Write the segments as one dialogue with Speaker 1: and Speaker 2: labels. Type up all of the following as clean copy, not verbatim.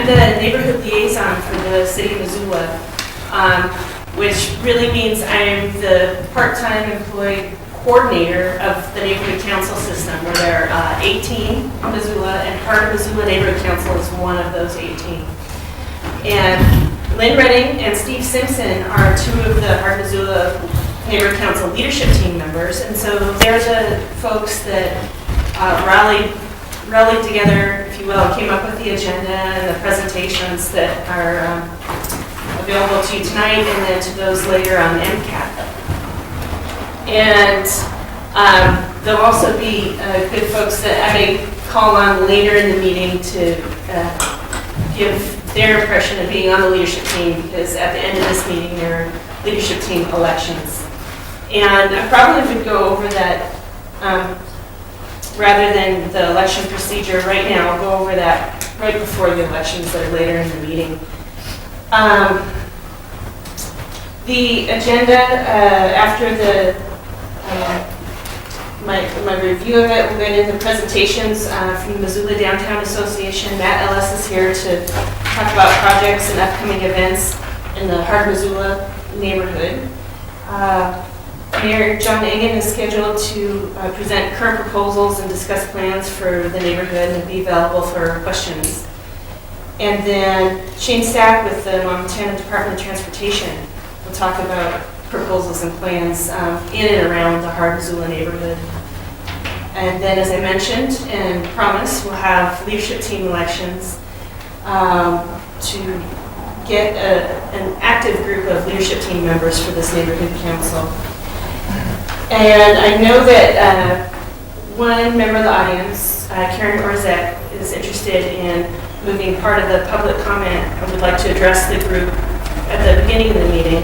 Speaker 1: I'm the neighborhood liaison for the city of Missoula, which really means I'm the part-time employed coordinator of the neighborhood council system, where there are 18 in Missoula, and part of Missoula Neighborhood Council is one of those 18. And Lynn Redding and Steve Simpson are two of the Heart Missoula Neighborhood Council leadership team members, and so they're the folks that rallied together, if you will, came up with the agenda and the presentations that are available to you tonight, and then to those later on MCAT. And there'll also be good folks that I may call on later in the meeting to give their impression of being on the leadership team, because at the end of this meeting there are leadership team elections. And I probably would go over that rather than the election procedure right now. I'll go over that right before the elections that are later in the meeting. The agenda after the my review of it, we'll get into presentations from the Missoula Downtown Association. Matt Ellis is here to talk about projects and upcoming events in the Heart Missoula neighborhood. Mayor John Engen is scheduled to present current proposals and discuss plans for the neighborhood and be available for questions. And then Shane Stack with the Montana Department of Transportation will talk about proposals and plans in and around the Heart Missoula neighborhood. And then, as I mentioned and promised, we'll have leadership team elections to get an active group of leadership team members for this neighborhood council. And I know that one member of the audience, Karen Orzek, is interested in moving part of the public comment and would like to address the group at the beginning of the meeting.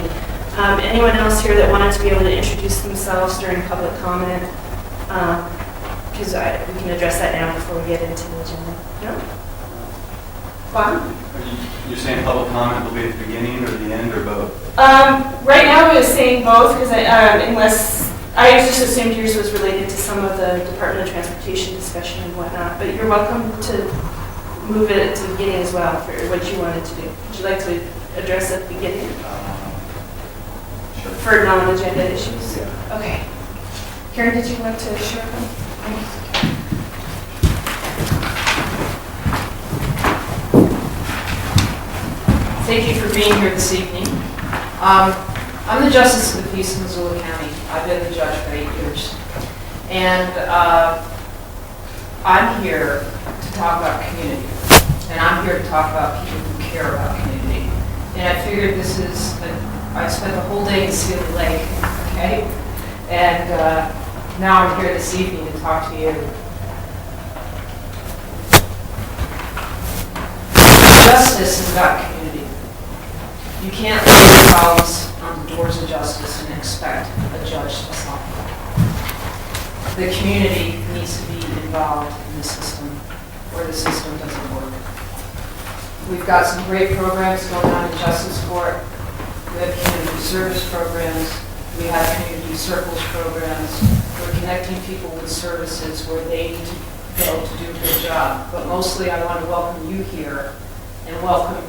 Speaker 1: Anyone else here that wanted to be able to introduce themselves during public comment? Because we can address that now before we get into the agenda. No? Juan?
Speaker 2: You're saying public comment will be at the beginning or the end or both?
Speaker 1: Right now I was saying both, because unless I just assumed yours was related to some of the Department of Transportation discussion and whatnot, but you're welcome to move it to the beginning as well for what you wanted to do. Would you like to address at the beginning?
Speaker 2: Sure.
Speaker 1: For non-agenda issues?
Speaker 2: Yeah.
Speaker 1: Okay. Karen, did you want to share them?
Speaker 3: Thank you for being here this evening. I'm the Justice of the Peace in Missoula County. I've been the judge for 8 years. And I'm here to talk about community. And I'm here to talk about people who care about community. And I figured this is, I spent the whole day in Seal Lake, okay? And now I'm here this evening to talk to you. Justice is about community. You can't lay problems on the doors of justice and expect a judge to solve them. The community needs to be involved in the system, or the system doesn't work. We've got some great programs going on in justice court. We have community service programs. We have community circles programs. We're connecting people with services where they need to go to do a good job. But mostly I want to welcome you here and welcome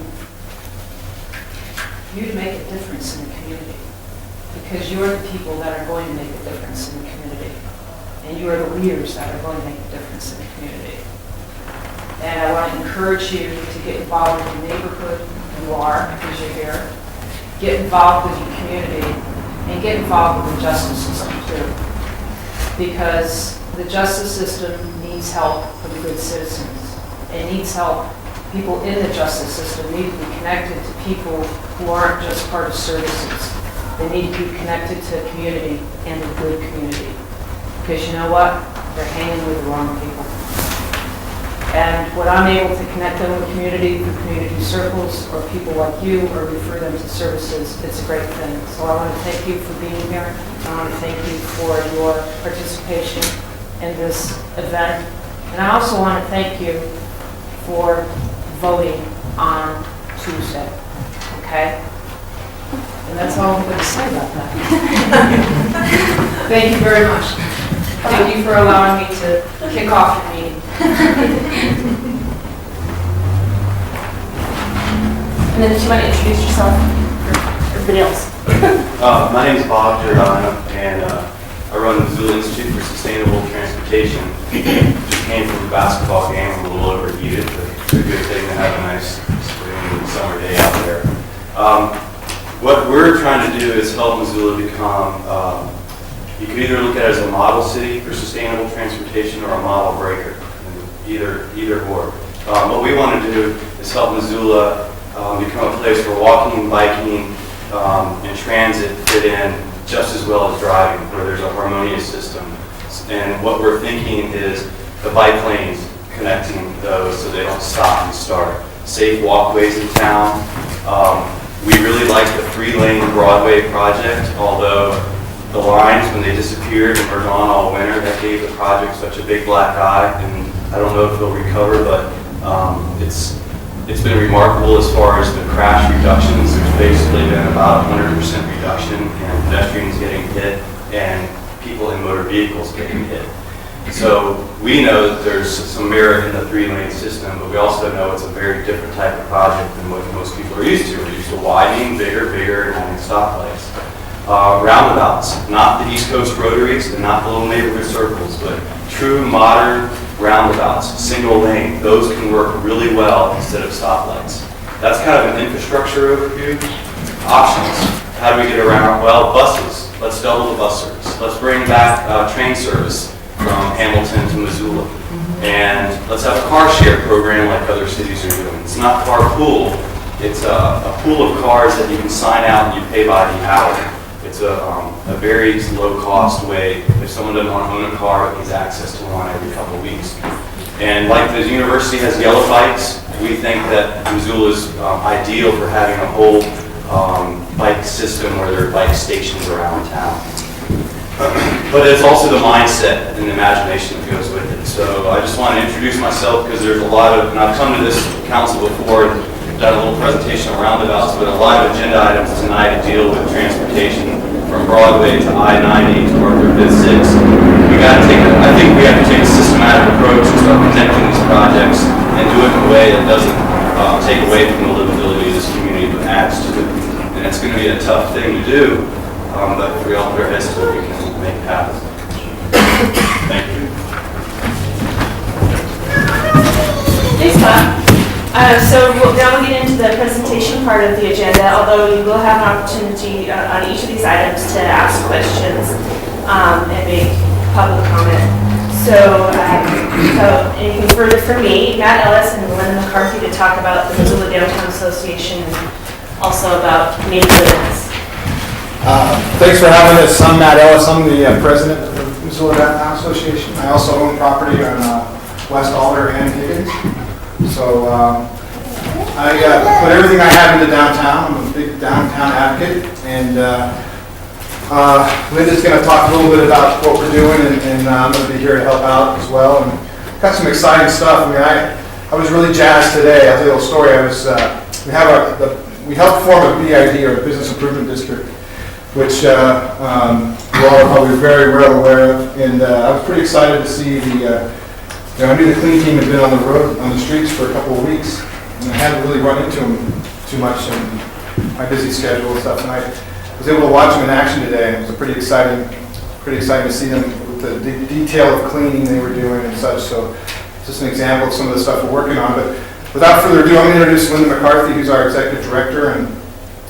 Speaker 3: you to make a difference in the community, because you're the people that are going to make a difference in the community, and you are the leaders that are going to make a difference in the community. And I want to encourage you to get involved with the neighborhood. You are, because you're here. Get involved with your community, and get involved with the justice system too, because the justice system needs help from good citizens. It needs help. People in the justice system need to be connected to people who aren't just part of services. They need to be connected to a community, and a good community. Because you know what? They're hanging with the wrong people. And when I'm able to connect them with community through community circles, or people like you, or refer them to services, it's a great thing. So I want to thank you for being here. I want to thank you for your participation in this event. And I also want to thank you for voting on Tuesday, okay? And that's all I'm going to say about that. Thank you very much. Thank you for allowing me to kick off your meeting.
Speaker 1: And then if you want to introduce yourself or everybody else.
Speaker 2: My name is Bob Giordano, and I run the Missoula Institute for Sustainable Transportation. Just came from a basketball game. I'm a little overheated, but it's a good thing to have a nice spring and summer day out there. What we're trying to do is help Missoula become, you could either look at it as a model city for sustainable transportation or a model breaker, either or. What we want to do is help Missoula become a place where walking, biking, and transit fit in just as well as driving, where there's a harmonious system. And what we're thinking is the bike lanes connecting those so they don't stop and start. Safe walkways in town. We really like the 3-lane Broadway project, although the lines, when they disappeared and were gone all winter, that gave the project such a big black eye, and I don't know if they'll recover, but it's been remarkable as far as the crash reductions. There's basically been about 100% reduction in pedestrians getting hit and people in motor vehicles getting hit. So we know that there's some merit in the 3-lane system, but we also know it's a very different type of project than what most people are used to. We're used to widening, bigger, and having stoplights. Roundabouts, not the East Coast rotaries and not the little neighborhood circles, but true modern roundabouts, single lane. Those can work really well instead of stoplights. That's kind of an infrastructure overview. Options, how do we get around? Well, buses. Let's double the bus service. Let's bring back train service from Hamilton to Missoula. And let's have a car share program like other cities are doing. It's not carpool, it's a pool of cars that you can sign out and you pay by the hour. It's a very low cost way if someone doesn't want to own a car but needs access to one every couple of weeks. And like the university has yellow bikes, we think that Missoula is ideal for having a whole bike system where there are bike stations around town. But it's also the mindset and the imagination that goes with it. So I just want to introduce myself because there's a lot of, and I've come to this council before and done a little presentation on roundabouts, but a lot of agenda items tonight to deal with transportation from Broadway to I-90 to Arthur Fifth 6. I think we have to take a systematic approach and start connecting these projects and do it in a way that doesn't take away from the livability of this community, but adds to it. And it's going to be a tough thing to do, but if we all put our heads to it, we can make it happen. Thank you.
Speaker 1: Thanks, Bob. So now we'll get into the presentation part of the agenda, although you will have an opportunity on each of these items to ask questions and make public comment. So anything further from me, Matt Ellis and Linda McCarthy to talk about the Missoula Downtown Association and also about neighborhoods.
Speaker 4: Thanks for having us. I'm Matt Ellis. I'm the president of the Missoula Downtown Association. I also own property on West Alder and Higgins. So I put everything I have into downtown. I'm a big downtown advocate. And Linda's going to talk a little bit about what we're doing, and I'm going to be here to help out as well. And got some exciting stuff. I mean, I was really jazzed today. I'll tell you a little story. We helped form a BID, or Business Improvement District, which you all are probably very well aware of. And I was pretty excited to see I knew the clean team had been on the road, on the streets for a couple of weeks, and I hadn't really run into them too much in my busy schedule and stuff. And I was able to watch them in action today, and it was pretty exciting to see them with the detail of cleaning they were doing and such. So it's just an example of some of the stuff we're working on. But without further ado, I'm going to introduce Linda McCarthy, who's our executive director,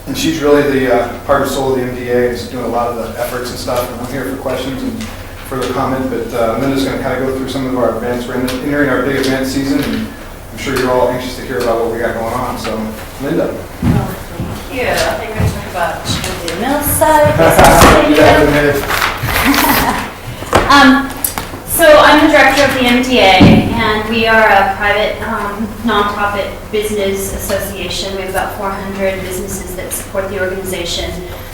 Speaker 4: and she's really the heart and soul of the MDA, and is doing a lot of the efforts and stuff. And I'm here for questions and further comment, but Linda's going to kind of go through some of our events. We're entering our big event season, and I'm sure you're all anxious to hear about what we got going on. So, Linda.
Speaker 5: Oh, thank you. I think we're going to talk about the mill side. So I'm the director of the MDA, and we are a private nonprofit business association. We have about 400 businesses that support the organization.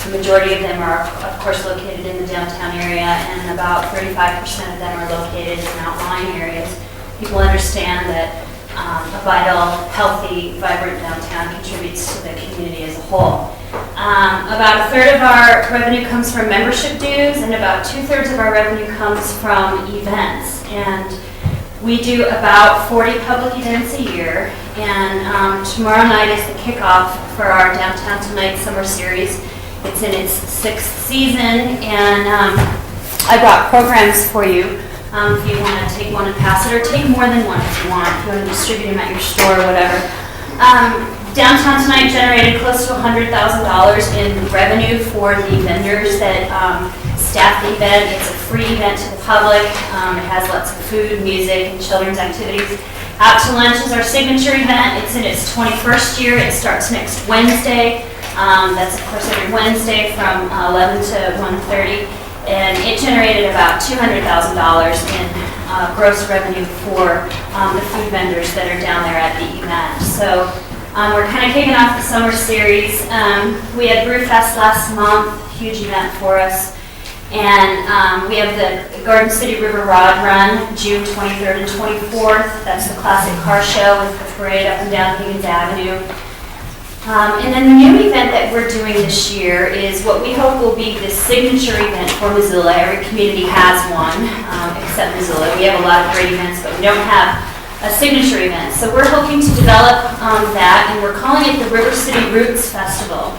Speaker 5: The majority of them are, of course, located in the downtown area, and about 35% of them are located in outlying areas. People understand that a vital, healthy, vibrant downtown contributes to the community as a whole. About a third of our revenue comes from membership dues, and about 2/3 of our revenue comes from events. And we do about 40 public events a year, And tomorrow night is the kickoff for our Downtown Tonight Summer Series. It's in its 6th season, and I brought programs for you if you want to take one and pass it, or take more than one if you want, if you want to distribute them at your store or whatever. Downtown Tonight generated close to $100,000 in revenue for the vendors that staff the event. It's a free event to the public. It has lots of food, music, and children's activities. Out to Lunch is our signature event. It's in its 21st year. It starts next Wednesday. That's, of course, every Wednesday from 11 to 1:30. And it generated about $200,000 in gross revenue for the food vendors that are down there at the event. So we're kind of kicking off the summer series. We had Brewfest last month, huge event for us. And we have the Garden City River Rod Run, June 23rd and 24th. That's the classic car show with the parade up and down Higgins Avenue. And then the new event that we're doing this year is what we hope will be the signature event for Missoula. Every community has one, except Missoula. We have a lot of great events, but we don't have a signature event. So we're hoping to develop that, and we're calling it the River City Roots Festival.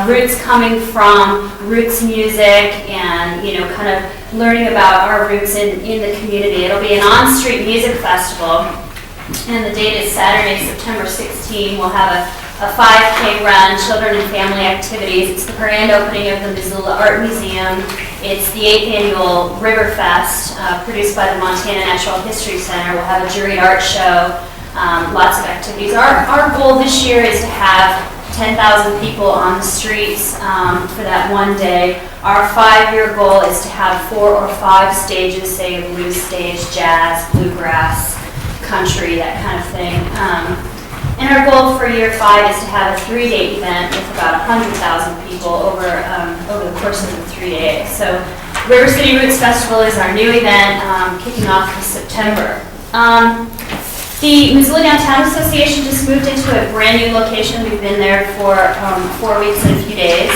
Speaker 5: Roots coming from roots music and, kind of learning about our roots in the community. It'll be an on-street music festival, and the date is Saturday, September 16. We'll have a 5K run, children and family activities. It's the grand opening of the Missoula Art Museum. It's the 8th annual River Fest, produced by the Montana Natural History Center. We'll have a juried art show, lots of activities. Our goal this year is to have 10,000 people on the streets for that one day. Our 5-year goal is to have 4 or 5 stages, say a blues stage, jazz, bluegrass, country, that kind of thing. And our goal for year 5 is to have a 3-day event with about 100,000 people over the course of the 3 days. So River City Roots Festival is our new event kicking off in September. The Missoula Downtown Association just moved into a brand new location. We've been there for 4 weeks and a few days.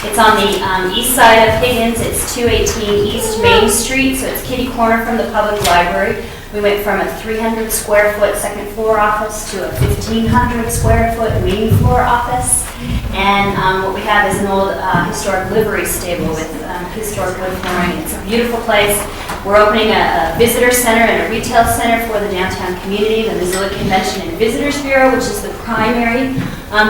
Speaker 5: It's on the east side of Higgins. It's 218 East Main Street, so it's kitty corner from the public library. We went from a 300 square foot second floor office to a 1,500 square foot main floor office. And what we have is an old historic livery stable with historic wood flooring. It's a beautiful place. We're opening a visitor center and a retail center for the downtown community. The Missoula Convention and Visitors Bureau, which is the primary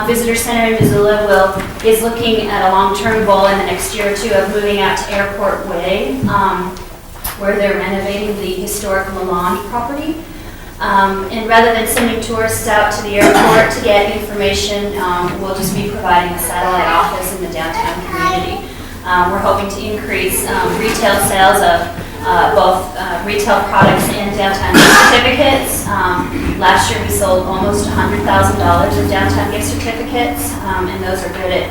Speaker 5: visitor center in Missoula, is looking at a long-term goal in the next year or two of moving out to Airport Way, where they're renovating the historic Lalonde property. And rather than sending tourists out to the airport to get information, we'll just be providing a satellite office in the downtown community. We're hoping to increase retail sales of both retail products and downtown gift certificates. Last year we sold almost $100,000 of downtown gift certificates, and those are good at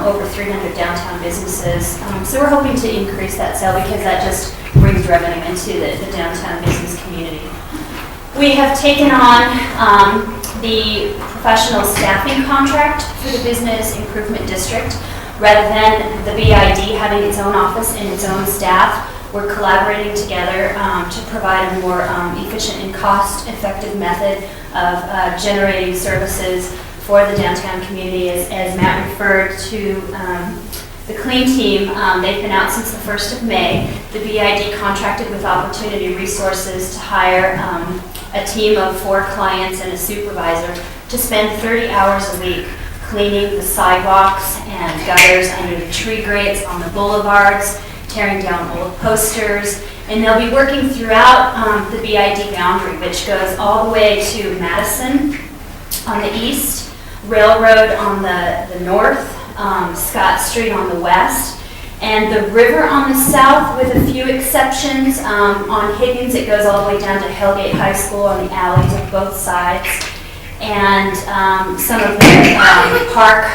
Speaker 5: over 300 downtown businesses. So we're hoping to increase that sale because that just brings revenue into the downtown business community. We have taken on the professional staffing contract for the Business Improvement District. Rather than the BID having its own office and its own staff, we're collaborating together to provide a more efficient and cost-effective method of generating services for the downtown community. As Matt referred to the CLEAN team, they've been out since the 1st of May. The BID contracted with Opportunity Resources to hire a team of 4 clients and a supervisor to spend 30 hours a week cleaning the sidewalks and gutters under the tree grates on the boulevards, tearing down old posters, and they'll be working throughout the BID boundary, which goes all the way to Madison on the east, Railroad on the north, Scott Street on the west, and the river on the south, with a few exceptions. On Higgins, it goes all the way down to Hellgate High School on the alleys of both sides, and some of the park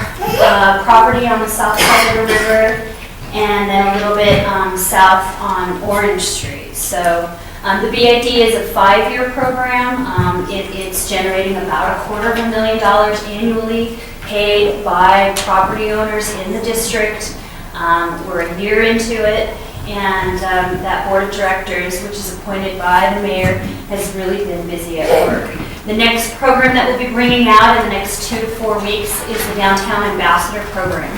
Speaker 5: property on the south side of the river, and then a little bit south on Orange Street. So the BID is a 5-year program. It's generating about $250,000 annually, paid by property owners in the district. We're a year into it, and that board of directors, which is appointed by the mayor, has really been busy at work. The next program that we'll be bringing out in the next 2 to 4 weeks is the Downtown Ambassador Program.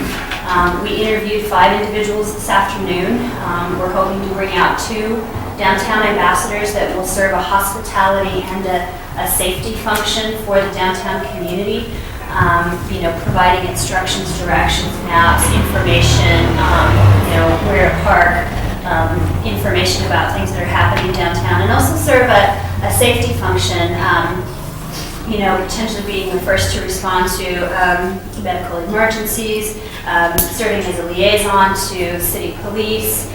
Speaker 5: We interviewed 5 individuals this afternoon. We're hoping to bring out 2 downtown ambassadors that will serve a hospitality and a safety function for the downtown community. Providing instructions, directions, maps, information, where to park, information about things that are happening downtown, and also serve a safety function. Potentially being the first to respond to medical emergencies, serving as a liaison to city police,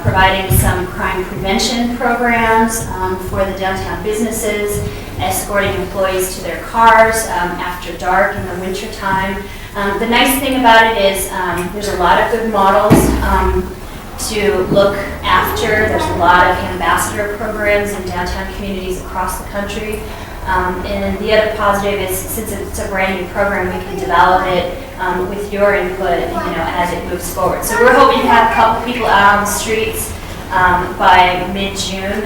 Speaker 5: providing some crime prevention programs for the downtown businesses, escorting employees to their cars after dark in the winter time. The nice thing about it is there's a lot of good models to look after. There's a lot of ambassador programs in downtown communities across the country. And the other positive is, since it's a brand new program, we can develop it with your input, as it moves forward. So we're hoping to have a couple people out on the streets by mid-June.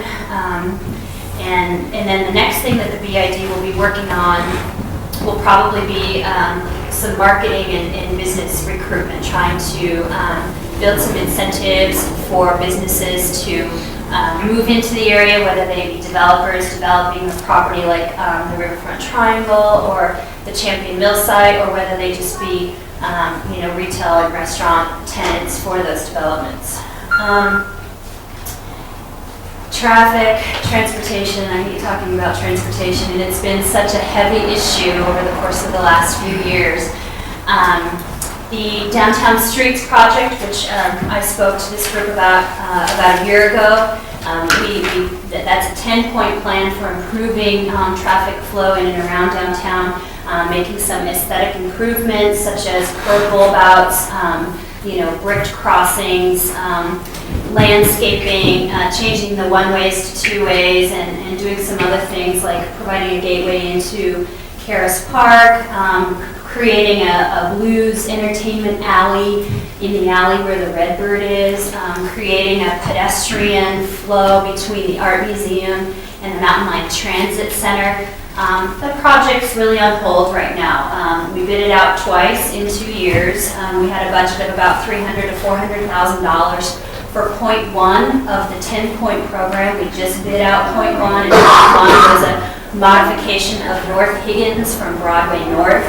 Speaker 5: And then the next thing that the BID will be working on will probably be some marketing and business recruitment, trying to build some incentives for businesses to move into the area, whether they be developers developing a property like the Riverfront Triangle or the Champion Mill site, or whether they just be retail and restaurant tenants for those developments. Traffic, transportation, I hate talking about transportation, and it's been such a heavy issue over the course of the last few years. The Downtown Streets Project, which I spoke to this group about a year ago, that's a 10-point plan for improving traffic flow in and around downtown, making some aesthetic improvements such as curb bulbouts, bricked crossings, landscaping, changing the one-ways to two-ways, and doing some other things like providing a gateway into Karis Park, creating a blues entertainment alley in the alley where the Redbird is, creating a pedestrian flow between the Art Museum and the Mountain Line Transit Center. The project's really on hold right now. We bid it out twice in 2 years. We had a budget of about $300,000 to $400,000 for point 1 of the 10-point program. We just bid out point 1, and point 1 was a modification of North Higgins from Broadway North,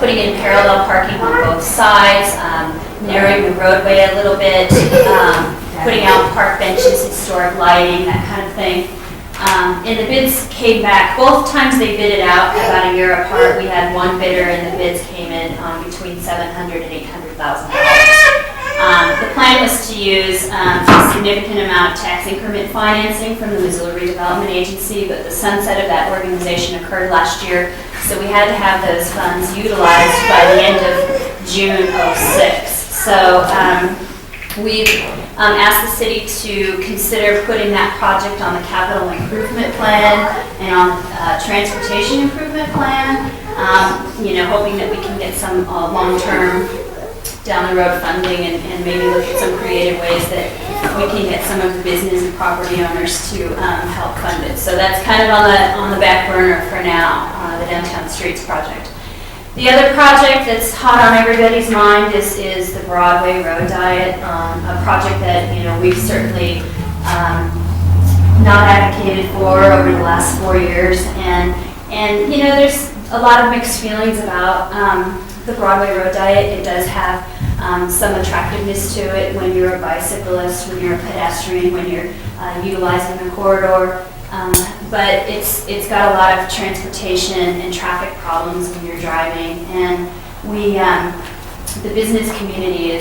Speaker 5: putting in parallel parking on both sides, narrowing the roadway a little bit, putting out park benches, historic lighting, that kind of thing. And the bids came back. Both times they bid it out about a year apart. We had one bidder, and the bids came in between $700,000 and $800,000. The plan was to use a significant amount of tax increment financing from the Missoula Redevelopment Agency, but the sunset of that organization occurred last year, so we had to have those funds utilized by the end of June '06. So we've asked the city to consider putting that project on the capital improvement plan and on the transportation improvement plan, hoping that we can get some long-term down the road funding and maybe look at some creative ways that we can get some of the business and property owners to help fund it. So that's kind of on the back burner for now, the Downtown Streets project. The other project that's hot on everybody's mind is the Broadway Road Diet, a project that we've certainly not advocated for over the last 4 years, and there's a lot of mixed feelings about the Broadway Road Diet. It does have some attractiveness to it when you're a bicyclist, when you're a pedestrian, when you're utilizing the corridor. But it's got a lot of transportation and traffic problems when you're driving, and the business community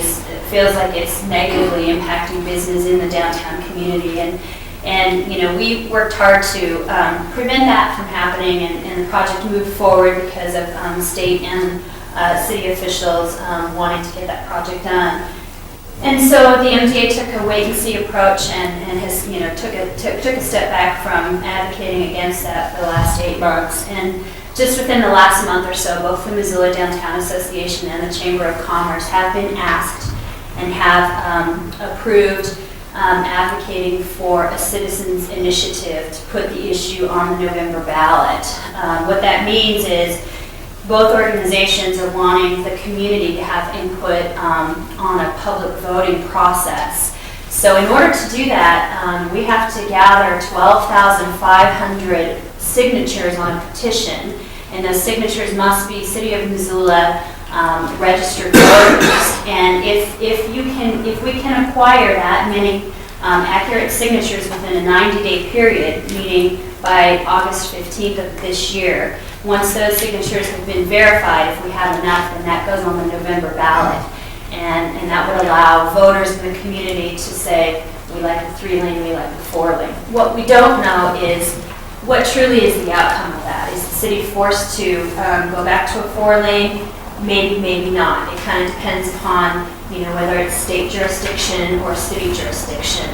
Speaker 5: feels like it's negatively impacting business in the downtown community, and we worked hard to prevent that from happening, and the project moved forward because of state and city officials wanting to get that project done. And so the MTA took a wait-and-see approach and has, took a step back from advocating against that for the last 8 months. And just within the last month or so, both the Missoula Downtown Association and the Chamber of Commerce have been asked and have approved advocating for a citizens initiative to put the issue on the November ballot. What that means is both organizations are wanting the community to have input on a public voting process. So in order to do that, we have to gather 12,500 signatures on a petition, and those signatures must be City of Missoula registered voters. And if we can acquire that many accurate signatures within a 90-day period, meaning by August 15th of this year, once those signatures have been verified, if we have enough, then that goes on the November ballot. And that would allow voters in the community to say, we like the 3-lane, we like the 4-lane. What we don't know is what truly is the outcome of that. Is the city forced to go back to a 4-lane? Maybe, maybe not. It kind of depends upon, whether it's state jurisdiction or city jurisdiction.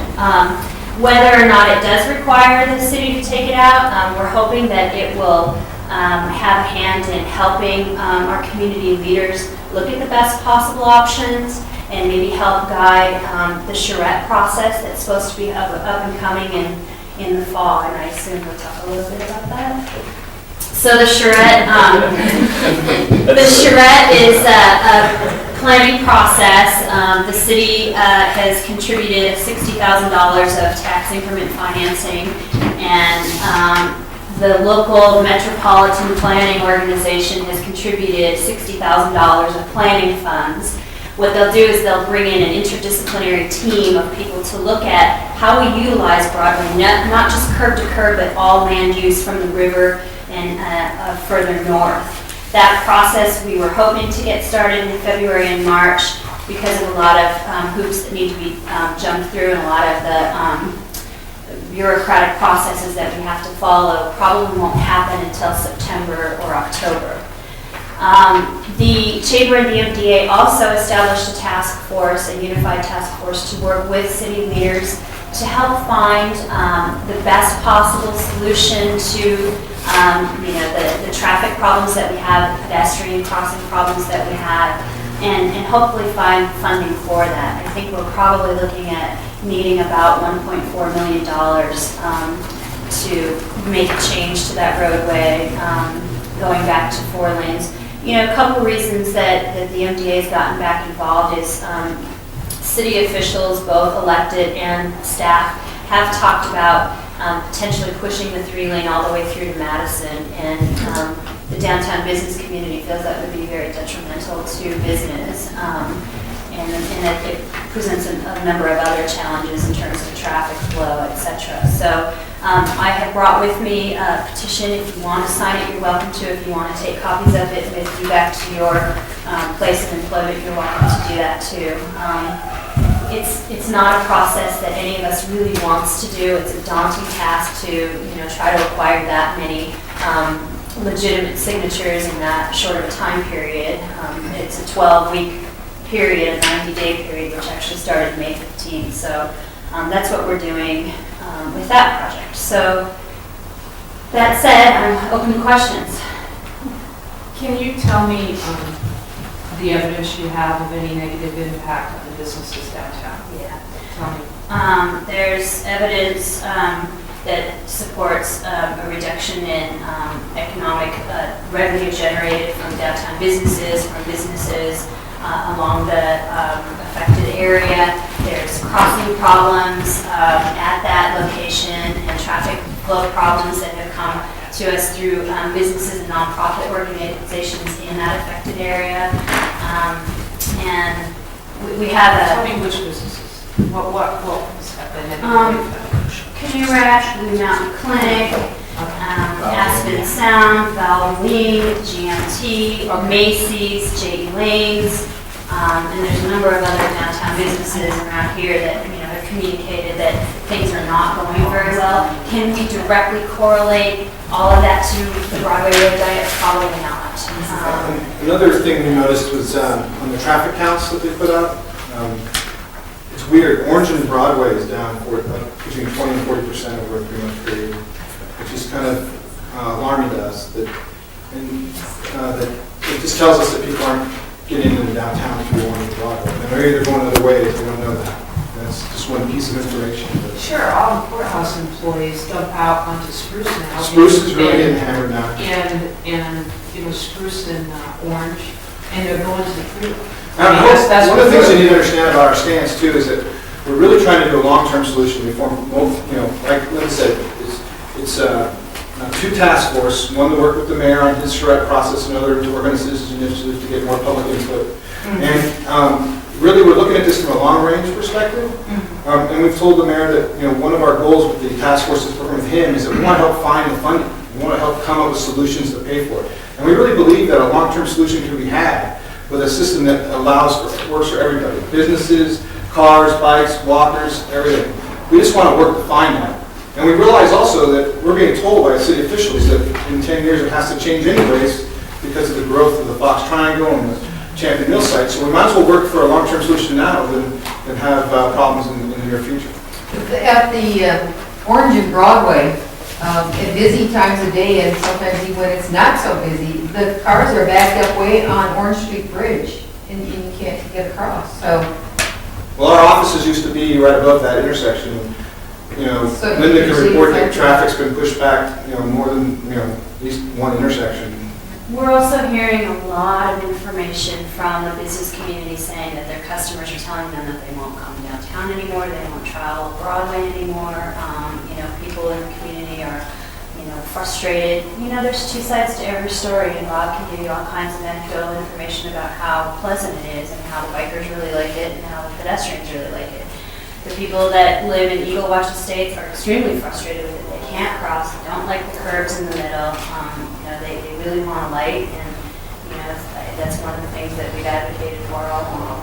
Speaker 5: Whether or not it does require the city to take it out, we're hoping that it will have a hand in helping our community leaders look at the best possible options and maybe help guide the charrette process that's supposed to be up and coming in the fall. And I assume we'll talk a little bit about that. So the charrette, is a planning process. The city has contributed $60,000 of tax increment financing, and the local metropolitan planning organization has contributed $60,000 of planning funds. What they'll do is they'll bring in an interdisciplinary team of people to look at how we utilize Broadway, not just curb to curb, but all land use from the river and further north. That process we were hoping to get started in February and March because of a lot of hoops that need to be jumped through and a lot of the bureaucratic processes that we have to follow probably won't happen until September or October. The Chamber and the MDA also established a task force, a unified task force, to work with city leaders to help find the best possible solution to the traffic problems that we have, the pedestrian crossing problems that we have, and hopefully find funding for that. I think we're probably looking at needing about $1.4 million to make a change to that roadway, going back to 4 lanes. A couple reasons that the MDA has gotten back involved is city officials, both elected and staff, have talked about potentially pushing the 3-lane all the way through to Madison, and the downtown business community feels that would be very detrimental to business, and that it presents a number of other challenges in terms of traffic flow, etc. So I have brought with me a petition. If you want to sign it, you're welcome to. If you want to take copies of it with you back to your place of employment, you're welcome to do that too. It's not a process that any of us really wants to do. It's a daunting task to try to acquire that many legitimate signatures in that short of a time period. It's a 12-week period, a 90-day period, which actually started May 15th. So that's what we're doing with that project. So that said, I'm open to questions.
Speaker 3: Can you tell me the evidence you have of any negative impact on the businesses downtown?
Speaker 5: Yeah.
Speaker 3: Tell me.
Speaker 5: There's evidence that supports a reduction in economic revenue generated from downtown businesses, along the affected area. There's crossing problems at that location and traffic flow problems that have come to us through businesses and nonprofit organizations in that affected area. And we have a...
Speaker 3: Tell me which businesses. What was happening?
Speaker 5: Canoe Rack, Blue Mountain Clinic, Aspen Sound, Halloween, GMT, Macy's, J.E. Lanes, and there's a number of other downtown businesses around here that have communicated that things are not going very well. Can we directly correlate all of that to the Broadway Road diet? Probably not.
Speaker 4: Another thing we noticed was on the traffic counts that they put out. It's weird. Orange and Broadway is down between 20 and 40% over a 3-month period, which is kind of alarming to us. That it just tells us that people aren't getting into downtown through Orange and Broadway. And they're either going other ways. We don't know that. That's just one piece of information. But
Speaker 3: Sure, all the courthouse employees dump out onto Spruce now.
Speaker 4: Spruce is really getting hammered now.
Speaker 3: And Spruce and Orange, and they're going to the creek.
Speaker 4: That's one of the things you need to understand about our stance too is that we're really trying to do a long-term solution. We form both, like I said, it's two task force, one to work with the mayor on his charrette process, and another to organize citizens initiative to get more public input. And really, we're looking at this from a long-range perspective. And we've told the mayor that one of our goals with the task force is working with him is that we want to help find the funding. We want to help come up with solutions to pay for it. And we really believe that a long-term solution can be had with a system that works for everybody. Businesses, cars, bikes, walkers, everything. We just want to work to find that. And we realize also that we're being told by city officials that in 10 years it has to change anyways because of the growth of the Fox Triangle and the Champion Mill site. So we might as well work for a long-term solution now than have problems in the near future.
Speaker 6: At the Orange and Broadway, at busy times of day and sometimes even when it's not so busy, the cars are backed up way on Orange Street Bridge and you can't get across. So,
Speaker 4: well, our offices used to be right above that intersection.
Speaker 6: So
Speaker 4: Linda can report that
Speaker 6: usually-
Speaker 4: traffic's been pushed back, more than, at least one intersection.
Speaker 5: We're also hearing a lot of information from the business community saying that their customers are telling them that they won't come downtown anymore, they won't travel Broadway anymore. People in the community are, frustrated. There's two sides to every story, and Bob can give you all kinds of anecdotal information about how pleasant it is and how the bikers really like it and how the pedestrians really like it. The people that live in Eagle Watch Estates are extremely frustrated with it. They can't cross, they don't like the curbs in the middle. They really want a light, and that's one of the things that we've advocated for all along.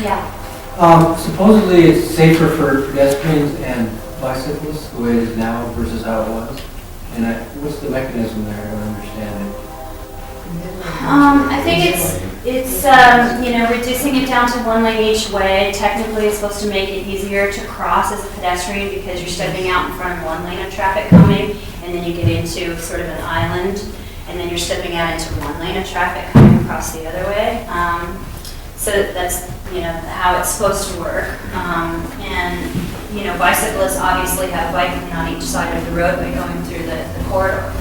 Speaker 5: Yeah.
Speaker 7: Supposedly it's safer for pedestrians and bicyclists the way it is now versus how it was. And what's the mechanism there? I don't understand it.
Speaker 5: I think it's reducing it down to one lane each way. Technically, it's supposed to make it easier to cross as a pedestrian because you're stepping out in front of one lane of traffic coming, and then you get into sort of an island, and then you're stepping out into one lane of traffic coming across the other way. So that's how it's supposed to work. Bicyclists obviously have a bike lane on each side of the roadway going through the corridor.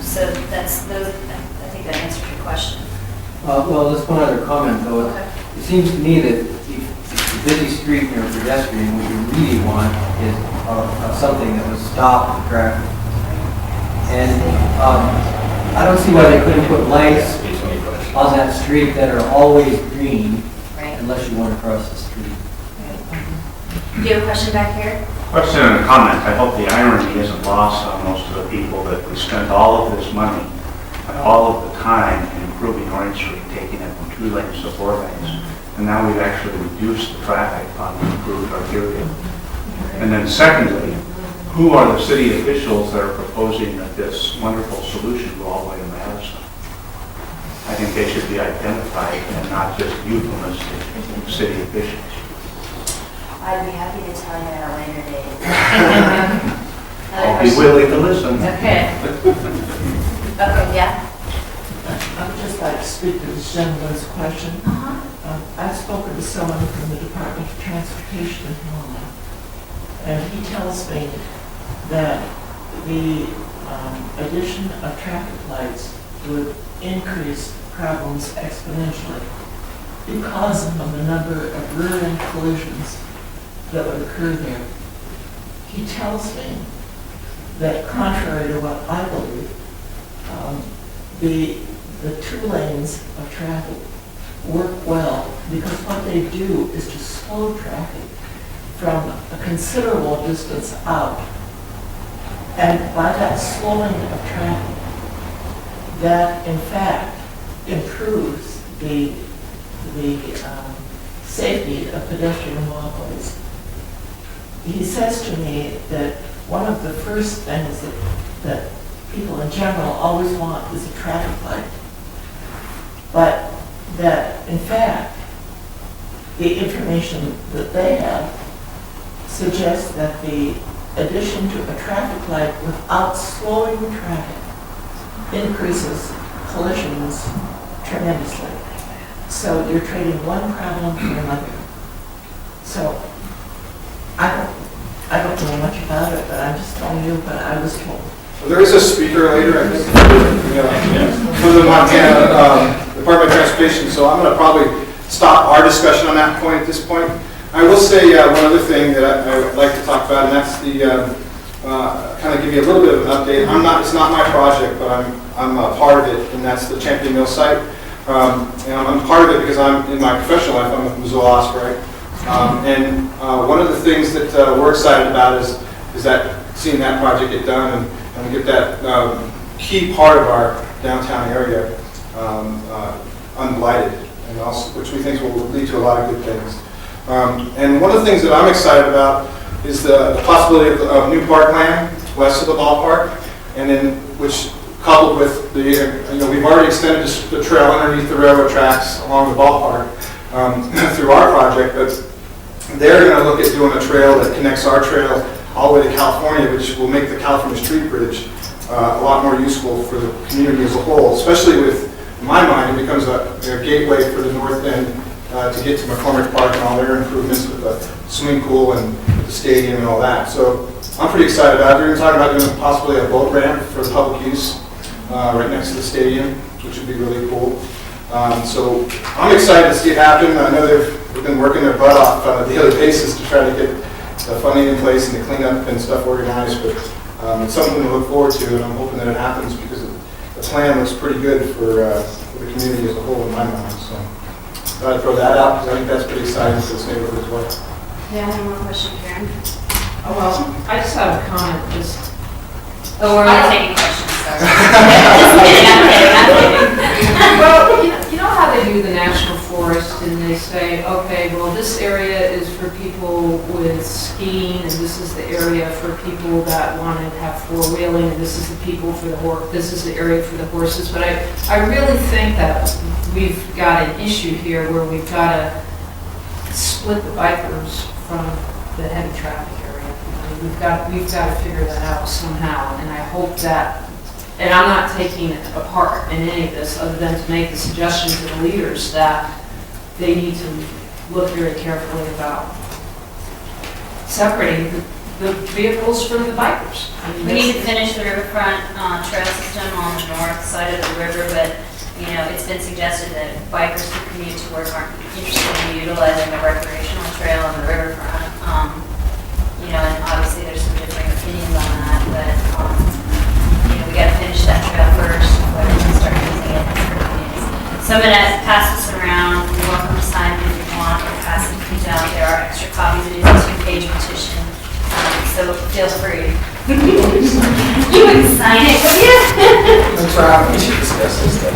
Speaker 5: So I think that answers your question.
Speaker 7: Well, just one other comment though.
Speaker 5: Okay.
Speaker 7: It seems to me that if it's a busy street and you're a pedestrian, what you really want is something that would stop the traffic. And I don't see why they couldn't put lights on that street that are always green,
Speaker 5: Right.
Speaker 7: unless you want to cross the street.
Speaker 5: Do you have a question back here?
Speaker 8: Question and a comment. I hope the irony isn't lost on most of the people that we spent all of this money and all of the time in improving Orange Street, taking it from 2 lanes to 4 lanes. And now we've actually reduced the traffic on the improved arterial. And then secondly, who are the city officials that are proposing that this wonderful solution go all the way to Madison? I think they should be identified and not just euphemistic city officials.
Speaker 5: I'd be happy to tell you at a later date.
Speaker 8: I'll be willing to listen.
Speaker 5: Okay. Okay, yeah.
Speaker 9: I would just like to speak to this gentleman's question. I've spoken to someone from the Department of Transportation in Missoula, and he tells me that the addition of traffic lights would increase problems exponentially because of the number of rear-end collisions that would occur there. He tells me that contrary to what I believe, the 2 lanes of traffic work well because what they do is to slow traffic from a considerable distance out. And by that slowing of traffic, that in fact improves the safety of pedestrian walkways. He says to me that one of the first things that people in general always want is a traffic light. But that, in fact, the information that they have suggests that the addition to a traffic light without slowing traffic increases collisions tremendously. So you're trading one problem for another. So, I don't know much about it, but I'm just telling you what I was told.
Speaker 4: There is a speaker later, I think, from the Montana Department of Transportation, so I'm going to probably stop our discussion on that point at this point. I will say one other thing that I would like to talk about, and that's the kind of give you a little bit of an update. It's not my project, but I'm a part of it, and that's the Champion Mill site. And I'm part of it because in my professional life, I'm with Missoula Osprey. And one of the things that we're excited about is that seeing that project get done and get that key part of our downtown area unlighted, and also, which we think will lead to a lot of good things. And one of the things that I'm excited about is the possibility of new parkland west of the ballpark, and then which coupled with we've already extended the trail underneath the railroad tracks along the ballpark through our project, but they're going to look at doing a trail that connects our trail all the way to California, which will make the California Street Bridge a lot more useful for the community as a whole, especially with, in my mind, it becomes a gateway for the north end to get to McCormick Park and all their improvements with the swimming pool and the stadium and all that. So I'm pretty excited about it. We're going to talk about doing possibly a boat ramp for the public use right next to the stadium, which would be really cool. So I'm excited to see it happen. I know they've been working their butt off on a daily basis to try to get the funding in place and the cleanup and stuff organized, but it's something to look forward to, and I'm hoping that it happens because the plan looks pretty good for the community as a whole in my mind. So I'd throw that out because I think that's pretty exciting for this neighborhood as well.
Speaker 5: Yeah, one more question, Karen.
Speaker 3: Oh, well, I just have a comment,
Speaker 5: Oh, we're only taking questions, sorry. Just kidding, I'm kidding.
Speaker 3: Well, you know how they do the national forest and they say, okay, well, this area is for people with skiing and this is the area for people that want to have four-wheeling and this is the people for this is the area for the horses. But I really think that we've got an issue here where we've got to split the bikers from the heavy traffic area. We've got to figure that out somehow, and I hope that, and I'm not taking it apart in any of this other than to make the suggestion to the leaders that they need to look very carefully about separating the vehicles from the bikers. I mean,
Speaker 5: We need to finish the riverfront trail system on the north side of the river, but it's been suggested that bikers who commute to work aren't interested in utilizing the recreational trail on the riverfront. And obviously there's some differing opinions on that, but we got to finish that trail first before we can start using it for communities. So I'm going to pass this around. You're welcome to sign it if you want, or pass it down. There are extra copies. It is a 2-page petition, so feel free. You wouldn't sign it, would you?
Speaker 4: That's right. We should discuss this then.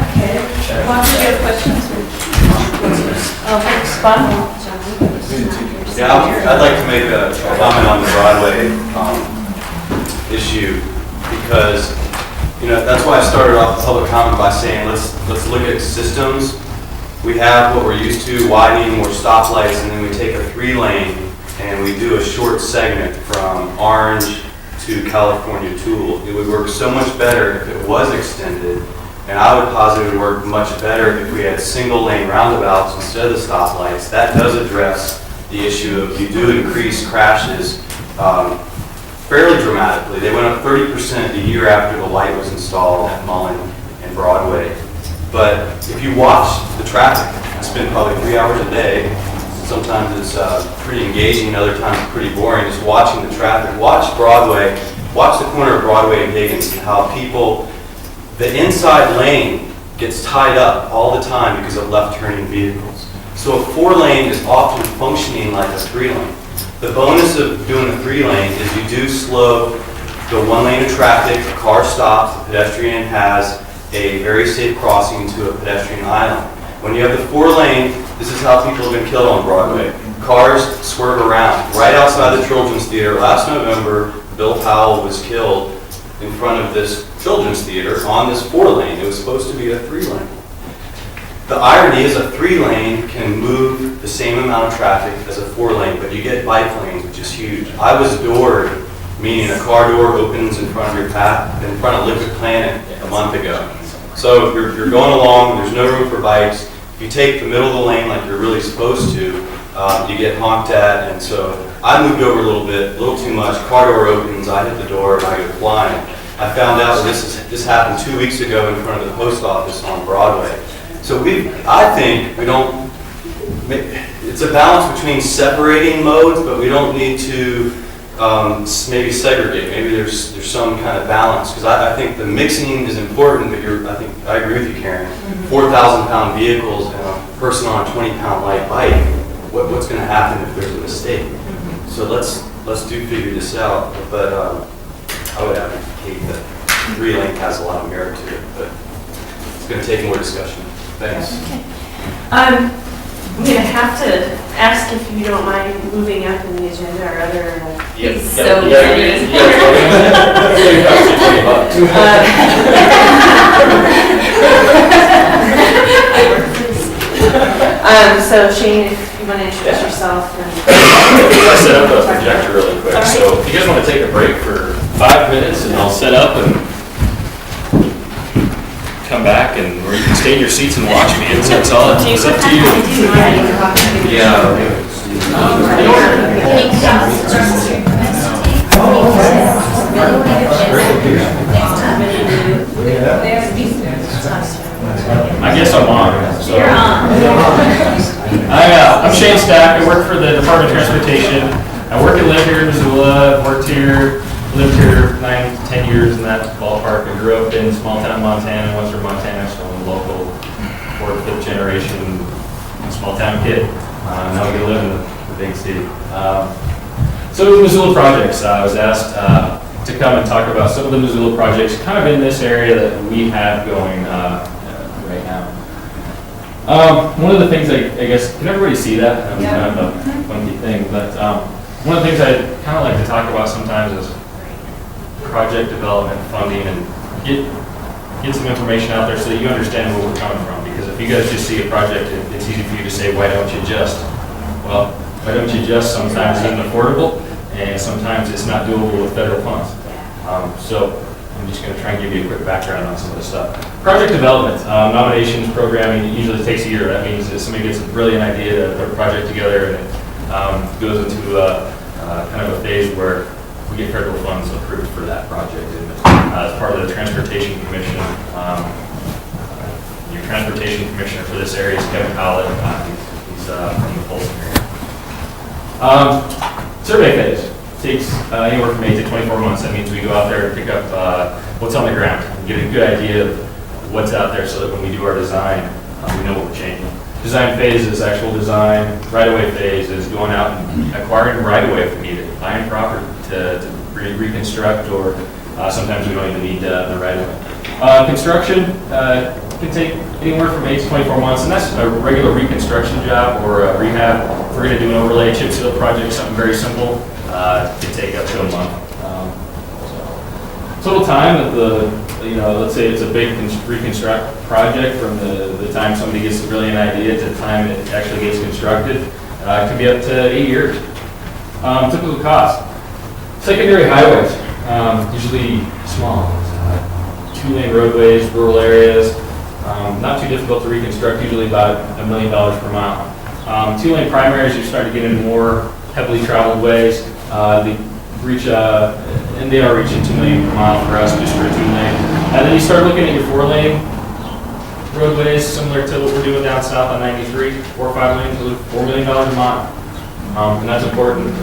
Speaker 3: Okay. Want to get questions?
Speaker 2: Yeah, I'd like to make a comment on the Broadway issue because, that's why I started off the public comment by saying let's look at systems. We have what we're used to, widening, more stoplights, and then we take a 3-lane and we do a short segment from Orange to California Tool. It would work so much better if it was extended, and I would posit it would work much better if we had single-lane roundabouts instead of the stoplights. That does address the issue of you do increase crashes fairly dramatically. They went up 30% a year after the light was installed at Mullen and Broadway. But if you watch the traffic, I spend probably 3 hours a day. Sometimes it's pretty engaging, other times it's pretty boring, just watching the traffic. Watch Broadway, watch the corner of Broadway and Higgins and how the inside lane gets tied up all the time because of left-turning vehicles. So a 4-lane is often functioning like a 3-lane. The bonus of doing a 3-lane is you do slow the 1 lane of traffic, the car stops, the pedestrian has a very safe crossing to a pedestrian island. When you have the 4-lane, this is how people have been killed on Broadway. Cars swerve around. Right outside the Children's Theater, last November, Bill Powell was killed in front of this Children's Theater on this 4-lane. It was supposed to be a 3-lane. The irony is a 3-lane can move the same amount of traffic as a 4-lane, but you get bike lanes, which is huge. I was doored, meaning a car door opens in front of your path, in front of Liquid Planet a month ago. So if you're going along, there's no room for bikes. If you take the middle of the lane like you're really supposed to, you get honked at, and so I moved over a little too much. Car door opens, I hit the door, and I go flying. I found out that this happened 2 weeks ago in front of the post office on Broadway. So I think we don't, it's a balance between separating modes, but we don't need to maybe segregate. Maybe there's some kind of balance, because I think the mixing is important, but I agree with you, Karen. 4,000-pound vehicles and a person on a 20-pound light bike, what's going to happen if there's a mistake? So let's figure this out, but I would advocate that 3-lane has a lot of merit to it, but it's going to take more discussion. Thanks.
Speaker 1: I'm going to have to ask if you don't mind moving up in the agenda or other things. So so Shane, if you want to introduce yourself.
Speaker 10: I set up a projector really quick, so if you guys want to take a break for 5 minutes, and I'll set up and come back, and or you can stay in your seats and watch me. It's all up to you. Yeah. I guess I'm on. So.
Speaker 5: You're on.
Speaker 10: I'm Shane Stack. I work for the Department of Transportation. I work and live here in Missoula. I've worked here, lived here 9 to 10 years in that ballpark. I grew up in small town Montana, western Montana, so I'm a local 4th, 5th generation small town kid. Now we get to live in the big city. So the Missoula projects, I was asked to come and talk about some of the Missoula projects kind of in this area that we have going right now. One of the things I guess, can everybody see that? That was kind of a funky thing, but one of the things I kind of like to talk about sometimes is project development, funding, and get some information out there so that you understand where we're coming from. Because if you guys just see a project, it's easy for you to say, why don't you just? Well, why don't you just? Sometimes it's unaffordable, and sometimes it's not doable with federal funds. So I'm just going to try and give you a quick background on some of this stuff. Project development, nominations, programming, it usually takes a year. That means that somebody gets a brilliant idea to put a project together, and it goes into kind of a phase where we get federal funds approved for that project. And as part of the Transportation Commission, your Transportation Commissioner for this area is Kevin Collett. He's from the Folsom area. Survey phase takes anywhere from 8 to 24 months. That means we go out there and pick up what's on the ground and get a good idea of what's out there so that when we do our design, we know what we're changing. Design phase is actual design. Right-of-way phase is going out and acquiring right-of-way if we need it, buying property to reconstruct, or sometimes we don't even need the right-of-way. Construction can take anywhere from 8 to 24 months, and that's a regular reconstruction job or a rehab. If we're going to do an overlay chip seal project, something very simple, it can take up to a month. Total time of let's say it's a big reconstruct project, from the time somebody gets a brilliant idea to the time it actually gets constructed, it can be up to 8 years. Typical cost. Secondary highways, usually small, 2-lane roadways, rural areas, not too difficult to reconstruct, usually about $1 million per mile. 2-lane primaries, you're starting to get into more heavily traveled ways. They reach, and they are reaching $2 million per mile for us, just for a 2-lane. And then you start looking at your 4-lane roadways, similar to what we're doing down south on 93, 4 or 5 lanes, $4 million a mile. And that's important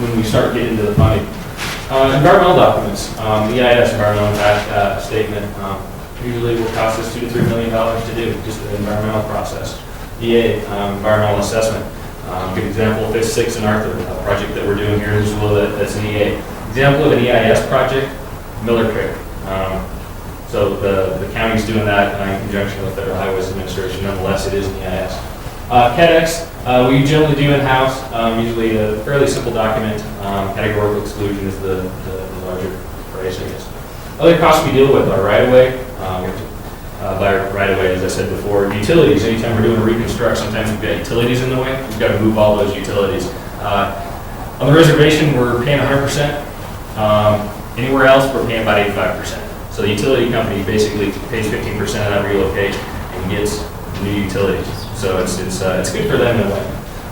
Speaker 10: when we start getting into the funding. Environmental documents, EIS, environmental impact statement, usually will cost us $2 to $3 million to do, just the environmental process. EA, environmental assessment. Good example, Fifth, 6, and Arthur, a project that we're doing here in Missoula that's an EA. Example of an EIS project, Miller Creek. So the county's doing that in conjunction with the Federal Highways Administration. Nonetheless, it is an EIS. CADEX, we generally do in-house, usually a fairly simple document. Categorical exclusion is the larger phrase, I guess. Other costs we deal with are right-of-way. By right-of-way, as I said before, utilities. Anytime we're doing a reconstruct, sometimes we've got utilities in the way. We've got to move all those utilities. On the reservation, we're paying 100%. Anywhere else, we're paying about 85%. So the utility company basically pays 15% of that relocate and gets new utilities. So it's good for them in a way.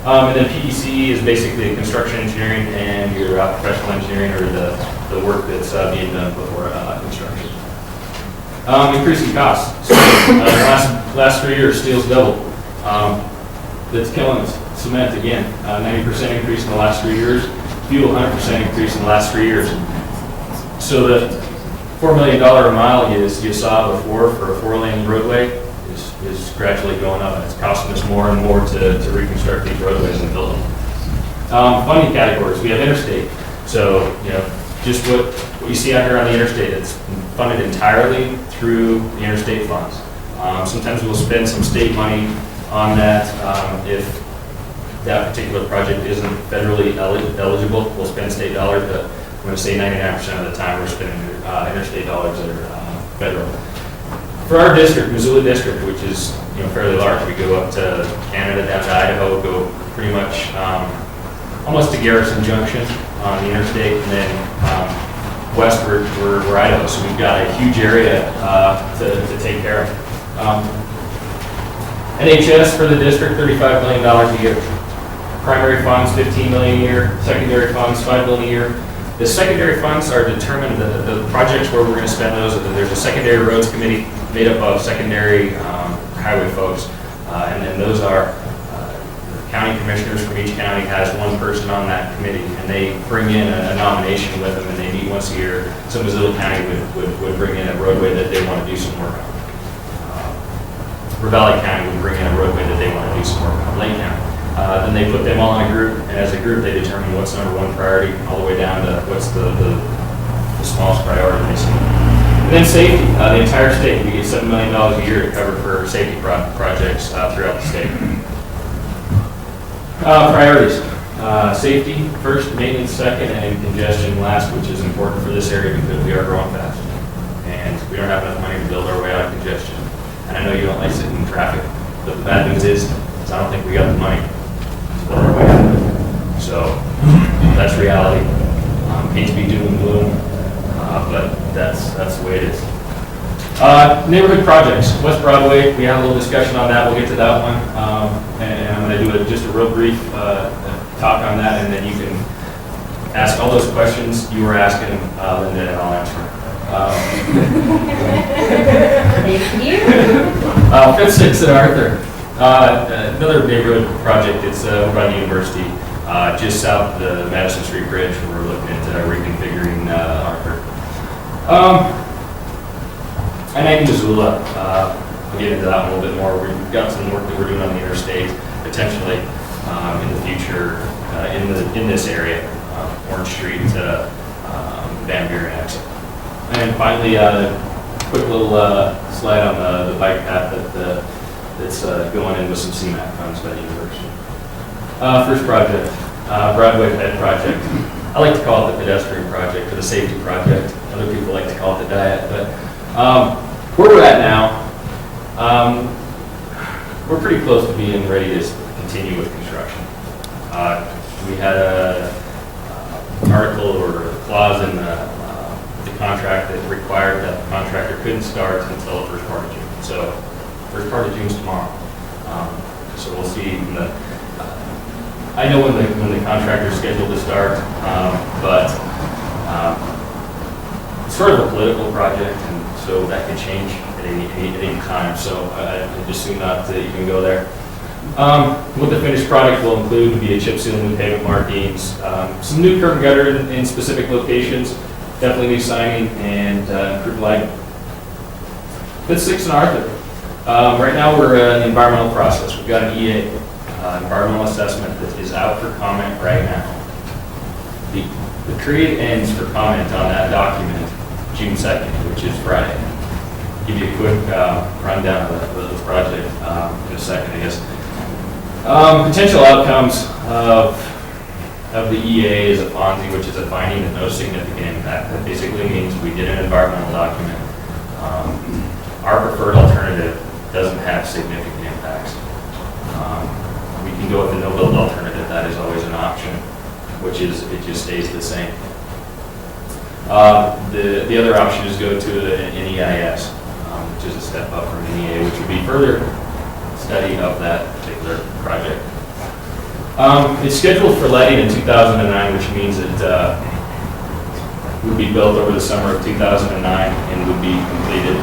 Speaker 10: And then PEC is basically construction engineering and your professional engineering, or the work that's being done before construction. Increasing costs. So, last 3 years, steel's doubled. That's killing us. Cement again, 90% increase in the last 3 years. Fuel, 100% increase in the last 3 years. So the $4 million a mile you saw before for a 4-lane roadway is gradually going up. It's costing us more and more to reconstruct these roadways and build them. Funding categories, we have interstate. So, just what you see out here on the interstate, it's funded entirely through the interstate funds. Sometimes we'll spend some state money on that. If that particular project isn't federally eligible, we'll spend state dollars, but I'm going to say 99% of the time we're spending interstate dollars that are federal. For our district, Missoula district, which is fairly large, we go up to Canada, down to Idaho, go pretty much almost to Garrison Junction on the interstate, and then westward we're Idaho. So we've got a huge area to take care of. NHS for the district, $35 million a year. Primary funds, $15 million a year. Secondary funds, $5 million a year. The secondary funds are determined, the projects where we're going to spend those, there's a secondary roads committee made up of secondary highway folks, and then those are county commissioners from each county has one person on that committee, and they bring in a nomination with them, and they meet once a year. So Missoula County would bring in a roadway that they want to do some work on. Ravalli County would bring in a roadway that they want to do some work on. Lake County. Then they put them all in a group, and as a group they determine what's number one priority all the way down to what's the smallest priority basically. And then safety, the entire state, we get $7 million a year to cover for safety projects throughout the state. Priorities, safety first, maintenance second, and congestion last, which is important for this area because we are growing fast. And we don't have enough money to build our way out of congestion. And I know you don't like sitting in traffic, but the bad news is I don't think we got the money to build our way out of it. So that's reality. Hate to be doom and gloom, but that's the way it is. Neighborhood projects, West Broadway, we had a little discussion on that. We'll get to that one. And I'm going to do just a real brief talk on that, and then you can ask all those questions you were asking, Linda, and I'll answer them.
Speaker 5: Thank you.
Speaker 10: 5th, 6th, and Arthur. Another neighborhood project. It's over by the university, just south of the Madison Street Bridge, where we're looking at reconfiguring Arthur. I-90 Missoula. I'll get into that one a little bit more. We've got some work that we're doing on the interstate, potentially in the future in this area, Orange Street to Van Buren exit. And finally, quick little slide on the bike path that's going in with some CMAQ funds by the university. First project, Broadway Ped project. I like to call it the pedestrian project or the safety project. Other people like to call it the diet, but where we're at now, we're pretty close to being ready to continue with construction. We had an article or a clause in the contract that required that the contractor couldn't start until the first part of June. So first part of June is tomorrow. So we'll see. I know when the contractor is scheduled to start, but it's sort of a political project, and so that could change at any time. So I just assume not to even go there. What the finished product will include would be a chip seal, new pavement markings, some new curb and gutter in specific locations, definitely new siding, and improved lighting. 5th, 6th, and Arthur. Right now we're in the environmental process. We've got an EA, environmental assessment, that is out for comment right now. The period ends for comment on that document June 2nd, which is Friday. Give you a quick rundown of the project in a second, I guess. Potential outcomes of the EA is a FONSI, which is a finding of no significant impact. That basically means we did an environmental document. Our preferred alternative doesn't have significant impacts. We can go with the no-build alternative. That is always an option, which is it just stays the same. The other option is go to an EIS, which is a step up from an EA, which would be further study of that particular project. It's scheduled for letting in 2009, which means it would be built over the summer of 2009 and would be completed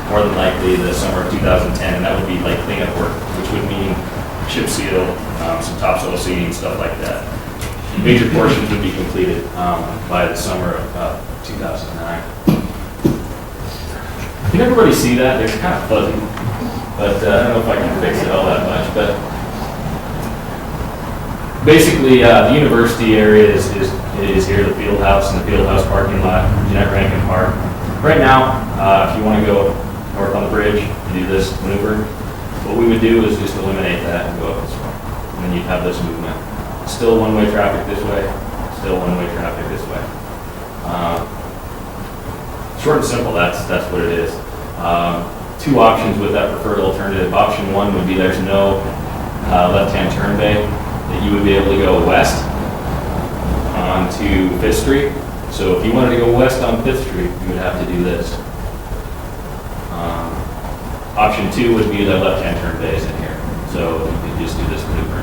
Speaker 10: more than likely the summer of 2010, and that would be like cleanup work, which would mean chip seal, some topsoil seeding, stuff like that. Major portions would be completed by the summer of 2009. Can everybody see that? They're kind of fuzzy, but I don't know if I can fix it all that much. But basically, the university area is here, the field house and the field house parking lot, Jeanette Rankin Park. Right now, if you want to go north on the bridge and do this maneuver, what we would do is just eliminate that and go up this way. And then you'd have this movement. Still one-way traffic this way, still one-way traffic this way. Short and simple, that's what it is. Two options with that preferred alternative. Option one would be there's no left-hand turn bay, that you would be able to go west onto 5th Street. So if you wanted to go west on 5th Street, you would have to do this. Option two would be the left-hand turn bays in here. So you could just do this maneuver.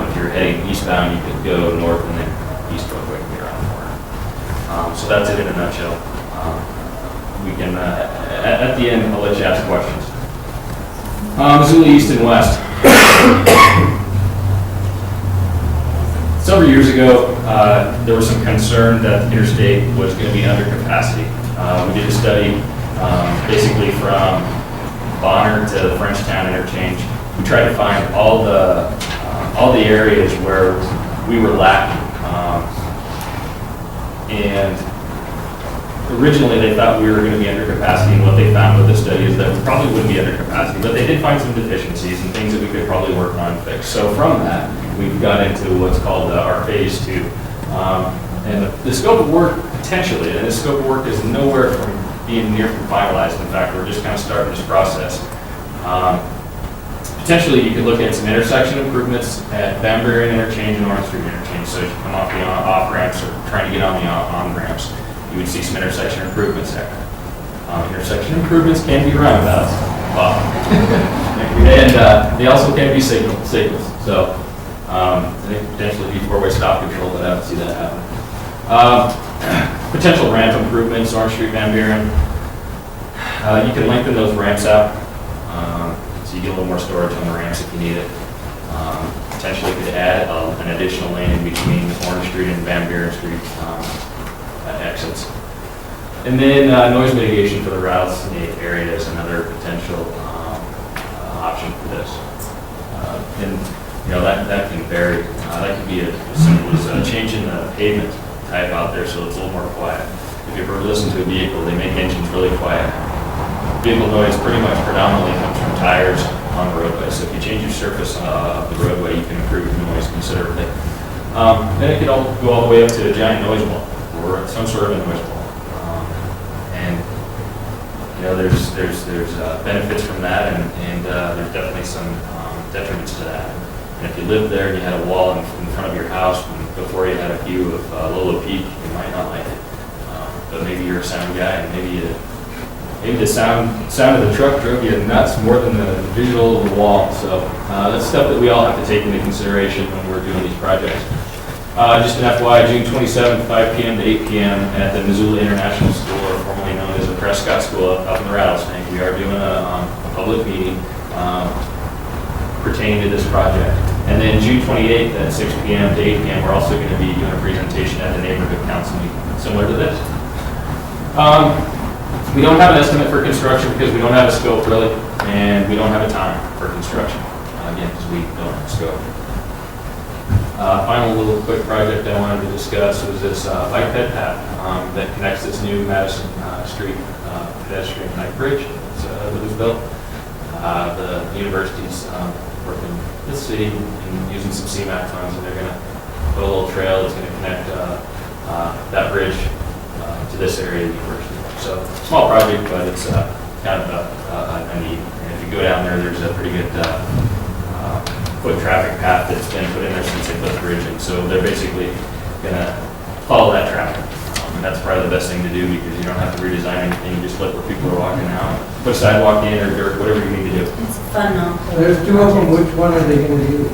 Speaker 10: If you're heading eastbound, you could go north and then east real quick and be around the corner. So that's it in a nutshell. We can, at the end, I'll let you ask questions. Missoula East and West. Several years ago, there was some concern that the interstate was going to be under capacity. We did a study basically from Bonner to the Frenchtown interchange. We tried to find all the areas where we were lacking. And originally they thought we were going to be under capacity, and what they found with the study is that we probably wouldn't be under capacity, but they did find some deficiencies and things that we could probably work on and fix. So from that, we've got into what's called our phase 2. And the scope of work, potentially, and the scope of work is nowhere from being near from finalized. In fact, we're just kind of starting this process. Potentially, you could look at some intersection improvements at Van Buren Interchange and Orange Street Interchange. So if you come off the off ramps or trying to get on the on ramps, you would see some intersection improvements there. Intersection improvements can be roundabouts, and they also can be signals. So I think potentially be four-way stop control, but I don't see that happen. Potential ramp improvements, Orange Street, Van Buren. You can lengthen those ramps out, so you get a little more storage on the ramps if you need it. Potentially could add an additional lane in between Orange Street and Van Buren Street exits. And then noise mitigation for the routes in the area is another potential option for this. And you know that can vary. That can be as simple as changing the pavement type out there so it's a little more quiet. If you ever listen to a vehicle, they make engines really quiet. Vehicle noise pretty much predominantly comes from tires on the roadway. So if you change your surface of the roadway, you can improve the noise considerably. Then it can all go all the way up to a giant noise wall or some sort of a noise wall. And you know, there's benefits from that, and there's definitely some detriments to that. And if you lived there and you had a wall in front of your house before you had a view of Lolo Peak, you might not like it. But maybe you're a sound guy, and maybe the sound of the truck drove you nuts more than the visual of the wall. So that's stuff that we all have to take into consideration when we're doing these projects. Just an FYI, June 27th, 5 p.m. to 8 p.m. at the Missoula International School, or formerly known as the Prescott School up in the Rattlesnake. We are doing a public meeting pertaining to this project. And then June 28th at 6 p.m. to 8 p.m. we're also going to be doing a presentation at the neighborhood council meeting, similar to this. We don't have an estimate for construction because we don't have a scope really, and we don't have a time for construction, again, because we don't have a scope. Final little quick project I wanted to discuss was this bike ped path that connects this new Madison Street pedestrian bike bridge that was built. The university's working with the city and using some CMAQ funds, and they're going to put a little trail that's going to connect that bridge to this area of the university. So small project, but it's kind of a need. And if you go down there, there's a pretty good foot traffic path that's been put in there since they put the bridge in. So they're basically going to follow that traffic. And that's part of the best thing to do because you don't have to redesign anything, you just let where people are walking out, put a sidewalk in or dirt, whatever you need to do.
Speaker 5: It's fun,
Speaker 7: There's two of them, which one are they gonna do?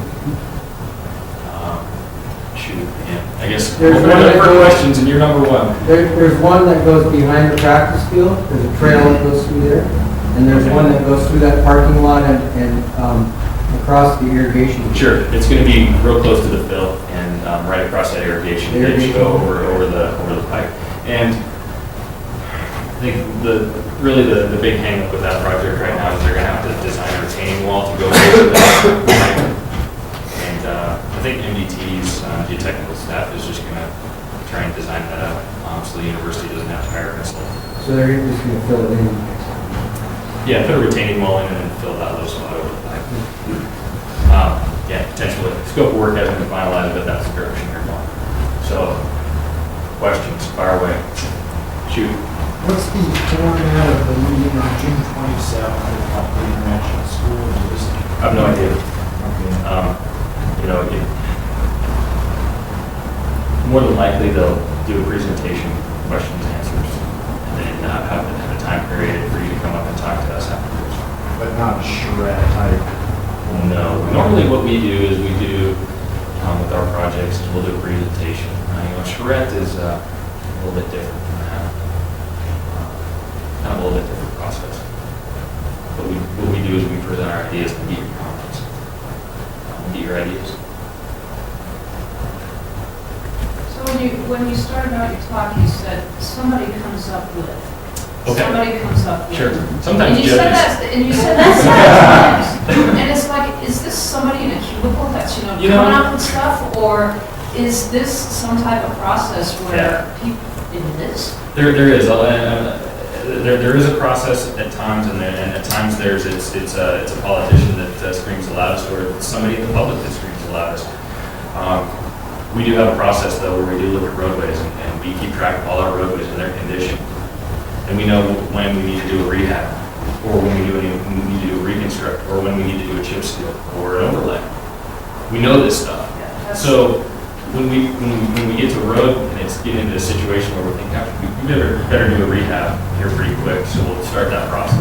Speaker 10: Shoot, yeah, I guess,
Speaker 7: There's
Speaker 10: open
Speaker 7: one
Speaker 10: it up
Speaker 7: that
Speaker 10: for
Speaker 7: goes-
Speaker 10: questions and you're number one.
Speaker 7: There's one that goes behind the practice field, there's a trail that goes through there, and there's one that goes through that parking lot and across the irrigation.
Speaker 10: Sure, it's gonna be real close to the fill and right across that irrigation ditch, go over the pipe. And I think really the big hang up with that project right now is they're gonna have to design a retaining wall to go over the pipe. And I think MDT's geotechnical staff is just gonna try and design that up, so the university doesn't have to hire a consultant.
Speaker 7: So they're just gonna fill it in.
Speaker 10: Yeah, put a retaining wall in and then fill out those spot over the pipe. Yeah, potentially. Scope of work hasn't been finalized, but that's the direction they're going. So, questions, fire away. Shoot.
Speaker 11: What's the format of the meeting on June 27th at the International School?
Speaker 10: I have no idea. You know, more than likely they'll do a presentation, questions, answers, and then have a time period for you to come up and talk to us afterwards.
Speaker 11: But not a charrette type.
Speaker 10: No, normally what we do is we do, with our projects, is we'll do a presentation. Charrette is a little bit different than that. Kind of a little bit different process. But what we do is we present our ideas and get your comments. Get your ideas.
Speaker 3: So when you started out your talk, you said somebody comes up with.
Speaker 10: Okay.
Speaker 3: Somebody comes up with.
Speaker 10: Sure. Sometimes
Speaker 3: And you said
Speaker 10: judges.
Speaker 3: that, and you said that several times. And it's like, is this somebody in a cubicle that's,
Speaker 10: You know-
Speaker 3: coming up with stuff? Or is this some type of process where people, it is?
Speaker 10: There is. There is a process at times, and at times it's a politician that screams the loudest, or it's somebody in the public that screams the loudest. We do have a process though where we do look at roadways, and we keep track of all our roadways and their condition, and we know when we need to do a rehab, or when we need to do a reconstruct, or when we need to do a chip seal or an overlay. We know this stuff. So when we get to a road and it's getting into a situation where we think, gosh, we better do a rehab here pretty quick, so we'll start that process.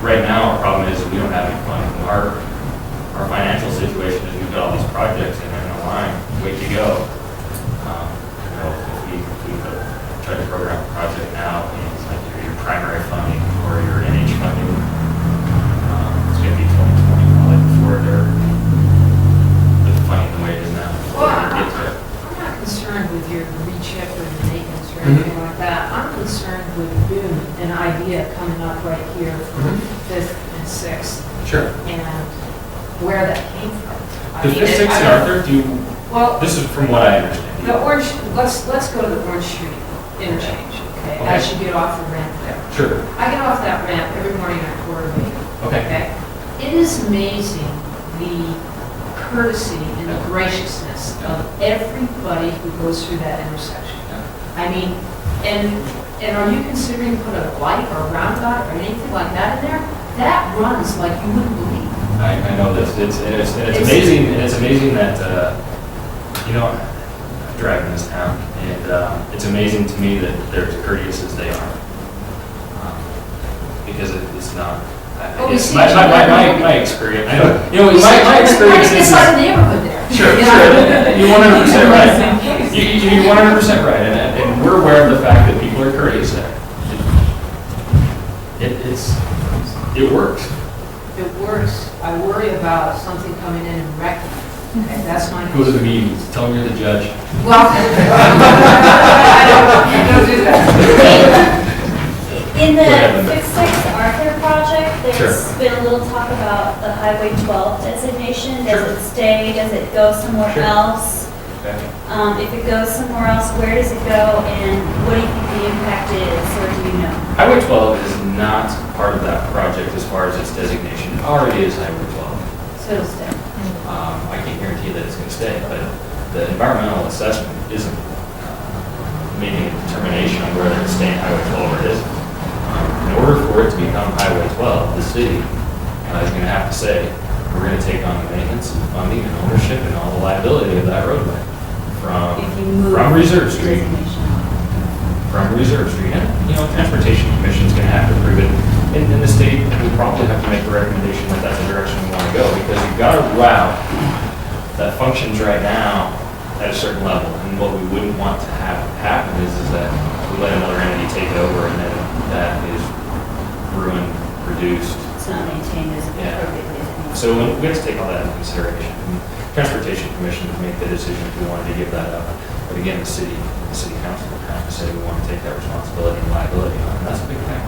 Speaker 10: Right now, our problem is that we don't have any funding. Our financial situation is we've got all these projects in a line, wait to go. If we try to program a project now, and it's like your primary funding or your NH funding, it's going to be 2020 probably before they're funding the way it is now.
Speaker 3: Well,
Speaker 10: Before we get to it.
Speaker 3: I'm not concerned with your rechip or your maintenance or anything like that. I'm concerned with an idea coming up right here for 5th and 6th
Speaker 10: Sure.
Speaker 3: and where that came from. I
Speaker 10: The
Speaker 3: mean,
Speaker 10: 5th, 6th,
Speaker 3: I
Speaker 10: and
Speaker 3: don't-
Speaker 10: Arthur,
Speaker 3: Well,
Speaker 10: this is from what I understand.
Speaker 3: the Orange, let's go to the Orange Street interchange, okay?
Speaker 10: Okay.
Speaker 3: As you get off the ramp there.
Speaker 10: Sure.
Speaker 3: I get off that ramp every morning at 4:08.
Speaker 10: Okay.
Speaker 3: Okay? It is amazing the courtesy and the graciousness of everybody who goes through that intersection. I mean, and are you considering put a light or a roundabout or anything like that in there? That runs like you wouldn't believe.
Speaker 10: I know this. It's amazing, and it's amazing that, I'm driving this town, and it's amazing to me that they're as courteous as they are. Because it's not,
Speaker 3: Oh, we see
Speaker 10: my
Speaker 3: each other.
Speaker 10: experience, I know, my experience is.
Speaker 3: It's like a neighborhood there.
Speaker 10: Sure,
Speaker 3: You
Speaker 10: sure.
Speaker 3: know?
Speaker 10: You're 100% right. You're 100% right, and we're aware of the fact that people are courteous there. It works.
Speaker 3: It works. I worry about something coming in and wrecking it. Okay, that's my.
Speaker 10: Go to the meetings, tell them you're the judge.
Speaker 3: Well, I don't do that.
Speaker 5: In the
Speaker 10: Go ahead, Linda.
Speaker 5: Fix Arthur project, there's
Speaker 10: Sure.
Speaker 5: been a little talk about the Highway 12 designation. Does
Speaker 10: Sure.
Speaker 5: it stay? Does it go somewhere
Speaker 10: Sure.
Speaker 5: else?
Speaker 10: Okay.
Speaker 5: If it goes somewhere else, where does it go, and what do you think the impact is, or do you know?
Speaker 10: Highway 12 is not part of that project as far as its designation. It already is Highway 12.
Speaker 5: So it'll stay.
Speaker 10: I can't guarantee that it's going to stay, but the environmental assessment isn't making a determination on whether it's staying Highway 12 or it isn't. In order for it to become Highway 12, the city is going to have to say, we're going to take on the maintenance and funding and ownership and all the liability of that roadway
Speaker 5: If you move
Speaker 10: from Reserve Street.
Speaker 5: designation.
Speaker 10: from Reserve Street. And, Transportation Commission's gonna have to approve it. In the state, we probably have to make a recommendation that that's the direction we wanna go, because you've got a route that functions right now at a certain level. And what we wouldn't want to have happen is that we let another entity take it over and then that is ruined, reduced.
Speaker 5: It's not maintained as
Speaker 10: Yeah.
Speaker 5: appropriately as it needs.
Speaker 10: So we have to take all that into consideration. And Transportation Commission would make the decision if we wanted to give that up. But again, the city council would have to say we want to take that responsibility and liability on, and that's a big thing.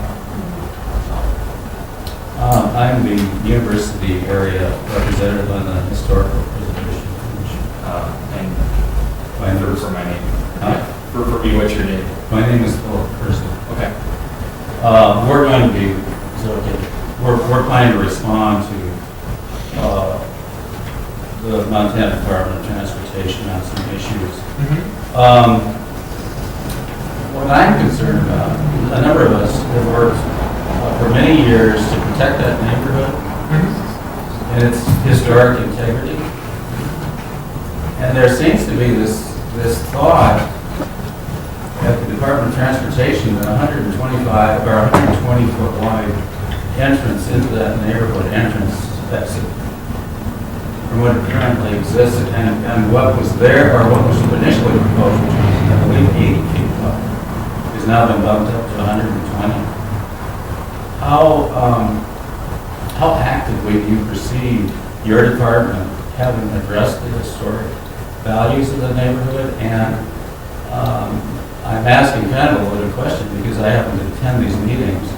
Speaker 12: I'm the university area representative on the Historical Preservation Commission.
Speaker 10: And
Speaker 12: My name is,
Speaker 10: for my name. For me, what's your name?
Speaker 12: my name is Philip Person.
Speaker 10: Okay.
Speaker 12: We're going to be, is it okay? We're planning to respond to the Montana Department of Transportation on some issues. What I'm concerned about, a number of us have worked for many years to protect that neighborhood and its historic integrity. And there seems to be this thought at the Department of Transportation that 125 or 120 foot wide entrance into that neighborhood exit from what currently exists and what was there or what was initially proposed, which was, I believe, 80 feet wide, has now been bumped up to 120. How actively do you perceive your department having addressed the historic values of the neighborhood? And I'm asking kind of a loaded question because I happen to attend these meetings,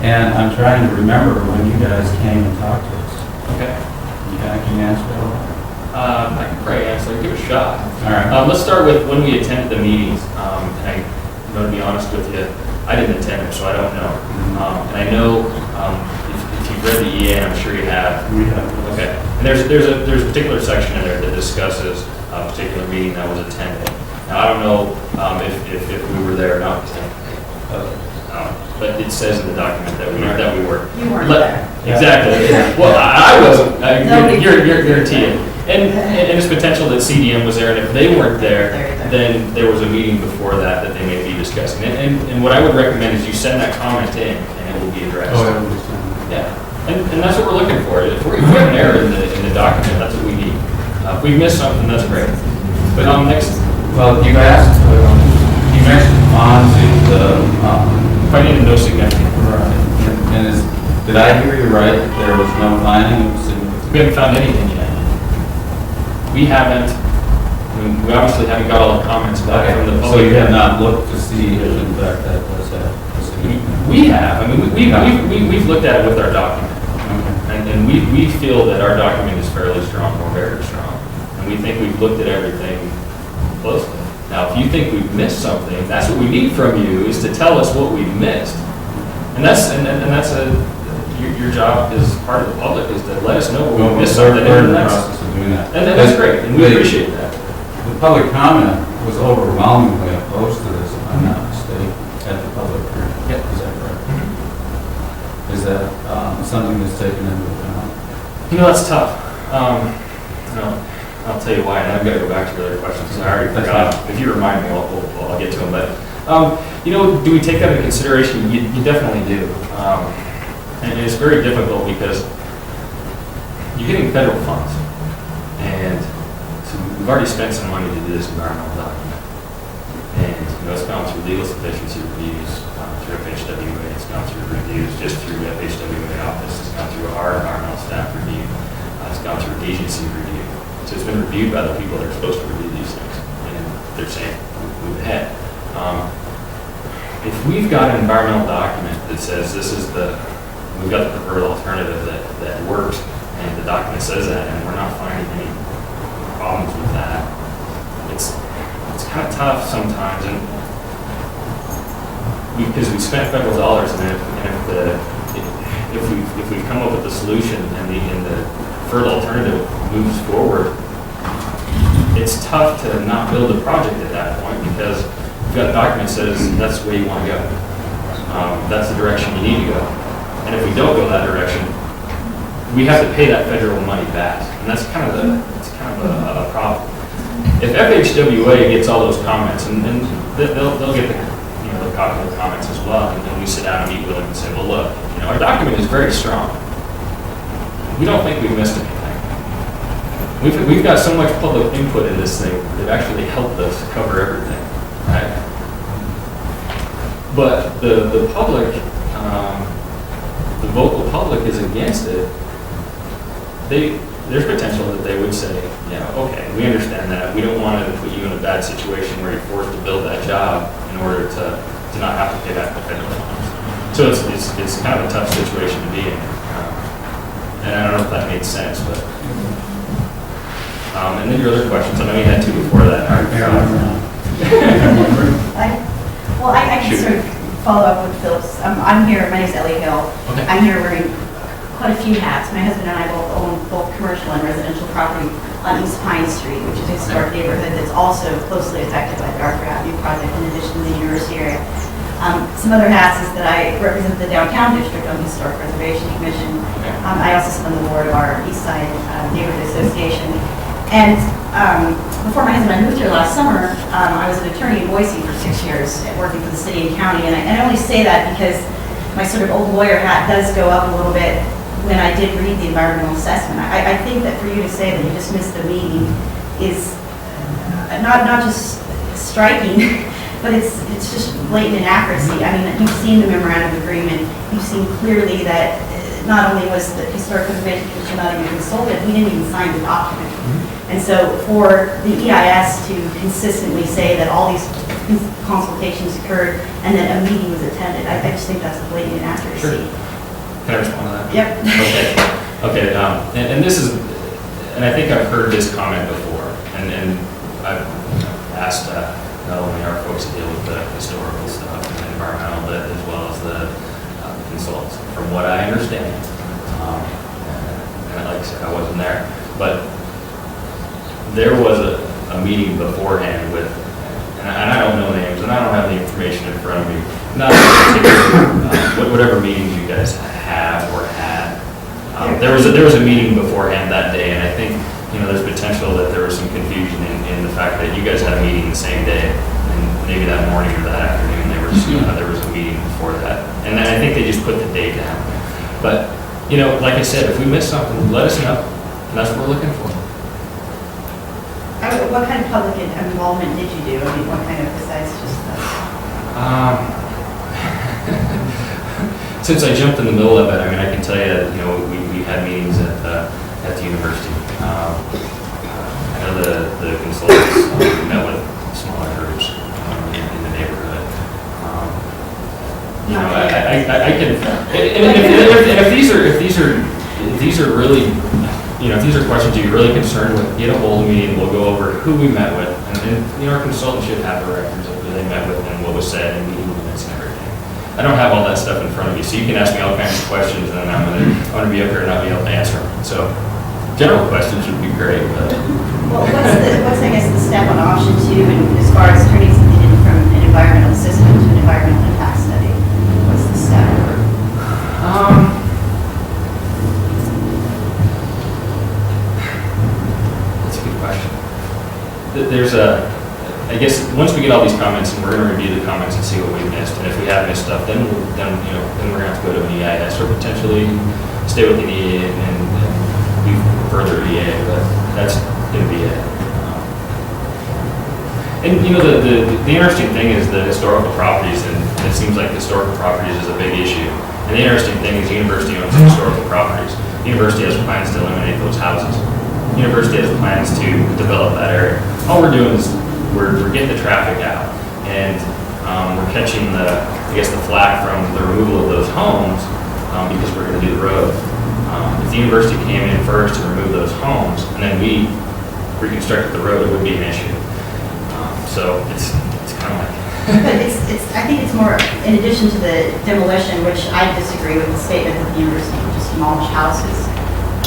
Speaker 12: and I'm trying to remember when you guys came and talked to us.
Speaker 10: Okay.
Speaker 12: Can you answer that?
Speaker 10: I can probably answer. Give it a shot.
Speaker 12: All right.
Speaker 10: Let's start with when we attended the meetings. And to be honest with you, I didn't attend them, so I don't know. And I know if you've read the EA, and I'm sure you have.
Speaker 12: We have.
Speaker 10: Okay. And there's a particular section in there that discusses a particular meeting that was attended. Now I don't know if we were there or not. But it says in the document that we were.
Speaker 3: You weren't there.
Speaker 10: Exactly. Well, I wasn't. You're guaranteed. And it's potential that CDM was there, and if they weren't there, then there was a meeting before that they may be discussing. And what I would recommend is you send that comment in, and it will be addressed.
Speaker 12: Oh, I understand.
Speaker 10: Yeah. And that's what we're looking for. If we have an error in the document, that's what we need. If we missed something, that's great. But next.
Speaker 12: Well, you asked, you mentioned bonds
Speaker 10: If I need to know significant.
Speaker 12: right. And did I hear you right that there was no finding of significant?
Speaker 10: We haven't found anything yet. We haven't. We obviously haven't got all the comments back from the public.
Speaker 12: So you have not looked to see if in fact that does have a significant?
Speaker 10: We have. I mean, we've looked at it with our document.
Speaker 12: Okay.
Speaker 10: And we feel that our document is fairly strong, or very strong. And we think we've looked at everything closely. Now, if you think we've missed something, that's what we need from you, is to tell us what we've missed. And that's your job as part of the public, is to let us know what we missed something.
Speaker 12: We're in the process of doing that.
Speaker 10: And that's great, and we appreciate that.
Speaker 12: The public comment was overwhelmingly opposed to this, if I'm not mistaken, at the public hearing.
Speaker 10: Yep.
Speaker 12: Is that correct? Is that something that's taken into account?
Speaker 10: That's tough. I'll tell you why, and I've got to go back to your other questions, because I already forgot. If you remind me, I'll get to them. But, do we take that into consideration? You definitely do. And it's very difficult because you're getting federal funds. And so we've already spent some money to do this environmental document. And, it's gone through legal sufficiency reviews, through FHWA, it's gone through reviews just through the FHWA office, it's gone through our environmental staff review, it's gone through agency review. So it's been reviewed by the people that are supposed to review these things, and they're saying, move ahead. If we've got an environmental document that says we've got the preferred alternative that works, and the document says that, and we're not finding any problems with that, it's kind of tough sometimes, and because we spent federal dollars, and if we come up with a solution and the preferred alternative moves forward, it's tough to not build a project at that point, because you've got a document that says that's the way you want to go. That's the direction you need to go. And if we don't go that direction, we have to pay that federal money back. And that's kind of a problem. If FHWA gets all those comments, and they'll get the popular comments as well, and then we sit down and meet with them and say, well, look, our document is very strong. We don't think we've missed anything. We've got so much public input in this thing, it actually helped us cover everything, right? But the public, the vocal public is against it. There's potential that they would say, yeah, okay, we understand that. We don't want to put you in a bad situation where you're forced to build that job in order to not have to pay back the federal funds. So it's kind of a tough situation to be in. And I don't know if that made sense, but. And then your other questions, I know you had two before that.
Speaker 13: I can sort of follow up with Phil's. I'm here, my name's Ellie Hill.
Speaker 10: Okay.
Speaker 13: I'm here wearing quite a few hats. My husband and I both own both commercial and residential property on East Pine Street, which is a historic neighborhood that's also closely affected by the Arthur Avenue project in addition to the university area. Some other hats is that I represent the downtown district on the Historic Preservation Commission. I also sit on the board of our East Side Neighborhood Association. And before my husband and I moved here last summer, I was an attorney in Boise for 6 years, working for the city and county. And I only say that because my sort of old lawyer hat does go up a little bit when I did read the environmental assessment. I think that for you to say that you just missed the meeting is not just striking, but it's just blatant inaccuracy. I mean, you've seen the memorandum of agreement. You've seen clearly that not only was the Historic Preservation Commission not even consulted, we didn't even sign the document. And so for the EIS to consistently say that all these consultations occurred and that a meeting was attended, I just think that's a blatant inaccuracy.
Speaker 10: Sure. Can I respond to that?
Speaker 13: Yep.
Speaker 10: Okay. And this is, and I think I've heard this comment before, and I've asked not only our folks to deal with the historical stuff and the environmental, but as well as the consultants. From what I understand, and like I said, I wasn't there, but there was a meeting beforehand with, and I don't know names, and I don't have the information in front of me, not in particular, whatever meetings you guys have or had. There was a meeting beforehand that day, and I think there's potential that there was some confusion in the fact that you guys had a meeting the same day, and maybe that morning or that afternoon there was a meeting before that, and then I think they just put the date down. But like I said, if we missed something, let us know, and that's what we're looking for.
Speaker 13: What kind of public involvement did you do? I mean, what kind of, besides just the...
Speaker 10: Since I jumped in the middle of it, I mean, I can tell you, we had meetings at the university. I know the consultants met with smaller groups in the neighborhood. I can, and if these are really, if these are questions you're really concerned with, get a hold of me and we'll go over who we met with. And our consultant should have the records of who they met with and what was said and meeting minutes and everything. I don't have all that stuff in front of me, so you can ask me all kinds of questions and then I'm gonna be up here and not be able to answer them. So general questions would be great, but.
Speaker 13: Well, what's I guess the step on option 2 and as far as turning something in from an environmental system to an environmental impact study? What's the step?
Speaker 10: That's a good question. There's I guess once we get all these comments and we're going to review the comments and see what we missed, and if we have missed stuff, then we're going to have to go to an EIS or potentially stay with an EA and do further EA, but that's going to be it. And the interesting thing is the historical properties, and it seems like historical properties is a big issue. And the interesting thing is the university owns the historical properties. The university has plans to eliminate those houses. The university has plans to develop that area. All we're doing is we're getting the traffic out, and we're catching the flack from the removal of those homes because we're going to do the road. If the university came in first to remove those homes, and then we reconstructed the road, it would be an issue. So it's kind of like.
Speaker 13: But I think it's more, in addition to the demolition, which I disagree with the statement that the university would just demolish houses.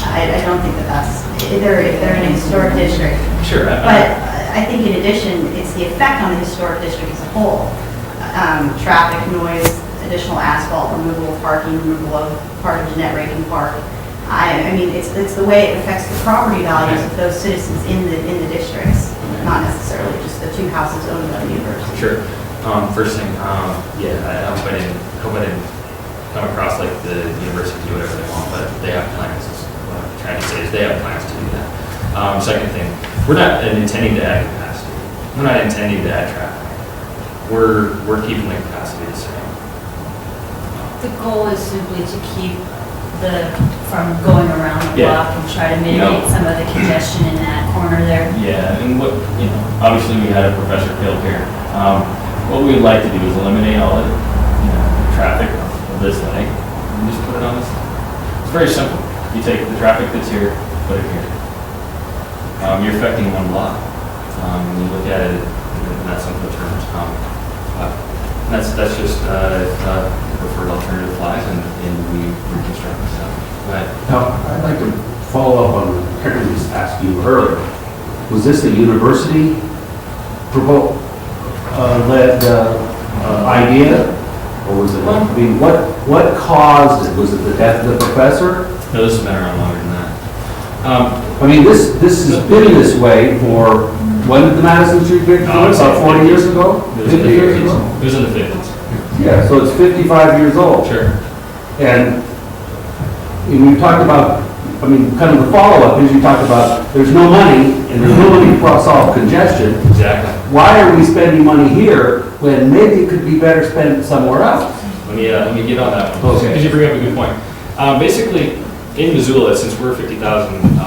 Speaker 13: I don't think that's, if they're in a historic district.
Speaker 10: Sure.
Speaker 13: But I think in addition, it's the effect on the historic district as a whole. Traffic, noise, additional asphalt, removal of parking, removal of part of Jeanette Rankin Park. I mean, it's the way it affects the property values of those citizens in the districts, not necessarily just the two houses owned by the university.
Speaker 10: Sure. First thing, yeah, I hope I didn't come across like the university do whatever they want, but they have plans. What I'm trying to say is they have plans to do that. Second thing, we're not intending to add capacity. We're not intending to add traffic. We're keeping the capacity the same.
Speaker 13: The goal is simply to keep from going around the
Speaker 10: Yeah.
Speaker 13: block and try to mitigate some of the congestion in that corner there.
Speaker 10: Yeah, and what, obviously we had a professor killed here. What we would like to do is eliminate all the, traffic of this leg and just put it on this. It's very simple. You take the traffic that's here, put it here. You're affecting one block. When you look at it, in that simple terms. That's just the preferred alternative flies, and we reconstruct the stuff. But
Speaker 14: Now, I'd like to follow up on what Karen was asking you earlier. Was this a university led idea? Or was it, I mean, what caused it? Was it the death of the professor?
Speaker 10: no, this has been around longer than that.
Speaker 14: I mean, this has been this way for, when did the Madison Street Bridge go?
Speaker 10: No, it's
Speaker 14: About 40 years ago?
Speaker 10: It was in
Speaker 14: 50
Speaker 10: the
Speaker 14: years
Speaker 10: 50s.
Speaker 14: ago?
Speaker 10: It was in the 50s.
Speaker 14: Yeah, so it's 55 years old.
Speaker 10: Sure.
Speaker 14: And we've talked about, I mean, kind of the follow-up is you talked about there's no money and there's no money to solve congestion.
Speaker 10: Exactly.
Speaker 14: Why are we spending money here when maybe it could be better spent somewhere else?
Speaker 10: Let me get on that one.
Speaker 14: Okay.
Speaker 10: Because you bring up a good point. Basically, in Missoula, since we're 50,000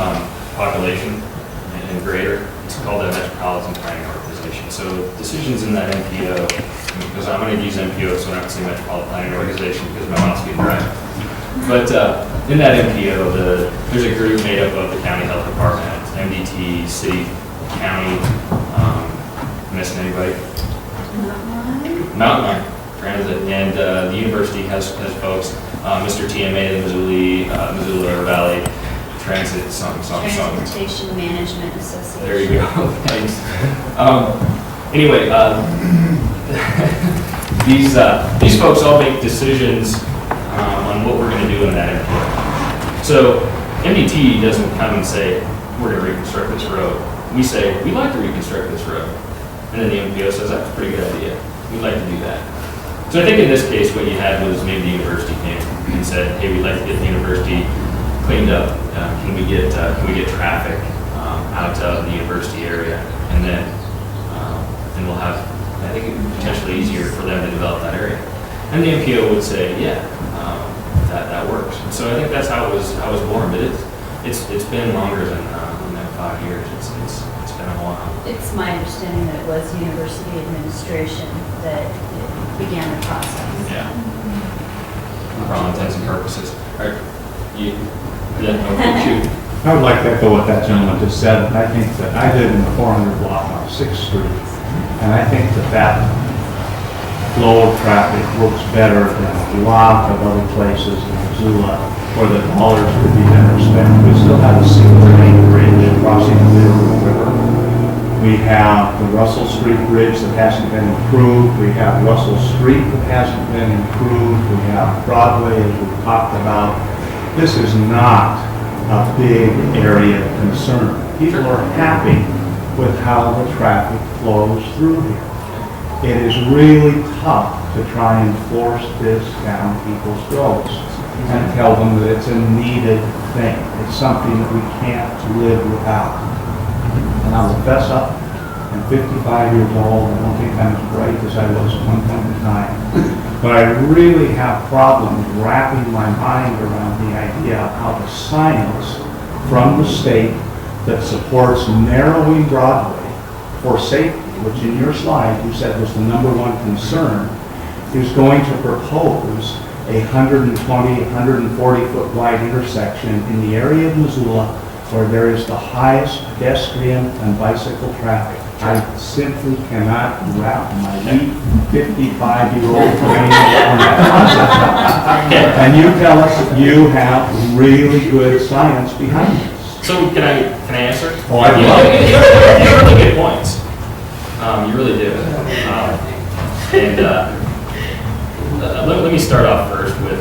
Speaker 10: population and greater, it's called a Metropolitan Planning Organization. So decisions in that MPO, because I'm going to use MPO, so I don't say Metropolitan Planning Organization because my mouth's getting dry. But in that MPO, there's a group made up of the county health department, MDT, city, county, missing anybody? Mountain Line Transit, and the university has folks, Mr. TMA, the Missoula Valley Transit, something.
Speaker 5: Transportation Management Association.
Speaker 10: There you go, thanks. Anyway, these folks all make decisions on what we're going to do in that MPO. So MDT doesn't come and say, we're going to reconstruct this road. We say, we'd like to reconstruct this road. And then the MPO says, that's a pretty good idea. We'd like to do that. So I think in this case, what you had was maybe the university came and said, hey, we'd like to get the university cleaned up. Can we get traffic out of the university area? And then we'll have, I think it would be potentially easier for them to develop that area. And the MPO would say, yeah, that works. And so I think that's how it was born. But it's been longer than 5 years. It's been a while.
Speaker 13: It's my understanding that it was university administration that began the process.
Speaker 10: Yeah. For all intents and purposes. All right. Okay, shoot.
Speaker 11: I would like to echo what that gentleman just said. I think that I live in the 400 block on 6th Street, and I think that flow of traffic works better than a lot of other places in Missoula where the dollars could be better spent. We still have a single lane bridge crossing the Middle River. We have the Russell Street Bridge that hasn't been improved. We have Russell Street that hasn't been improved. We have Broadway, as we've talked about. This is not a big area of concern. People are happy with how the traffic flows through here. It is really tough to try and force this down people's throats and tell them that it's a needed thing. It's something that we can't live without. And I will fess up, I'm 55 years old, I don't think I'm as bright as I was at one point in time. But I really have problems wrapping my mind around the idea of how the science from the state that supports narrowing Broadway for safety, which in your slide you said was the #1 concern, is going to propose a 120, 140-foot wide intersection in the area of Missoula where there is the highest pedestrian and bicycle traffic. I simply cannot wrap my weak 55-year-old brain around that concept. And you tell us that you have really good science behind this.
Speaker 10: So can I answer?
Speaker 11: Oh, I'd love it.
Speaker 10: You have really good points. You really do. Let me start off first with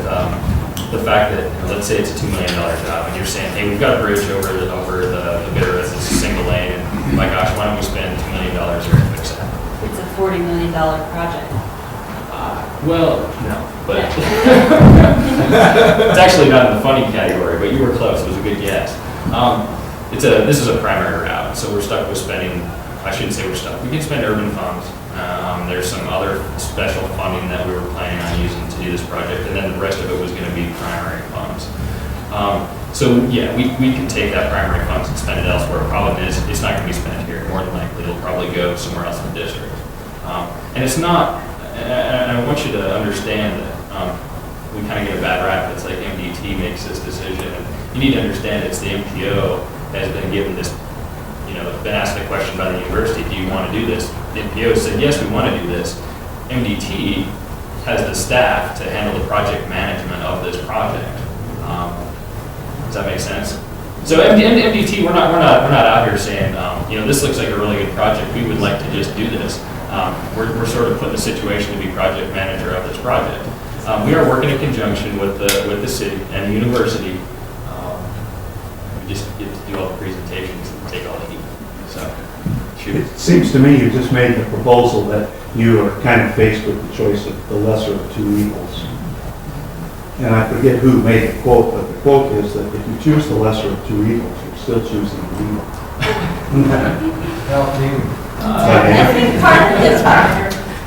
Speaker 10: the fact that, let's say it's a $2 million job, and you're saying, hey, we've got a bridge over the Bitterroot, it's a single lane, and my gosh, why don't we spend $2 million here to fix that?
Speaker 13: It's a $40 million project.
Speaker 10: Well, no, but it's actually not in the funding category, but you were close, it was a good guess. This is a primary route, so we're stuck with spending, I shouldn't say we're stuck, we can spend urban funds. There's some other special funding that we were planning on using to do this project, and then the rest of it was gonna be primary funds. So yeah, we can take that primary funds and spend it elsewhere. Problem is, it's not gonna be spent here, more than likely, it'll probably go somewhere else in the district. And it's not, and I want you to understand that we kind of get a bad rap. It's like MDT makes this decision. And you need to understand it's the MPO that has been given this, been asked the question by the university, do you want to do this? The MPO said, yes, we want to do this. MDT has the staff to handle the project management of this project. Does that make sense? So MDT, we're not out here saying, this looks like a really good project. We would like to just do this. We're sort of put in a situation to be project manager of this project. We are working in conjunction with the city and the university. We just get to do all the presentations and take all the heat. So, shoot.
Speaker 11: It seems to me you just made the proposal that you are kind of faced with the choice of the lesser of two evils. And I forget who made the quote, but the quote is that if you choose the lesser of two evils, you're still choosing the evil.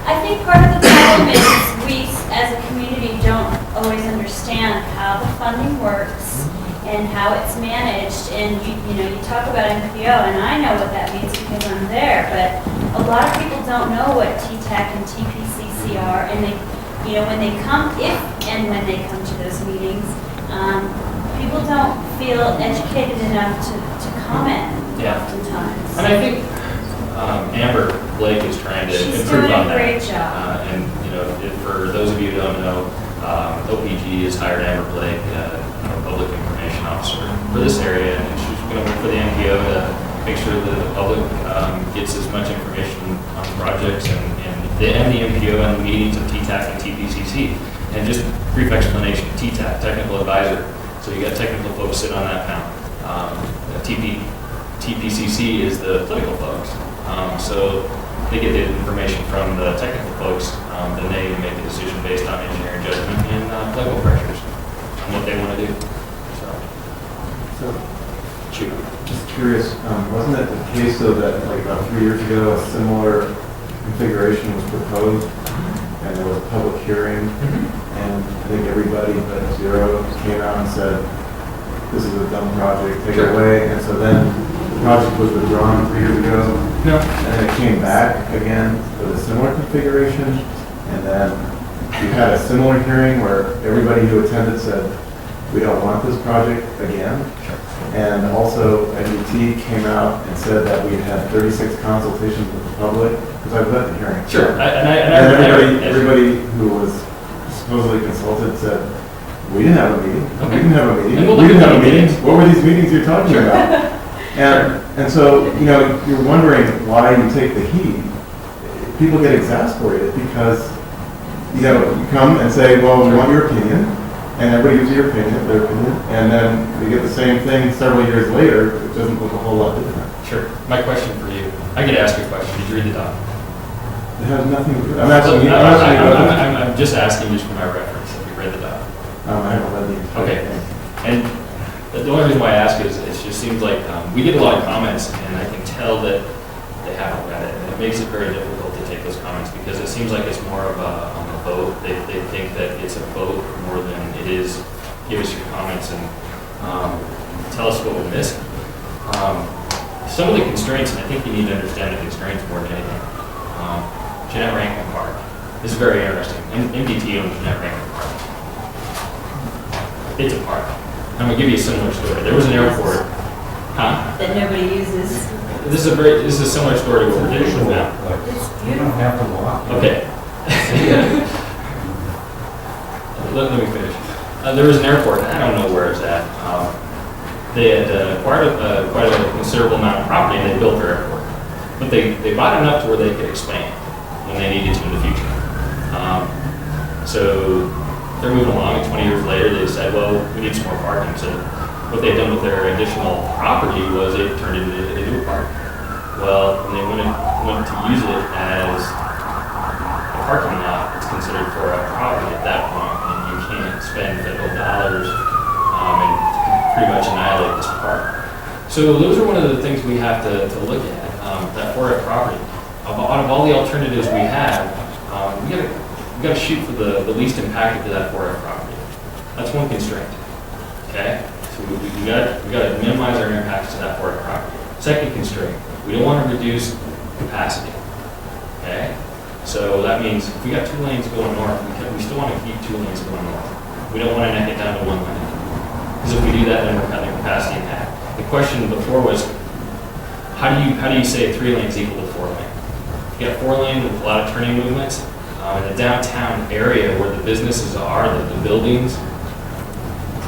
Speaker 5: I think part of the problem is we, as a community, don't always understand how the funding works and how it's managed. And you talk about MPO, and I know what that means because I'm there. But a lot of people don't know what TTAC and TPCC are, and they, when they come, if and when they come to those meetings, people don't feel educated enough to comment.
Speaker 10: Yeah.
Speaker 5: Oftentimes.
Speaker 10: And I think Amber Blake is trying to
Speaker 5: She's
Speaker 10: improve
Speaker 5: doing
Speaker 10: on
Speaker 5: a
Speaker 10: that.
Speaker 5: great job.
Speaker 10: And if for those of you who don't know, OPG has hired Amber Blake, public information officer for this area, and she's going to work for the MPO to make sure that the public gets as much information on projects and the MPO and the meetings of TTAC and TPCC. And just brief explanation: TTAC, technical advisor. So you got technical folks sit on that panel. TPCC is the political folks. So they get the information from the technical folks, then they make a decision based on engineering judgment and political pressures on what they want to do.
Speaker 15: So,
Speaker 10: Shoot.
Speaker 15: just curious, wasn't it the case though that like about 3 years ago a similar configuration was proposed and there was a public hearing and I think everybody but Zero came out and said, this is a dumb project, take it away. And so then the project was withdrawn 3 years ago.
Speaker 10: No.
Speaker 15: And then it came back again with a similar configuration. And then we had a similar hearing where everybody who attended said, we don't want this project again. And also NUT came out and said that we had 36 consultations with the public, because I was at the hearing.
Speaker 10: Sure.
Speaker 15: Everybody who was supposedly consulted said, we didn't have a meeting.
Speaker 10: Okay.
Speaker 15: We didn't have a meeting.
Speaker 10: And we'll
Speaker 15: We
Speaker 10: look
Speaker 15: didn't
Speaker 10: at
Speaker 15: have a
Speaker 10: the
Speaker 15: meeting.
Speaker 10: meetings.
Speaker 15: What were these meetings you're talking about? And so, you're wondering why you take the heat. People get exasperated because, you come and say, well, we want your opinion, and everybody gives you their opinion, and then we get the same thing several years later. It doesn't look a whole lot different.
Speaker 10: Sure. My question for you, I get to ask you a question. Did you read the doc?
Speaker 15: It has nothing to do. I'm asking you.
Speaker 10: I'm just asking just for my reference. Have you read the doc?
Speaker 15: I haven't read the entire
Speaker 10: Okay.
Speaker 15: thing.
Speaker 10: And the only reason why I ask is it just seems like we get a lot of comments, and I can tell that they haven't read it, and it makes it very difficult to take those comments because it seems like it's more of a vote. They think that it's a vote more than it is. Give us your comments and tell us what we're missing. Some of the constraints, and I think you need to understand the constraints more than anything. Jeanette Rankin Park. This is very interesting. MDT owns Jeanette Rankin Park. It's a park. I'm gonna give you a similar story. There was an airport. Huh?
Speaker 5: That nobody uses.
Speaker 10: This is a similar story to what we're dealing with now.
Speaker 12: You don't have to walk.
Speaker 10: Okay. Let me finish. There was an airport, and I don't know where it's at. They had acquired quite a considerable amount of property, and they built their airport. But they bought enough to where they could expand when they needed to in the future. So they're moving along, and 20 years later, they said, well, we need some more parking. So what they'd done with their additional property was it turned it into a park. Well, when they went to use it as parking lot, it's considered 4F property at that point, and you can't spend federal dollars and pretty much annihilate this park. So those are one of the things we have to look at, that 4F property. Out of all the alternatives we have, we gotta shoot for the least impacted to that 4F property. That's one constraint, okay? So we gotta minimize our impacts to that 4F property. Second constraint, we don't want to reduce capacity, okay? So that means if we got 2 lanes going north, we still want to keep 2 lanes going north. We don't want to neck it down to 1 lane. Because if we do that, then we're cutting capacity in half. The question before was, how do you say 3 lanes equal to 4 lane? You got 4 lane with a lot of turning movements. In the downtown area where the businesses are, the buildings,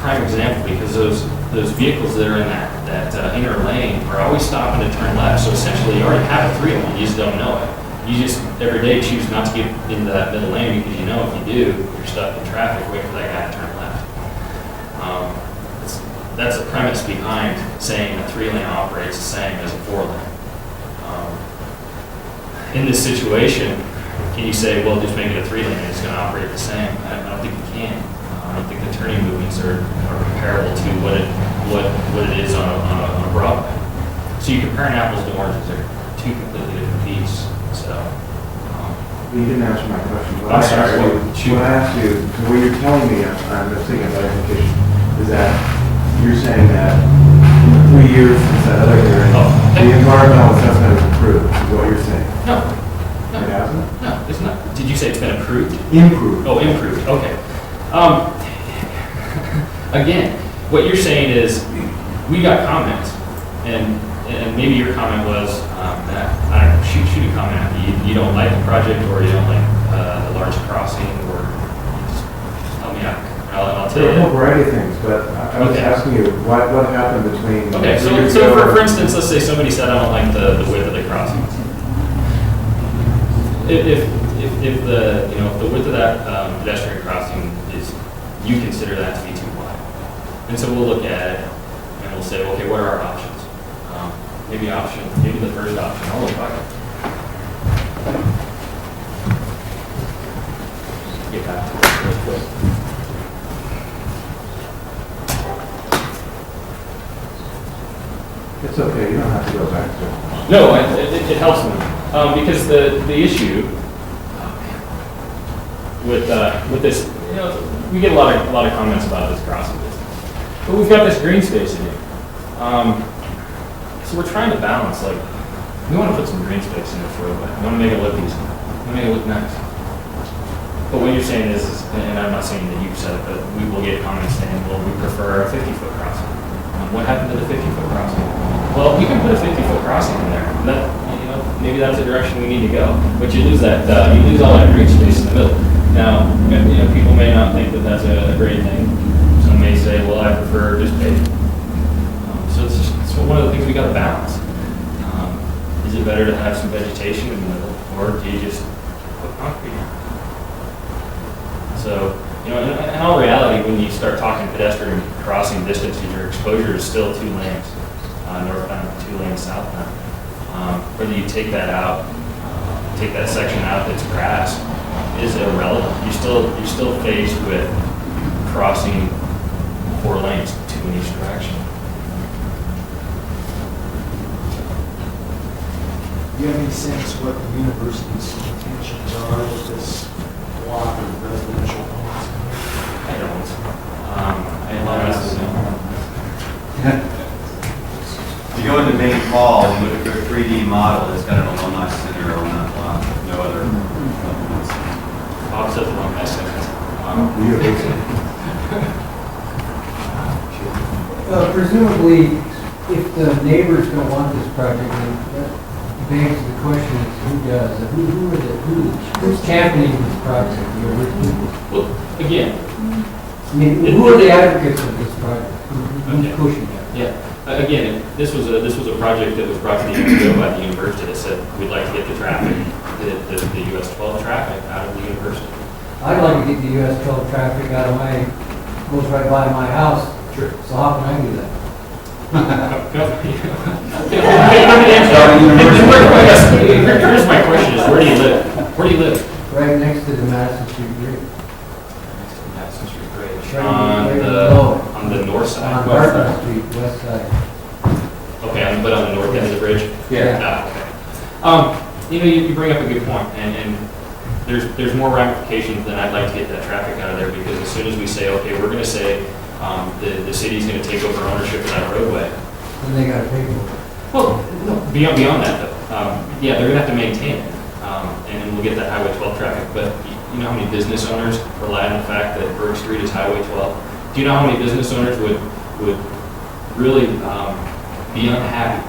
Speaker 10: prime example, because those vehicles that are in that inner lane are always stopping to turn left. So essentially, you already have a 3 lane, you just don't know it. You just every day choose not to get into that middle lane because you know if you do, you're stuck in traffic waiting for that guy to turn left. That's the premise behind saying a 3 lane operates the same as a 4 lane. In this situation, can you say, well, just make it a 3 lane and it's going to operate the same? I don't think you can. I don't think the turning movements are comparable to what it is on a Broadway. So you compare apples to oranges, they're 2 completely different pieces. So.
Speaker 15: You didn't answer my question.
Speaker 10: I'm sorry.
Speaker 15: What I asked you, what you're telling me, I'm just thinking about education, is that you're saying that in 3 years since that other hearing, the environmental assessment is approved, is what you're saying?
Speaker 10: No.
Speaker 15: It hasn't?
Speaker 10: No, it's not. Did you say it's been approved?
Speaker 15: Improved.
Speaker 10: Oh, improved, okay. Again, what you're saying is, we got comments, and maybe your comment was that, I don't know, shoot a comment at me. You don't like the project, or you don't like the large crossing, or just tell me out. I'll tell you.
Speaker 15: There are a whole variety of things, but I was asking you, what happened between...
Speaker 10: Okay, so for instance, let's say somebody said, I don't like the width of the crossing. If the width of that pedestrian crossing is, you consider that to be too wide. And so we'll look at it and we'll say, okay, what are our options? Maybe the first option, oh, fuck it. Get back to it real quick.
Speaker 15: It's okay, you don't have to go back to it.
Speaker 10: No, it helps me. Because the issue with this, we get a lot of comments about this crossing business. But we've got this green space in here. So we're trying to balance, like, we want to put some green space in this roadway. We want to make it look easy. We want to make it look nice. But what you're saying is, and I'm not saying that you said it, but we will get comments saying, well, we prefer a 50-foot crossing. What happened to the 50-foot crossing? Well, you can put a 50-foot crossing in there. That, maybe that's the direction we need to go. But you lose that, you lose all that green space in the middle. Now, people may not think that that's a great thing. Some may say, well, I prefer just paving. So it's one of the things we got to balance. Is it better to have some vegetation in the middle, or do you just put concrete in? So, in all reality, when you start talking pedestrian crossing distances, your exposure is still 2 lanes, northbound, 2 lanes southbound. Whether you take that out, take that section out that's grass, is irrelevant. You're still faced with crossing 4 lanes, 2 in each direction.
Speaker 16: Do you have any sense what the university's intentions are with this block of residential homes?
Speaker 10: I don't. I honestly don't.
Speaker 2: If you go into Maine Hall and look at their 3D model, it's got an alumni center on that block, no other elements.
Speaker 10: Opposite the alumni center.
Speaker 7: Presumably, if the neighbors don't want this project, then that begs the question: who does? Who's championing this project?
Speaker 10: Well, again,
Speaker 7: I mean, who are the advocates of this project? Who's pushing it?
Speaker 10: Yeah. Again, this was a project that was brought to the UNO by the university that said we'd like to get the traffic, the US 12 traffic out of the university.
Speaker 7: I'd like to get the US 12 traffic out of goes right by my house.
Speaker 10: Sure.
Speaker 7: So how can I do that?
Speaker 10: Here's my question: is where do you live? Where do you live?
Speaker 7: Right next to the Madison Street Bridge.
Speaker 10: Madison Street Bridge.
Speaker 7: Right
Speaker 10: On the north side?
Speaker 7: On Barton Street, west side.
Speaker 10: Okay, but on the north end of the bridge?
Speaker 7: Yeah.
Speaker 10: Okay. You know, you bring up a good point, and there's more ramifications than I'd like to get that traffic out of there, because as soon as we say, okay, we're gonna say, the city's gonna take over ownership of that roadway.
Speaker 7: Then they gotta pay for it.
Speaker 10: Well, no, beyond that though, yeah, they're gonna have to maintain it, and we'll get that Highway 12 traffic, but you know how many business owners rely on the fact that Berg Street is Highway 12? Do you know how many business owners would really be unhappy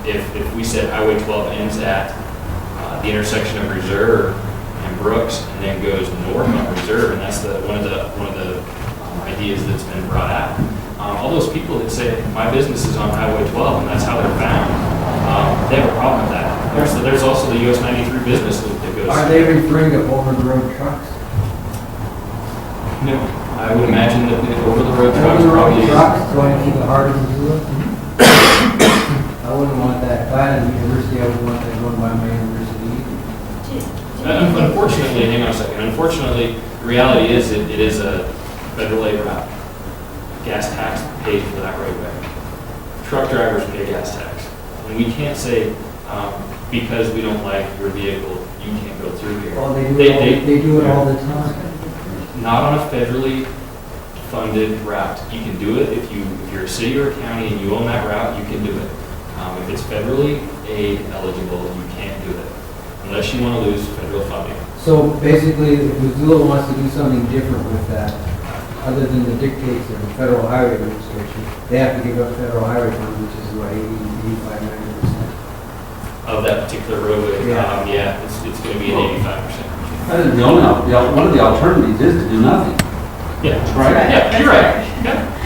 Speaker 10: if we said Highway 12 ends at the intersection of Reserve and Brooks, and then goes north on Reserve, and that's one of the ideas that's been brought out. All those people that say my business is on Highway 12 and that's how they're found, they have a problem with that. There's also the US 93 business loop that goes.
Speaker 7: Are they referring to over-the-road trucks?
Speaker 10: No, I would imagine that the over-the-road trucks
Speaker 7: Over-the-road
Speaker 10: probably.
Speaker 7: trucks going through the heart of Missoula? I wouldn't want that. If I had a university, I would want that going by my university.
Speaker 10: Unfortunately, hang on a second. Unfortunately, the reality is it is a federal aid route. Gas tax paid for that roadway. Truck drivers pay gas tax. And we can't say, because we don't like your vehicle, you can't go through here.
Speaker 7: Well, they do it all the time.
Speaker 10: Not on a federally funded route. You can do it if you're a city or a county and you own that route, you can do it. If it's federally aid eligible, you can't do it unless you want to lose federal funding.
Speaker 7: So basically, if Missoula wants to do something different with that, other than the dictates of the Federal Highway Administration, they have to give up federal highway funds, which is what, 85, 90%.
Speaker 10: Of that particular roadway,
Speaker 7: Yeah.
Speaker 10: it's going to be an 85%.
Speaker 14: I think one of the alternatives is to do nothing.
Speaker 10: Yeah,
Speaker 14: Right.
Speaker 10: Yeah, you're right.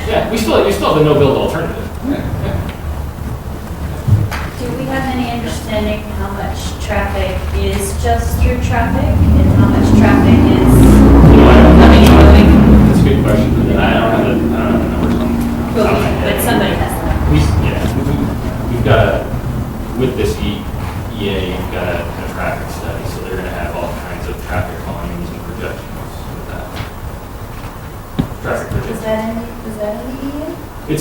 Speaker 10: Yeah. We still have the no-build alternative.
Speaker 5: Do we have any understanding how much traffic is just through traffic and how much traffic is coming and going?
Speaker 10: That's a good question. And I don't have the numbers on.
Speaker 5: But somebody has them.
Speaker 10: We've got with this EA, you've got a traffic study, so they're going to have all kinds of traffic volumes and projections with that. Traffic projections.
Speaker 5: Is that in the EA?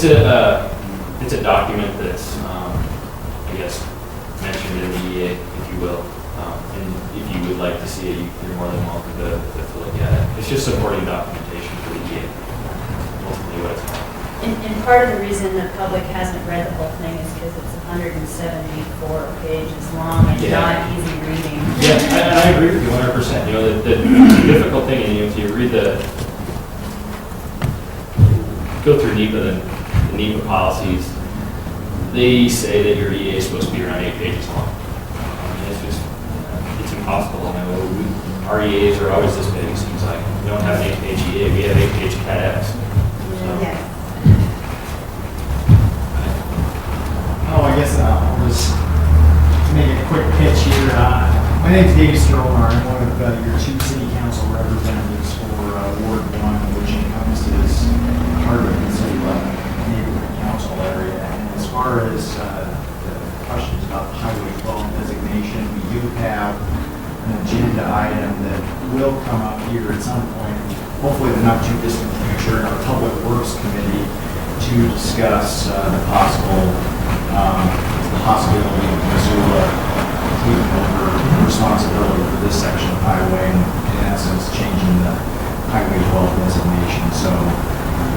Speaker 10: It's a document that's, I guess, mentioned in the EA, if you will. And if you would like to see it, you're more than welcome to look at it. It's just supporting documentation for the EA. Ultimately what it's about.
Speaker 5: And part of the reason the public hasn't read the whole thing is because it's 174 pages long and not easy reading.
Speaker 10: Yeah, I agree with you 100%. You know, the difficult thing, and if you read go through NEPA, the NEPA policies, they say that your EA is supposed to be around 8 pages long. It's impossible. You know, our EAs are always this big, it seems like. We don't have an 8-page EA, we have 8-page CADX. So.
Speaker 16: Oh, I guess I'll just make a quick pitch here. My name's Dave Strohmeyer. I'm one of your two city council representatives for Ward 1, which encompasses part of the Missoula neighborhood council area. And as far as the questions about the Highway 12 designation, we do have an agenda item that will come up here at some point, hopefully in the not too distant future, in our Public Works Committee to discuss the possibility of Missoula taking over responsibility for this section of highway and in essence changing the Highway 12 designation. So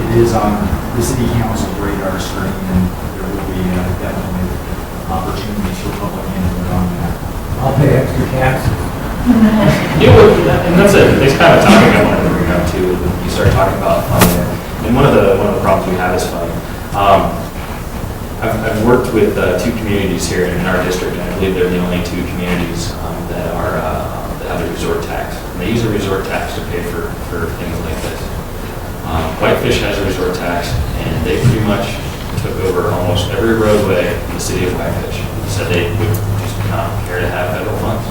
Speaker 16: it is on the city council's radar screen and there will be definitely opportunities for public input on that.
Speaker 7: I'll pay extra taxes.
Speaker 10: And that's a kind of topic I wanted to bring up too. When you start talking about funding, and one of the problems we have is funding. I've worked with two communities here in our district, and I believe they're the only two communities that have a resort tax. And they use a resort tax to pay for things like this. Whitefish has a resort tax, and they pretty much took over almost every roadway in the city of Whitefish. Said they would just not care to have federal funds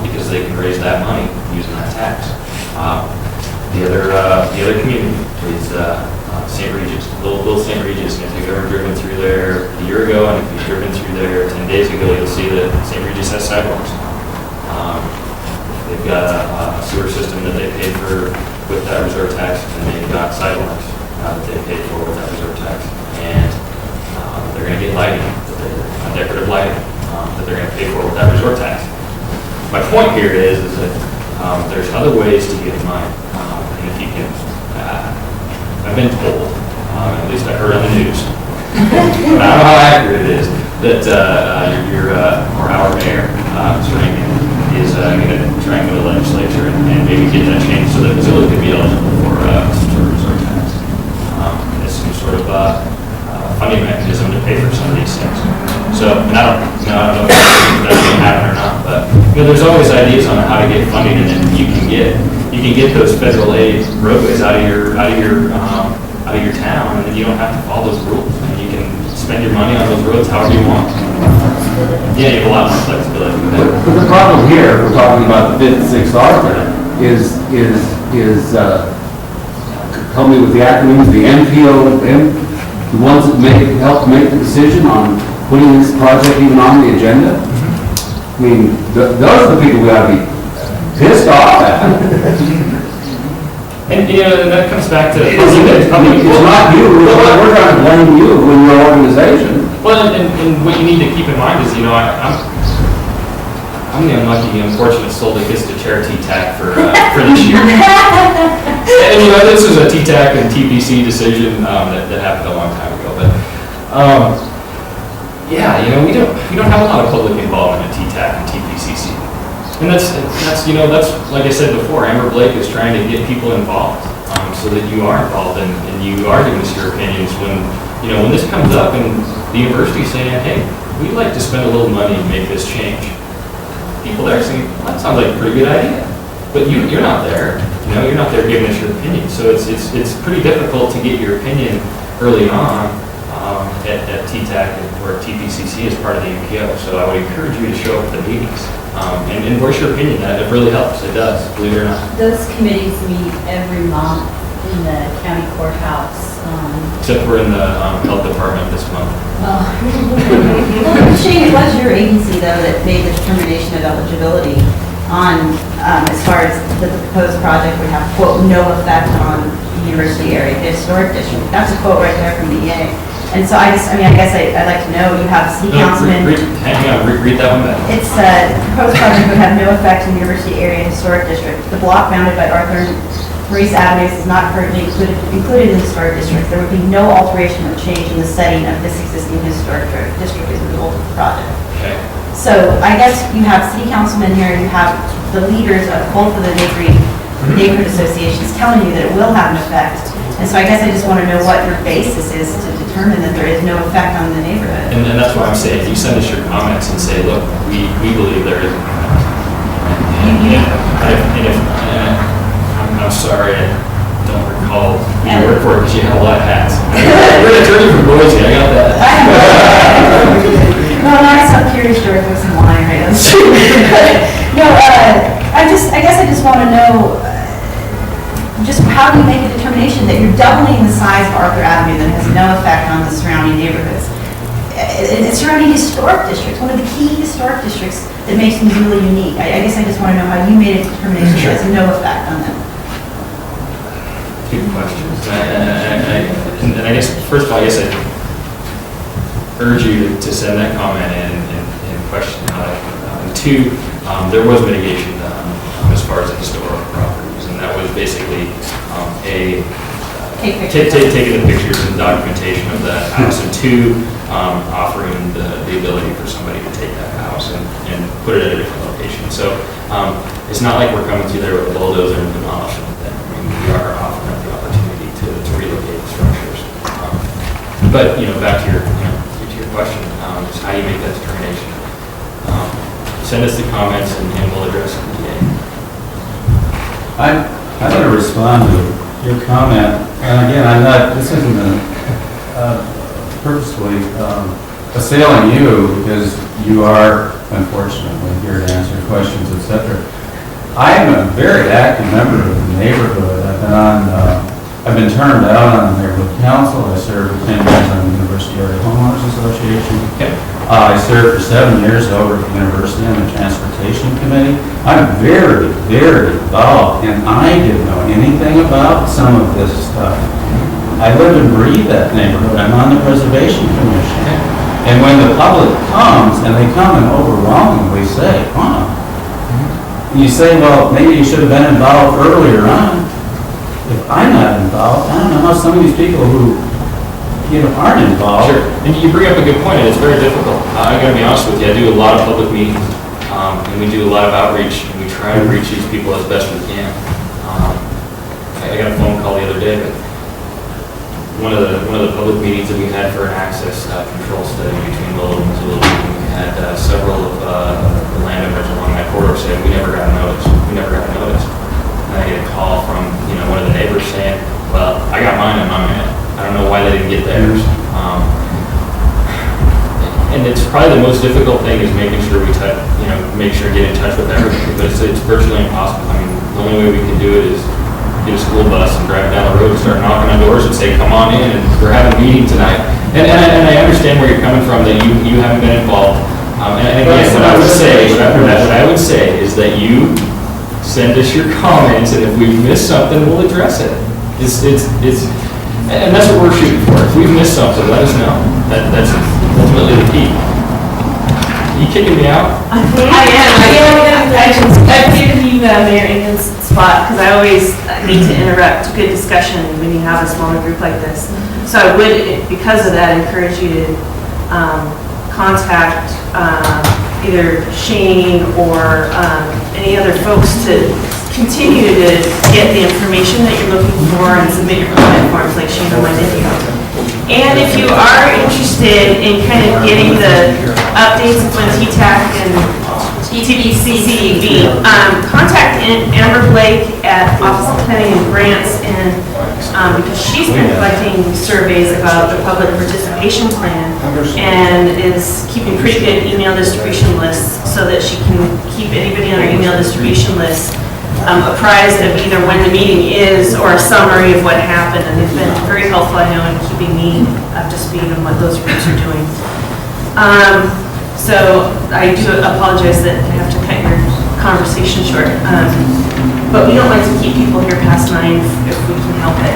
Speaker 10: because they can raise that money using that tax. The other community is St. Regis, little St. Regis. And if you've ever driven through there a year ago, and if you've driven through there 10 days ago, you'll see that St. Regis has sidewalks. They've got a sewer system that they paid for with that resort tax, and they've got sidewalks that they paid for with that resort tax. And they're going to get lighting, decorative lighting, that they're going to pay for with that resort tax. My point here is that there's other ways to get money. And if you can, I've been told, at least I heard on the news, but I don't know how accurate it is, that our mayor, Mr. Rankin, is going to try and go to the legislature and maybe get that changed so that Missoula could be eligible for some sort of resort tax. It's some sort of funding mechanism to pay for some of these things. So, and I don't know if that's going to happen or not, but there's always ideas on how to get funding, and then you can get those federal aid roadways out of your town, and then you don't have to follow those rules, and you can spend your money on those roads however you want. Yeah, you have a lot more flexibility.
Speaker 14: But the problem here, if we're talking about the 5th, 6th argument, is help me with the acronyms, the MPO, the ones that help make the decision on putting this project even on the agenda. I mean, those are the people we ought to be pissed off at.
Speaker 10: And that comes back to
Speaker 14: It's not you. We're trying to blame you in your organization.
Speaker 10: Well, and what you need to keep in mind is, I'm the unlucky, unfortunate soul that gets the chair T-TAC for this year. And this is a T-TAC and TPC decision that happened a long time ago. But yeah, we don't have a lot of public involvement in T-TAC and TPCC. And that's like I said before, Amber Blake is trying to get people involved so that you are involved and you are giving us your opinions when this comes up and the university's saying, hey, we'd like to spend a little money and make this change. People there saying, well, that sounds like a pretty good idea. But you're not there. You're not there giving us your opinion. So it's pretty difficult to get your opinion early on at TTAC or TPCC as part of the MPO. So I would encourage you to show up at the meetings and voice your opinion. That it really helps. It does, believe it or not.
Speaker 13: Those committees meet every month in the county courthouse.
Speaker 10: Except we're in the health department this month.
Speaker 13: Well, Shane, it was your agency, though, that made the determination of eligibility on, as far as the proposed project would have, quote, no effect on the university area, the historic district. That's a quote right there from the EA. And so I guess I'd like to know, you have city councilman.
Speaker 10: Hang on, read that one back.
Speaker 13: It's, the proposed project would have no effect on the university area historic district. The block bounded by Arthur and Maurice Avenues is not currently included in the historic district. There would be no alteration or change in the setting of this existing historic district as a result of the project.
Speaker 10: Okay.
Speaker 13: So I guess you have city councilmen here, you have the leaders of both of the neighborhood associations telling you that it will have an effect. And so I guess I just want to know what your basis is to determine that there is no effect on the neighborhood.
Speaker 10: And that's why I'm saying, you send us your comments and say, look, we believe there is an effect. I'm sorry, I don't recall who you work for because you have a lot of hats. You're an attorney from Boise, I got that.
Speaker 13: Well, I saw Curious George with some wine right on the street. No, I guess I just want to know, just how do you make a determination that you're doubling the size of Arthur Avenue that has no effect on the surrounding neighborhoods? It's surrounding historic districts, one of the key historic districts that makes Missoula unique. I guess I just want to know how you made a determination that has no effect on them.
Speaker 10: Good questions. And I guess, first of all, I urge you to send that comment in and question how that came about. And two, there was mitigation done as far as the historical properties, and that was basically taking the pictures and documentation of that house, and two, offering the ability for somebody to take that house and put it at a different location. So it's not like we're coming through there with a bulldozer and demolishing it. We are offering up the opportunity to relocate the structures. But back to your question, is how you make that determination. Send us the comments and we'll address it today.
Speaker 12: I'm going to respond to your comment, and again, this isn't purposefully assailing you, because you are unfortunately here to answer questions, etc. I'm a very active member of the neighborhood. I've been turned out on the neighborhood council. I served 10 years on the University Area Homeowners Association.
Speaker 10: Okay.
Speaker 12: I served for 7 years over at the university on the transportation committee. I'm very, very involved, and I didn't know anything about some of this stuff. I live and breathe that neighborhood. I'm on the preservation commission. And when the public comes, and they come and overwhelmingly say, wow, you say, well, maybe you should have been involved earlier on. If I'm not involved, I don't know how some of these people who aren't involved.
Speaker 10: Sure, and you bring up a good point, and it's very difficult. I gotta be honest with you, I do a lot of public meetings, and we do a lot of outreach, and we try to reach these people as best we can. I got a phone call the other day, but one of the public meetings that we had for an access control study between Lowell and Missoula, we had several of the landowners along that corridor say, we never got noticed. And I get a call from one of the neighbors saying, well, I got mine in my mail. I don't know why they didn't get theirs. And it's probably the most difficult thing is making sure we make sure get in touch with everybody. But it's virtually impossible. I mean, the only way we can do it is get a school bus and drive down the road and start knocking on doors and say, come on in, and we're having a meeting tonight. And I understand where you're coming from, that you haven't been involved. And again, what I would say is that you send us your comments, and if we've missed something, we'll address it. And that's what we're shooting for. If we've missed something, let us know. That's ultimately the key. Are you kicking me out?
Speaker 1: I am. I've given you Mayor Engen's spot because I always need to interrupt good discussion when you have a smaller group like this. So I would, because of that, encourage you to contact either Shane or any other folks to continue to get the information that you're looking for and submit your comment forms like Shane reminded you. And if you are interested in kind of getting the updates of when TTAC and TTBCCB, contact Amber Blake at Office of Planning and Grants, and because she's been collecting surveys about the public participation plan and is keeping pretty good email distribution lists so that she can keep anybody on her email distribution list apprised of either when the meeting is or a summary of what happened, and they've been very helpful, I know, in keeping me up to speed on what those groups are doing. So I do apologize that I have to cut your conversation short, but we don't like to keep people here past 9 if we can help it.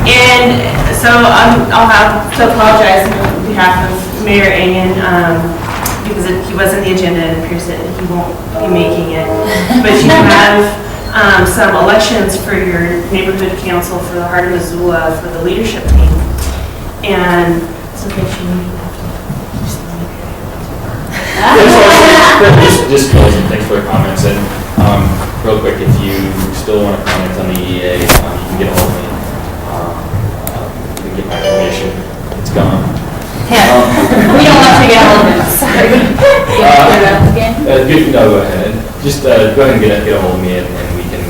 Speaker 1: And so I'll have to apologize on behalf of Mayor Engen, because he was on the agenda and it appears that he won't be making it. But you have some elections for your neighborhood council for the Heart of Missoula for the leadership team. And so make sure you have
Speaker 10: Just closing, thanks for the comments. And real quick, if you still want to comment on the EA, you can get a hold of me. You can get my information. It's gone.
Speaker 5: We don't want to get hold of it, sorry.
Speaker 10: No, go ahead. Just go ahead and get a hold of me, and we can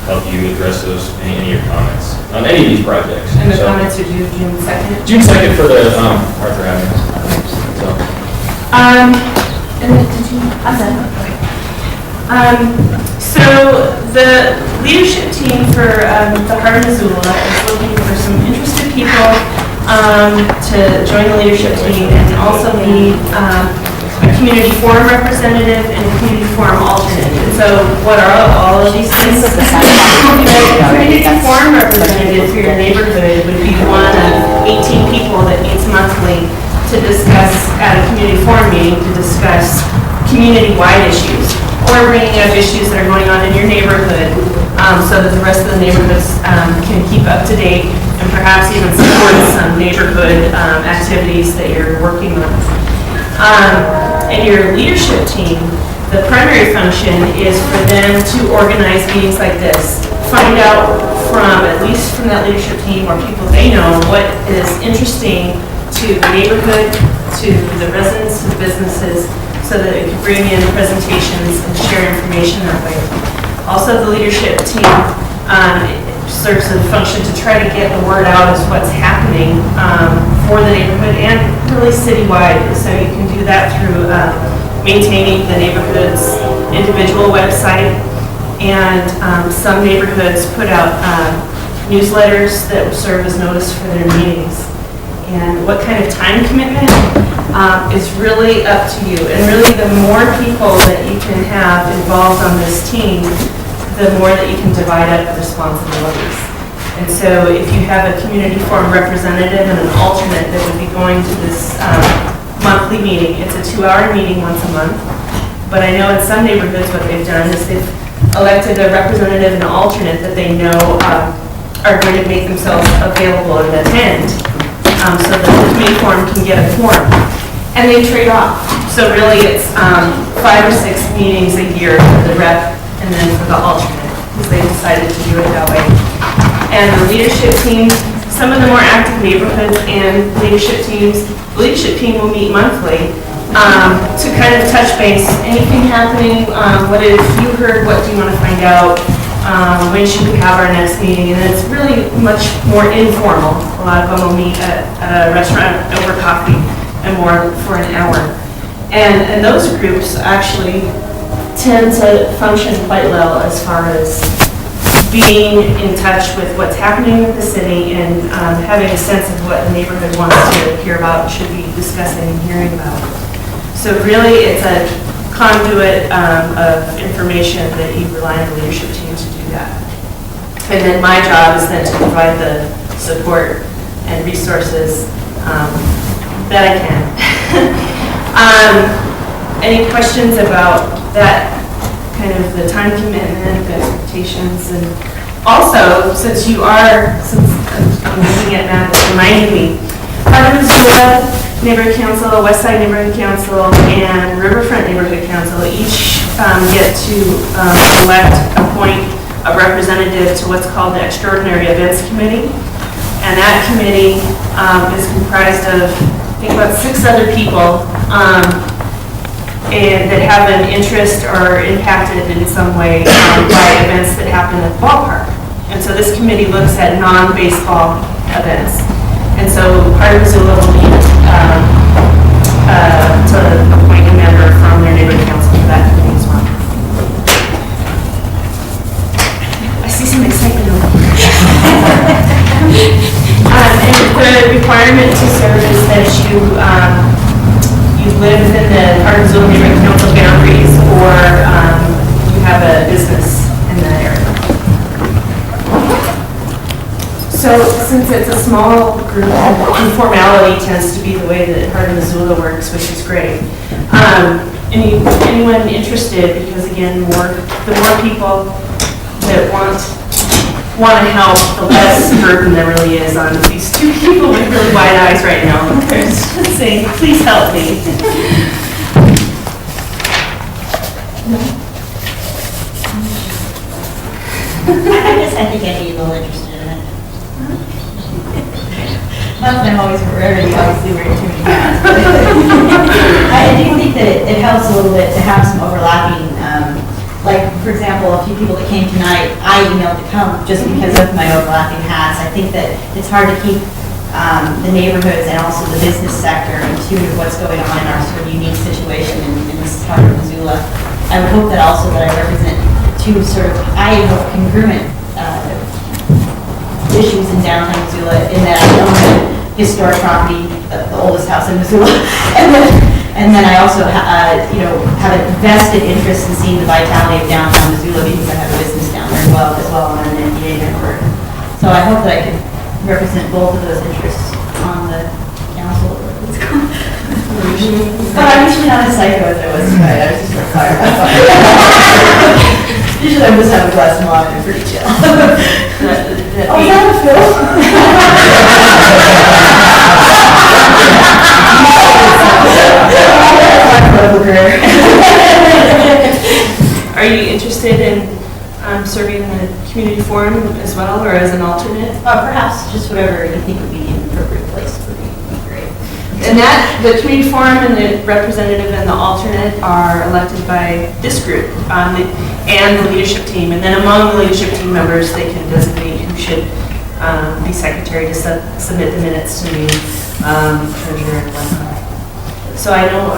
Speaker 10: help you address any of your comments on any of these projects.
Speaker 1: And the comments are due June 2nd?
Speaker 10: June 2nd for the Arthur Avenue.
Speaker 1: And then did you? I'm done. So the leadership team for the Heart of Missoula is looking for some interested people to join the leadership team, and also need a community forum representative and a community forum alternate. And so what are all of these things? The community forum representative for your neighborhood would be one of 18 people that meets monthly to discuss at a community forum meeting to discuss community-wide issues or bringing up issues that are going on in your neighborhood so that the rest of the neighborhoods can keep up to date and perhaps even support some neighborhood activities that you're working on. And your leadership team, the primary function is for them to organize meetings like this, find out at least from that leadership team or people they know, what is interesting to the neighborhood, to the residents, to the businesses, so that it can bring in presentations and share information that way. Also, the leadership team serves a function to try to get the word out as what's happening for the neighborhood and really citywide. So you can do that through maintaining the neighborhood's individual website, and some neighborhoods put out newsletters that serve as notice for their meetings. And what kind of time commitment is really up to you. And really, the more people that you can have involved on this team, the more that you can divide up the responsibilities. And so if you have a community forum representative and an alternate that would be going to this monthly meeting, it's a 2-hour meeting once a month. But I know in some neighborhoods what they've done is they've elected a representative and an alternate that they know are going to make themselves available and attend so that the community forum can get a quorum. And they trade off. So really it's 5 or 6 meetings a year for the rep and then for the alternate, because they decided to do it that way. And the leadership team, some of the more active neighborhoods and leadership teams, the leadership team will meet monthly to kind of touch base. Anything happening? What have you heard? What do you want to find out? When should we have our next meeting? And it's really much more informal. A lot of them will meet at a restaurant over coffee and more for an hour. And those groups actually tend to function quite well as far as being in touch with what's happening with the city and having a sense of what the neighborhood wants to hear about and should be discussing and hearing about. So really, it's a conduit of information that you rely on the leadership team to do that. And then my job is then to provide the support and resources that I can. Any questions about that? Kind of the time commitment, the expectations, and also, since I'm looking at Matt, it's reminding me, part of Missoula Neighborhood Council, Westside Neighborhood Council, and Riverfront Neighborhood Council each get to appoint a representative to what's called the Extraordinary Events Committee. And that committee is comprised of, I think, about 6 other people and that have an interest or impacted in some way by events that happen at the ballpark. And so this committee looks at non-baseball events. And so part of Missoula will need to appoint a member from their neighborhood council for that committee as well. I see some excitement over here. And the requirement to serve is that you live within the part of Missoula Neighborhood Council boundaries or you have a business in that area. So since it's a small group, informality tends to be the way that part of Missoula works, which is great. Anyone interested? Because again, the more people that want to help, the less burden there really is on these 2 people with really wide eyes right now. They're just saying, please help me.
Speaker 13: I think I'd be a little interested in it. Not that I'm always rarely, obviously, wearing too many hats. I do think that it helps a little bit to have some overlapping. Like, for example, a few people that came tonight, I emailed to come just because of my overlapping hats. I think that it's hard to keep the neighborhoods and also the business sector in tune with what's going on in our sort of unique situation in this part of Missoula. I would hope that also that I represent 2 sort of, I hope, congruent issues in downtown Missoula, in that I own a historic property, the oldest house in Missoula, and then I also have a vested interest in seeing the vitality of downtown Missoula because I have a business down there as well on an NDA network. So I hope that I can represent both of those interests on the council. But I'm usually not as psycho as I was tonight. I was just like fire. Usually I'm just having a glass of wine and pretty chill. Oh, is that a film?
Speaker 1: Are you interested in serving in the community forum as well, or as an alternate?
Speaker 13: Perhaps just whatever you think would be an appropriate place for me would be great.
Speaker 1: And the community forum and the representative and the alternate are elected by this group and the leadership team. And then among the leadership team members, they can designate who should be secretary to submit the minutes to me, treasurer and whatnot. So I know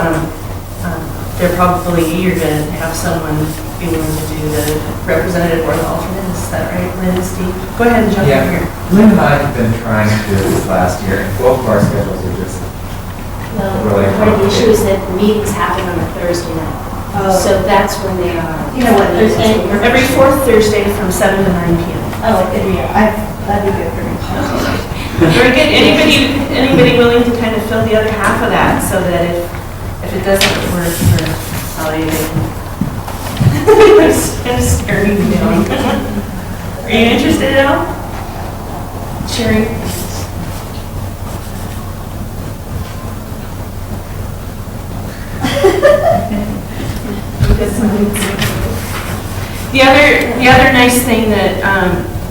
Speaker 1: they're probably eager to have someone be willing to do the representative or the alternate, is that right, Lynn and Steve? Go ahead and jump in here.
Speaker 17: Lynn and I have been trying to do this last year, and both of our schedules are just
Speaker 5: Well,
Speaker 17: really
Speaker 5: part of the issue is
Speaker 17: complicated.
Speaker 5: that meetings happen on a Thursday night.
Speaker 13: Oh.
Speaker 5: So that's when they are.
Speaker 13: You know what, there's any,
Speaker 1: Every fourth Thursday from 7 to 9 p.m.
Speaker 13: oh, that'd be good for me.
Speaker 1: Very good. Anybody willing to kind of fill the other half of that, so that if it doesn't work for Sally, they can. It's kind of scaring me down. Are you interested at all? Sherry? The other nice thing that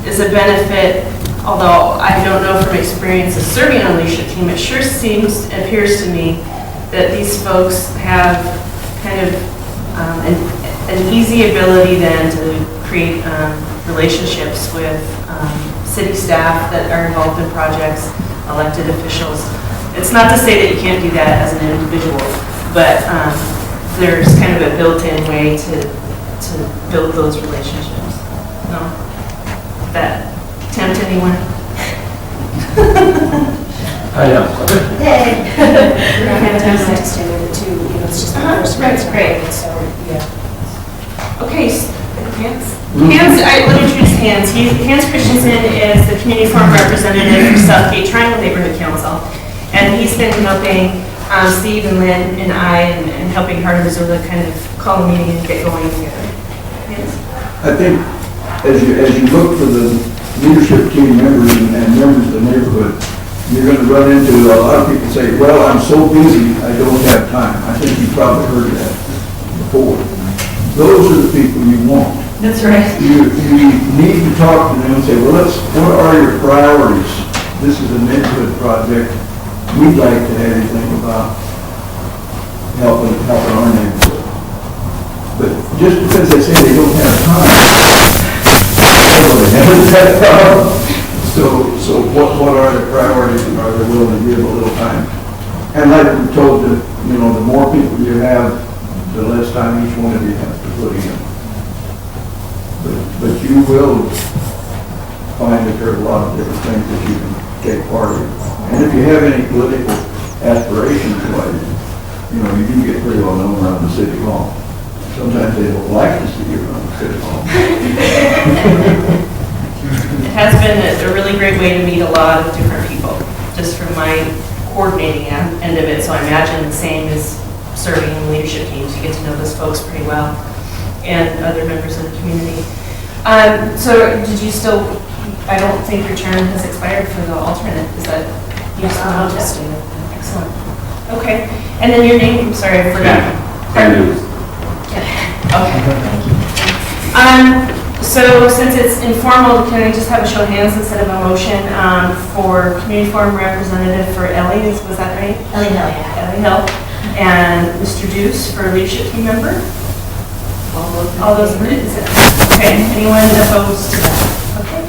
Speaker 1: is a benefit, although I don't know from experience of serving on a leadership team, it sure appears to me that these folks have kind of an easy ability then to create relationships with city staff that are involved in projects, elected officials. It's not to say that you can't do that as an individual, but there's kind of a built-in way to build those relationships. No? That tempt anyone?
Speaker 13: Hey.
Speaker 1: Fantastic.
Speaker 13: It's just
Speaker 1: Right, great.
Speaker 13: So, yeah.
Speaker 1: Okay, Hans, let me introduce Hans. Hans Christensen is the community forum representative for Southgate Triangle Neighborhood Council. And he's been helping Steve and Lynn and I and helping Heart of Missoula kind of call a meeting and get going together. Hans?
Speaker 18: I think as you look for the leadership team members and members of the neighborhood, you're going to run into a lot of people say, well, I'm so busy, I don't have time. I think you've probably heard that before. Those are the people you want.
Speaker 1: That's right.
Speaker 18: You need to talk to them and say, well, what are your priorities? This is a neighborhood project. We'd like to have anything about helping our neighborhood. But just because they say they don't have time, they never have time. So what are the priorities, and are they willing to give a little time? And like we told you, the more people you have, the less time each one of you has to put in. But you will find that there are a lot of different things that you can take part in. And if you have any political aspirations, you do get pretty well known around the city hall. Sometimes they don't like to see you around the city hall.
Speaker 1: It has been a really great way to meet a lot of different people, just from my coordinating end of it. So I imagine the same as serving in leadership teams. You get to know those folks pretty well and other members of the community. So did you still, I don't think your term has expired for the alternate. Is that, you still want to stay? Excellent. Okay. And then your name, I'm sorry, I forgot. Okay. So since it's informal, can I just have a show of hands instead of a motion for community forum representative for Ellie? Was that right?
Speaker 13: Ellie Hill, yeah.
Speaker 1: Ellie Hill. And Mr. Deuce for leadership team member? All those in favor? Okay. Anyone opposed to that? Okay.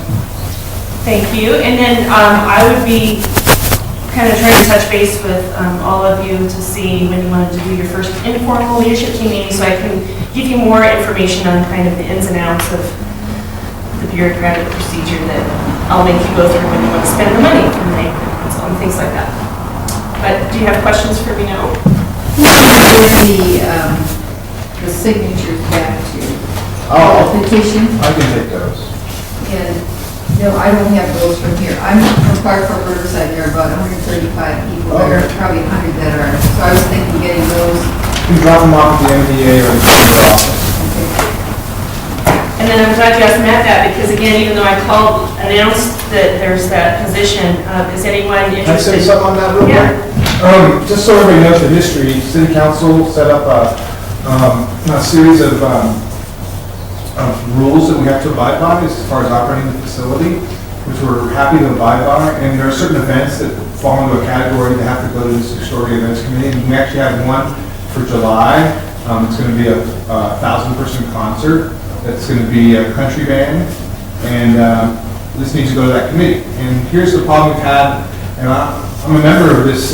Speaker 1: Thank you. And then I would be kind of trying to touch base with all of you to see when you wanted to do your first informal leadership team meeting, so I can give you more information on kind of the ins and outs of the bureaucratic procedure that I'll make you go through when you want to spend the money from the neighborhood and things like that. But do you have questions for me now?
Speaker 6: The signatures back to
Speaker 4: Oh,
Speaker 6: the petition.
Speaker 4: I can take those.
Speaker 6: And, no, I don't have those from here. I'm from Park Park Riverside, there are about 135 people. There are probably 100 that are, so I was thinking getting those.
Speaker 4: You can drop them off at the MDA or the office.
Speaker 1: And then I'm glad you asked Matt that, because again, even though I announced that there's that position, is anyone
Speaker 4: Can I
Speaker 1: interested?
Speaker 4: say something on that real quick? Just so everybody knows the history, City Council set up a series of rules that we have to abide by as far as operating the facility, which we're happy to abide by. And there are certain events that fall into a category that have to go to this extraordinary events committee. And we actually have one for July. It's going to be a 1,000-person concert. That's going to be a country band. And this needs to go to that committee. And here's the problem we've had. And I'm a member of this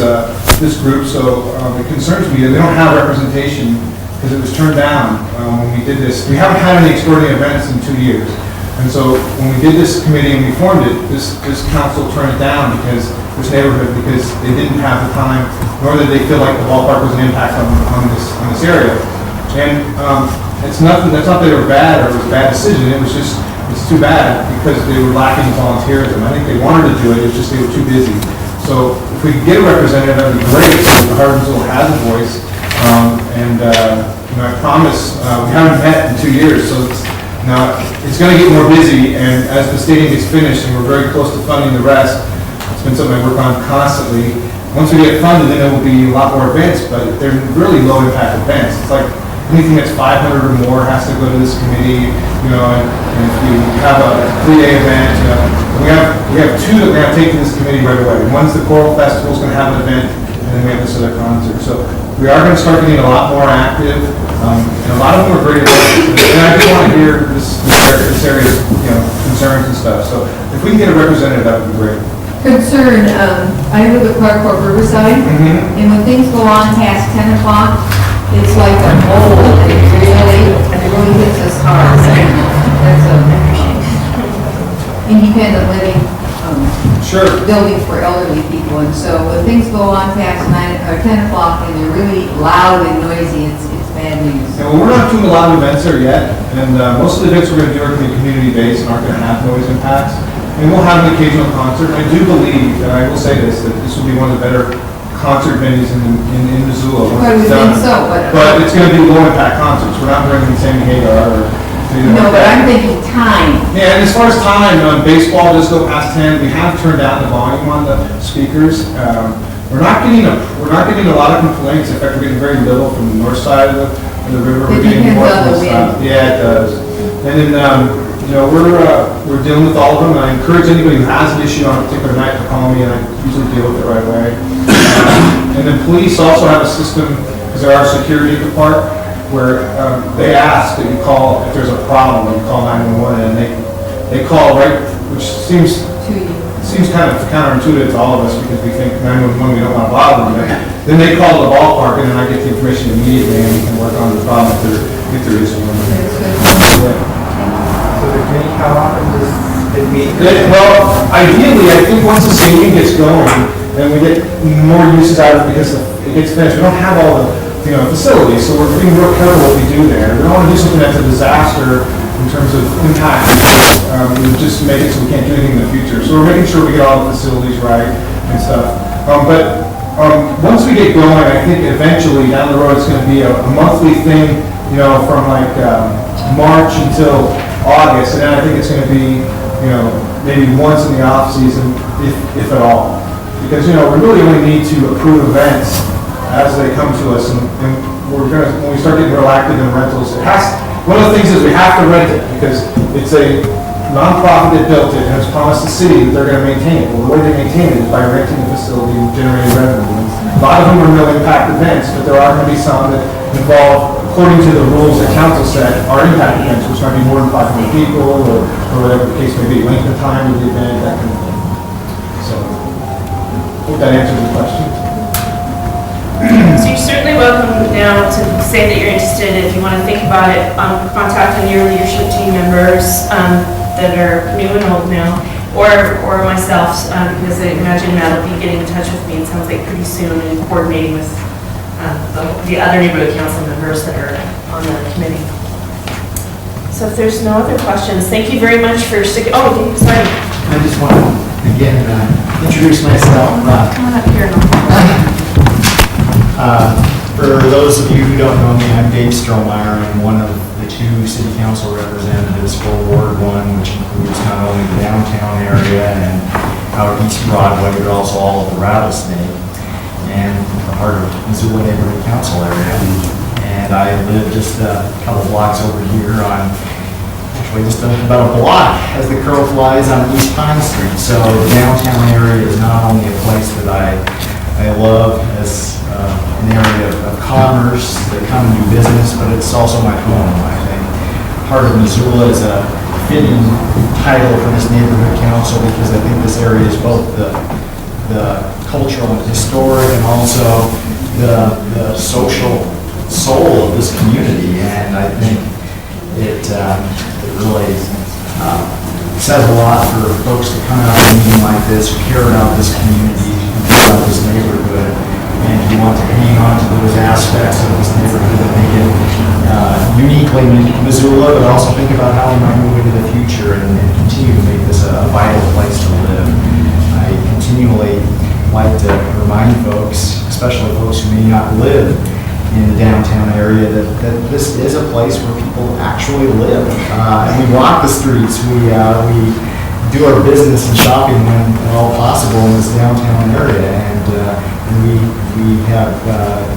Speaker 4: group, so it concerns me that we don't have representation because it was turned down when we did this. We haven't had any extraordinary events in 2 years. And so when we did this committee and we formed it, this council turned it down because this neighborhood, because they didn't have the time, nor did they feel like the ballpark was an impact on this area. And it's nothing, that's not that they were bad or it was a bad decision, it was just, it's too bad because they were lacking volunteerism. I think they wanted to do it, it's just they were too busy. So if we could get a representative, that would be great, because the Harvard Missoula has a voice. I promise, we haven't met in 2 years, so it's going to get more busy, and as the stadium gets finished, and we're very close to funding the rest, it's been something I work on constantly. Once we get funded, then it will be a lot more events, but they're really low impact events. It's like anything that's 500 or more has to go to this committee, and if you have a 3-day event, we have 2 that we're going to take to this committee right away. One's the Choral Festival is going to have an event, and then we have this other concert. So we are going to start getting a lot more active, and a lot of them are great events. And I do want to hear this area's concerns and stuff. So if we can get a representative, that would be great.
Speaker 6: Concern, I live at Park Court Riverside, and when things go on past 10 o'clock, it's like a bowl, and it really hits us hard. That's a independent living building for elderly people, and so when things go on past 9 or 10 o'clock and they're really loud and noisy, it's bad news.
Speaker 4: Yeah, well, we're not doing a lot of events there yet, and most of the events we're going to do are going to be community-based and aren't going to have noise impacts. And we'll have an occasional concert. I do believe, and I will say this, that this will be one of the better concert venues in Missoula.
Speaker 6: Well, we think so,
Speaker 4: but it's going to be low-impact concerts. We're not bringing Sammy Hagar or
Speaker 6: no, but I'm thinking time.
Speaker 4: Yeah, and as far as time, baseball does go past 10. We have turned down the volume on the speakers. We're not getting a lot of complaints. In fact, we're getting very little from the north side of the river. We're getting more from the south. Yeah, it does. And then we're dealing with all of them. And I encourage anybody who has an issue on a particular night to call me, and I usually deal with it right away. And then police also have a system, because there are security at the park, where they ask that you call if there's a problem. You call 911, and they call right, which seems kind of counterintuitive to all of us because we think 911 we don't want to bother them. Then they call the ballpark, and then I get the information immediately, and we can work on the problem if there is one.
Speaker 17: So the committee, how often does it meet?
Speaker 4: Well, ideally, I think once the stadium gets going, and we get more uses out of it because it gets finished, we don't have all the facilities, so we're being real careful what we do there. We don't want to do something that's a disaster in terms of impact. We just make it so we can't do anything in the future. So we're making sure we get all the facilities right and stuff. But once we get going, I think eventually down the road it's going to be a monthly thing, from like March until August, and then I think it's going to be, maybe once in the off season, if at all. Because, we really only need to approve events as they come to us, and when we start getting real active in rentals, one of the things is we have to rent it, because it's a nonprofit that built it, and has promised the city that they're going to maintain it. Well, the way they maintain it is by renting the facility and generating revenue. A lot of them are no impact events, but there are going to be some that involve, according to the rules that council set, are impact events, which might be more than 500 people, or whatever the case may be, length of time of the event, that kind of thing. So, I hope that answers the question.
Speaker 1: So you're certainly welcome now to say that you're interested. If you want to think about it, contact any of your leadership team members that are new and old now, or myself, because I imagine Matt will be getting in touch with me, it sounds like pretty soon, and coordinating with the other neighborhood council members that are on the committee. So if there's no other questions, thank you very much for sticking. Oh, Dave, sorry.
Speaker 19: I just want to again introduce myself.
Speaker 1: Come on up here.
Speaker 19: For those of you who don't know me, I'm Dave Strohmeyer. I'm one of the 2 city council representatives for Ward 1, which includes not only the downtown area and out East Broadway, but also all of the Rattlesnake and the heart of Missoula Neighborhood Council area. And I live just a couple blocks over here on, actually just about a block as the crow flies on East Pine Street. So the downtown area is not only a place that I love as an area of commerce that come and do business, but it's also my home. I think Heart of Missoula is a fitting title for this neighborhood council because I think this area is both the cultural and historic and also the social soul of this community, and I think it really says a lot for folks to come out to a meeting like this, who care about this community, who care about this neighborhood, and who want to hang on to those aspects of this neighborhood that make it uniquely Missoula, but also think about how we might move into the future and continue to make this a vital place to live. I continually like to remind folks, especially folks who may not live in the downtown area, that this is a place where people actually live. And we walk the streets, we do our business and shopping when at all possible in this downtown area, and we have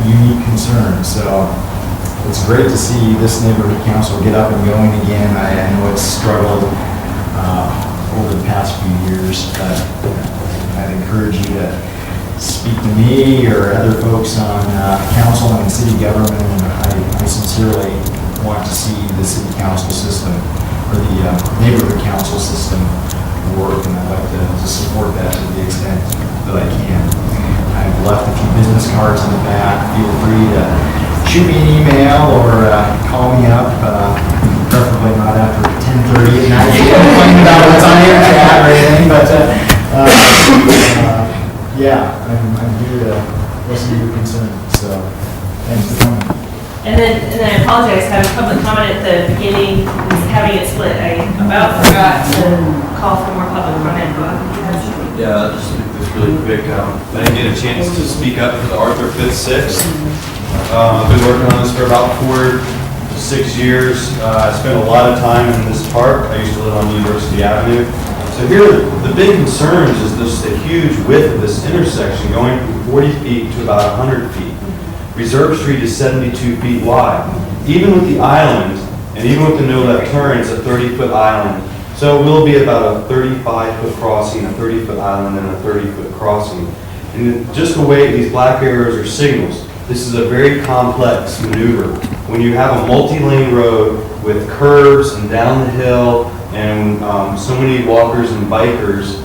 Speaker 19: unique concerns. So it's great to see this neighborhood council get up and going again. I know it's struggled over the past few years, but I'd encourage you to speak to me or other folks on council and city government. I sincerely want to see the city council system or the neighborhood council system work, and I'd like to support that to the extent that I can. I've left a few business cards in the back. Feel free to shoot me an email or call me up, preferably not after 10:30 at night. Complaining about what's on your chat or anything, but yeah, I'm here to listen to your concerns, so thanks for coming.
Speaker 1: And then I apologize, having public comment at the beginning, having it split. I about forgot to call for more public comment.
Speaker 2: Yeah, I'll just make this really quick. I didn't get a chance to speak up for the Arthur 5th 6th. I've been working on this for about 4 to 6 years. I spent a lot of time in this park. I used to live on University Avenue. So here, the big concerns is just the huge width of this intersection, going from 40 feet to about 100 feet. Reserve Street is 72 feet wide. Even with the island, and even with the no left turn, it's a 30-foot island. So it will be about a 35-foot crossing, a 30-foot island, and a 30-foot crossing. And just the way these black arrows are signals, this is a very complex maneuver. When you have a multi-lane road with curves and down the hill, and so many walkers and bikers,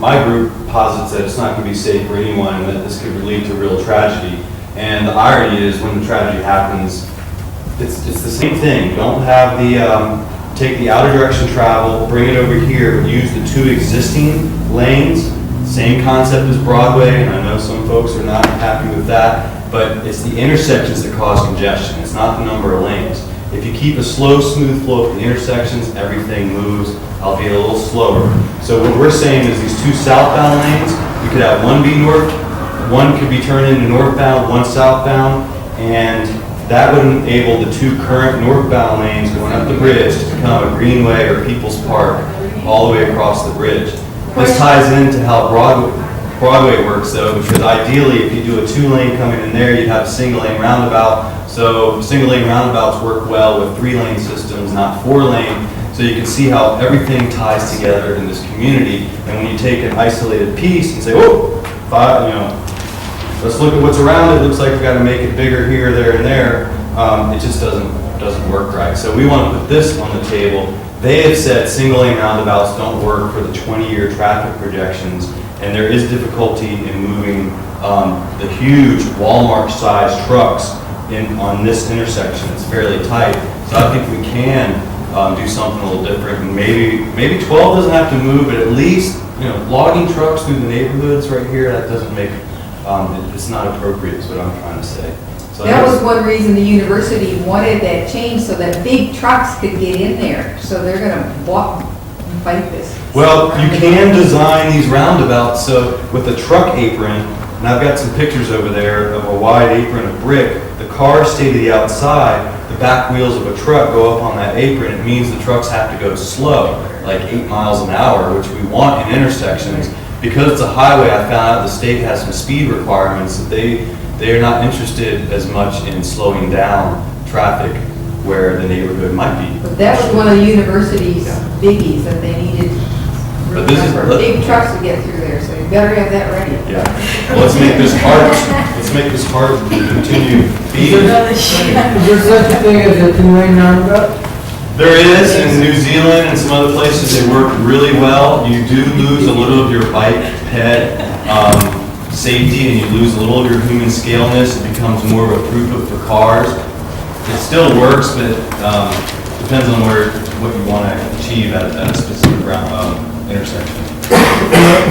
Speaker 2: my group posits that it's not going to be safe for anyone and that this could lead to real tragedy. And the irony is when the tragedy happens, it's the same thing. Don't have the, take the outer direction travel, bring it over here, use the 2 existing lanes, same concept as Broadway, and I know some folks are not happy with that, but it's the intersections that cause congestion. It's not the number of lanes. If you keep a slow, smooth flow at the intersections, everything moves, albeit a little slower. So what we're saying is these 2 southbound lanes, we could have one be north, one could be turned into northbound, one southbound, and that would enable the 2 current northbound lanes going up the bridge to become a greenway or People's Park all the way across the bridge. This ties into how Broadway works though, because ideally if you do a 2-lane coming in there, you'd have a single-lane roundabout. So single-lane roundabouts work well with 3-lane systems, not 4-lane. So you can see how everything ties together in this community. And when you take an isolated piece and say, oh, let's look at what's around it. Looks like we've got to make it bigger here, there, and there. It just doesn't work right. So we want to put this on the table. They have said single-lane roundabouts don't work for the 20-year traffic projections, and there is difficulty in moving the huge Walmart-sized trucks on this intersection. It's fairly tight, so I think we can do something a little different. And maybe 12 doesn't have to move, but at least logging trucks through the neighborhoods right here, that doesn't make it's not appropriate. Is what I'm trying to say. So
Speaker 6: that was one reason the university wanted that change, so that big trucks could get in there. So they're going to walk and fight this.
Speaker 2: Well, you can design these roundabouts so with a truck apron, and I've got some pictures over there of a wide apron of brick. The cars stay to the outside. The back wheels of a truck go up on that apron. It means the trucks have to go slow, like 8 miles an hour, which we want in intersections. Because it's a highway, I found out the state has some speed requirements that they are not interested as much in slowing down traffic where the neighborhood might be.
Speaker 6: But that was one of the university's biggies, that they needed big trucks to get through there, so you better have that ready.
Speaker 2: Yeah. Well, let's make this hard. Let's make this hard to continue being.
Speaker 7: Is there such a thing as a 2-lane roundabout?
Speaker 2: There is in New Zealand and some other places. They work really well. You do lose a little of your bike ped safety and you lose a little of your human scaleness. It becomes more of a throughput for cars. It still works, but depends on what you want to achieve at a specific intersection.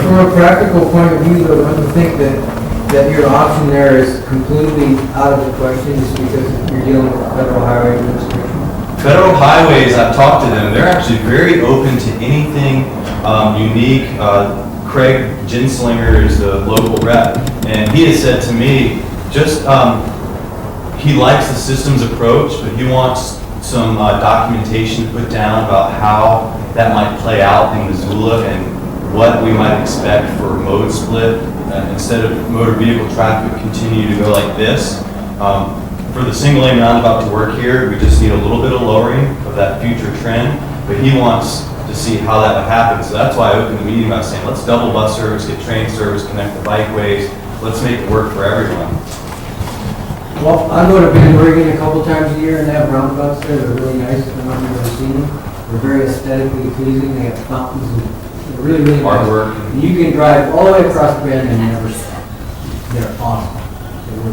Speaker 7: From a practical point of view, though, don't you think that your option there is completely out of the question just because you're dealing with federal highway administration?
Speaker 2: Federal highways, I've talked to them, they're actually very open to anything unique. Craig Ginslinger is the local rep, and he has said to me, he likes the systems approach, but he wants some documentation to put down about how that might play out in Missoula and what we might expect for mode split. Instead of motor vehicle traffic continue to go like this. For the single lane roundabout to work here, we just need a little bit of lowering of that future trend, but he wants to see how that would happen. So that's why I opened the meeting by saying, let's double bus service, get train service, connect the bikeways, let's make it work for everyone.
Speaker 7: Well, I go to Bend, Oregon a couple times a year, and they have roundabouts there. They're really nice. I don't know if you've ever seen them. They're very aesthetically pleasing. They have fountains and they're really, really nice.
Speaker 2: Artwork.
Speaker 7: And you can drive all the way across Bend and never stop. They're awesome.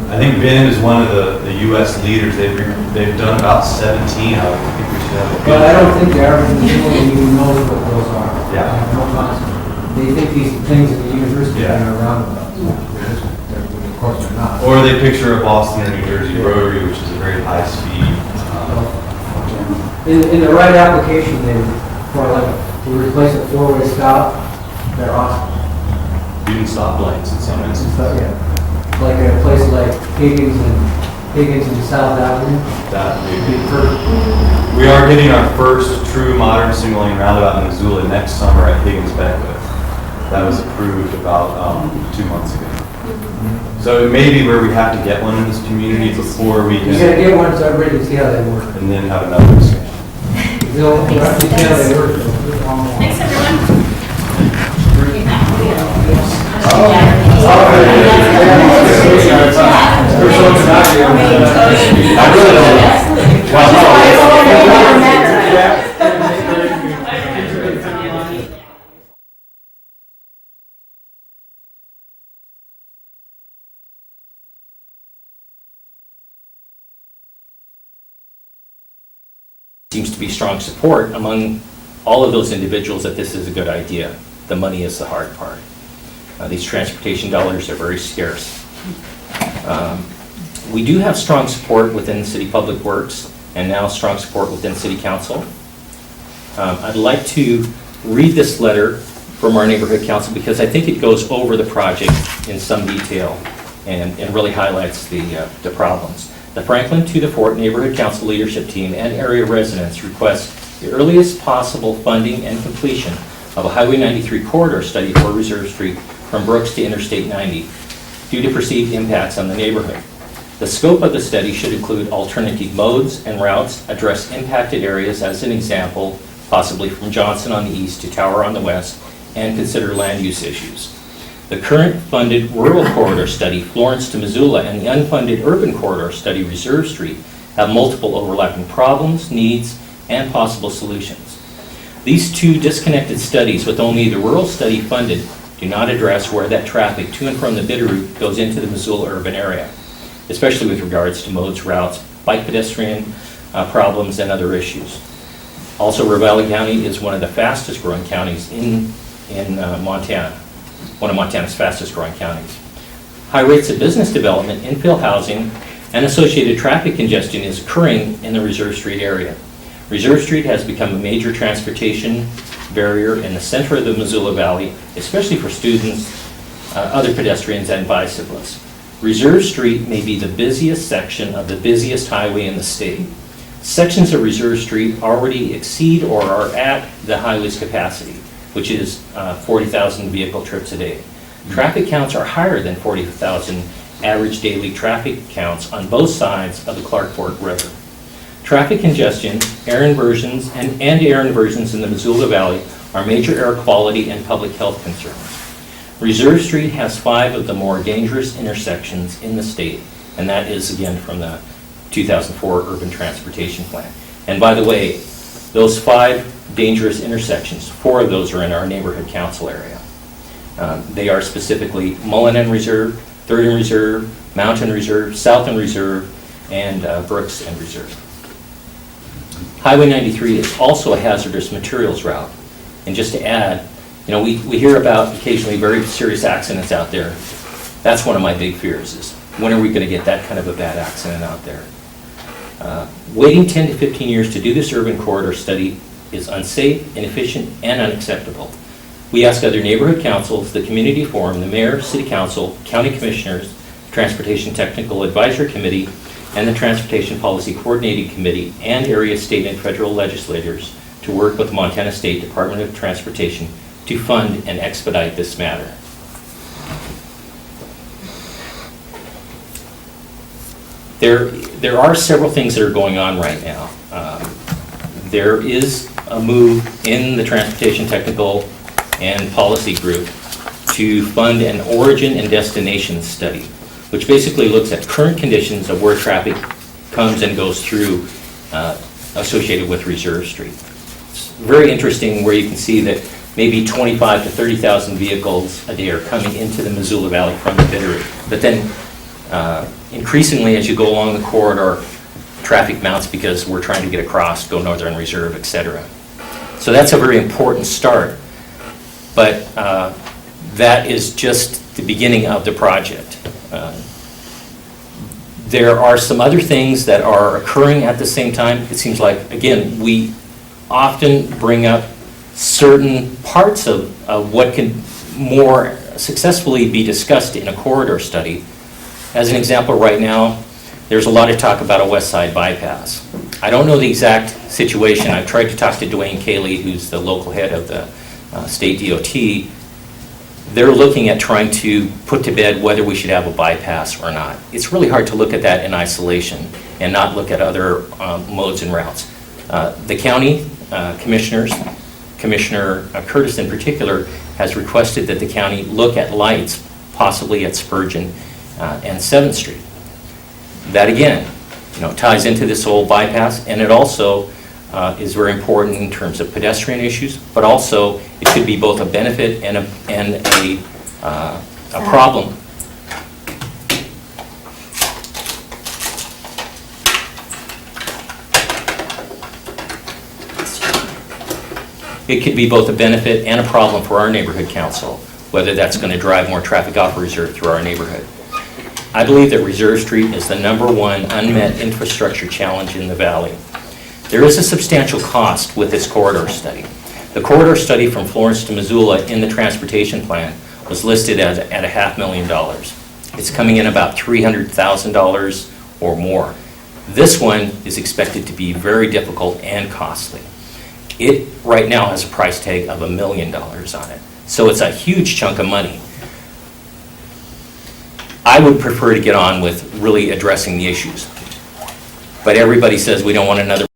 Speaker 2: I think Bend is one of the U.S. leaders. They've done about 17. I think we should have a good.
Speaker 7: But I don't think the average Missoula even knows what those are.
Speaker 2: Yeah.
Speaker 7: I have no concept. They think these things at the university
Speaker 2: Yeah.
Speaker 7: are roundabouts. Of course they're not.
Speaker 2: Or they picture a Boston or New Jersey rotary, which is a very high speed.
Speaker 7: In the right application, to replace a four-way stop, they're awesome.
Speaker 2: You can stop lights in some instances.
Speaker 7: Yeah. Like a place like Higgins and South Avenue.
Speaker 2: That would be perfect. We are getting our first true modern single lane roundabout in Missoula next summer at Higgins Beckwith. That was approved about 2 months ago. So it may be where we have to get one in this community before we can.
Speaker 7: You gotta get one so everybody can see how they work.
Speaker 2: And then have another discussion.
Speaker 7: They'll see how they work.
Speaker 5: Thanks, everyone.
Speaker 2: I really don't
Speaker 20: Seems to be strong support among all of those individuals that this is a good idea. The money is the hard part. These transportation dollars are very scarce. We do have strong support within City Public Works and now strong support within City Council. I'd like to read this letter from our neighborhood council because I think it goes over the project in some detail and really highlights the problems. The Franklin to the Fort Neighborhood Council Leadership Team and area residents request the earliest possible funding and completion of a Highway 93 corridor study for Reserve Street from Brooks to Interstate 90 due to perceived impacts on the neighborhood. The scope of the study should include alternative modes and routes, address impacted areas, as an example, possibly from Johnson on the east to Tower on the west, and consider land use issues. The current funded rural corridor study, Florence to Missoula, and the unfunded urban corridor study, Reserve Street, have multiple overlapping problems, needs, and possible solutions. These two disconnected studies with only the rural study funded do not address where that traffic to and from the Bitterroot goes into the Missoula urban area, especially with regards to modes, routes, bike pedestrian problems, and other issues. Also, Ravalli County is one of the fastest growing counties in Montana, one of Montana's fastest growing counties. High rates of business development, infill housing, and associated traffic congestion is occurring in the Reserve Street area. Reserve Street has become a major transportation barrier in the center of the Missoula Valley, especially for students, other pedestrians, and bicyclists. Reserve Street may be the busiest section of the busiest highway in the state. Sections of Reserve Street already exceed or are at the highway's capacity, which is 40,000 vehicle trips a day. Traffic counts are higher than 40,000 average daily traffic counts on both sides of the Clark Fork River. Traffic congestion, air inversions, and air inversions in the Missoula Valley are major air quality and public health concerns. Reserve Street has 5 of the more dangerous intersections in the state, and that is again from the 2004 Urban Transportation Plan. And by the way, those 5 dangerous intersections, 4 of those are in our neighborhood council area. They are specifically Mullinan Reserve, Third Reserve, Mountain Reserve, Southern Reserve, and Brooks and Reserve. Highway 93 is also a hazardous materials route. And just to add, we hear about occasionally very serious accidents out there. That's one of my big fears is, when are we going to get that kind of a bad accident out there? Waiting 10 to 15 years to do this urban corridor study is unsafe, inefficient, and unacceptable. We ask other neighborhood councils, the community forum, the mayor, city council, county commissioners, Transportation Technical Advisory Committee, and the Transportation Policy Coordinating Committee, and area, state, and federal legislators to work with the Montana State Department of Transportation to fund and expedite this matter. There are several things that are going on right now. There is a move in the Transportation Technical and Policy Group to fund an origin and destination study, which basically looks at current conditions of where traffic comes and goes through associated with Reserve Street. It's very interesting where you can see that maybe 25 to 30,000 vehicles a day are coming into the Missoula Valley from the Bitterroot. But then increasingly, as you go along the corridor, traffic mounts because we're trying to get across, go Northern Reserve, etc. So that's a very important start. But that is just the beginning of the project. There are some other things that are occurring at the same time. It seems like, again, we often bring up certain parts of what can more successfully be discussed in a corridor study. As an example, right now, there's a lot of talk about a west side bypass. I don't know the exact situation. I've tried to talk to Dwayne Cayley, who's the local head of the state DOT. They're looking at trying to put to bed whether we should have a bypass or not. It's really hard to look at that in isolation and not look at other modes and routes. The county commissioners, Commissioner Curtis in particular, has requested that the county look at lights, possibly at Spurgeon and 7th Street. That again, ties into this whole bypass, and it also is very important in terms of pedestrian issues, but also it could be both a benefit and a problem. It could be both a benefit and a problem for our neighborhood council, whether that's going to drive more traffic off Reserve through our neighborhood. I believe that Reserve Street is the #1 unmet infrastructure challenge in the valley. There is a substantial cost with this corridor study. The corridor study from Florence to Missoula in the transportation plan was listed at $500,000. It's coming in about $300,000 or more. This one is expected to be very difficult and costly. It right now has a price tag of $1 million on it. So it's a huge chunk of money. I would prefer to get on with really addressing the issues. But everybody says we don't want another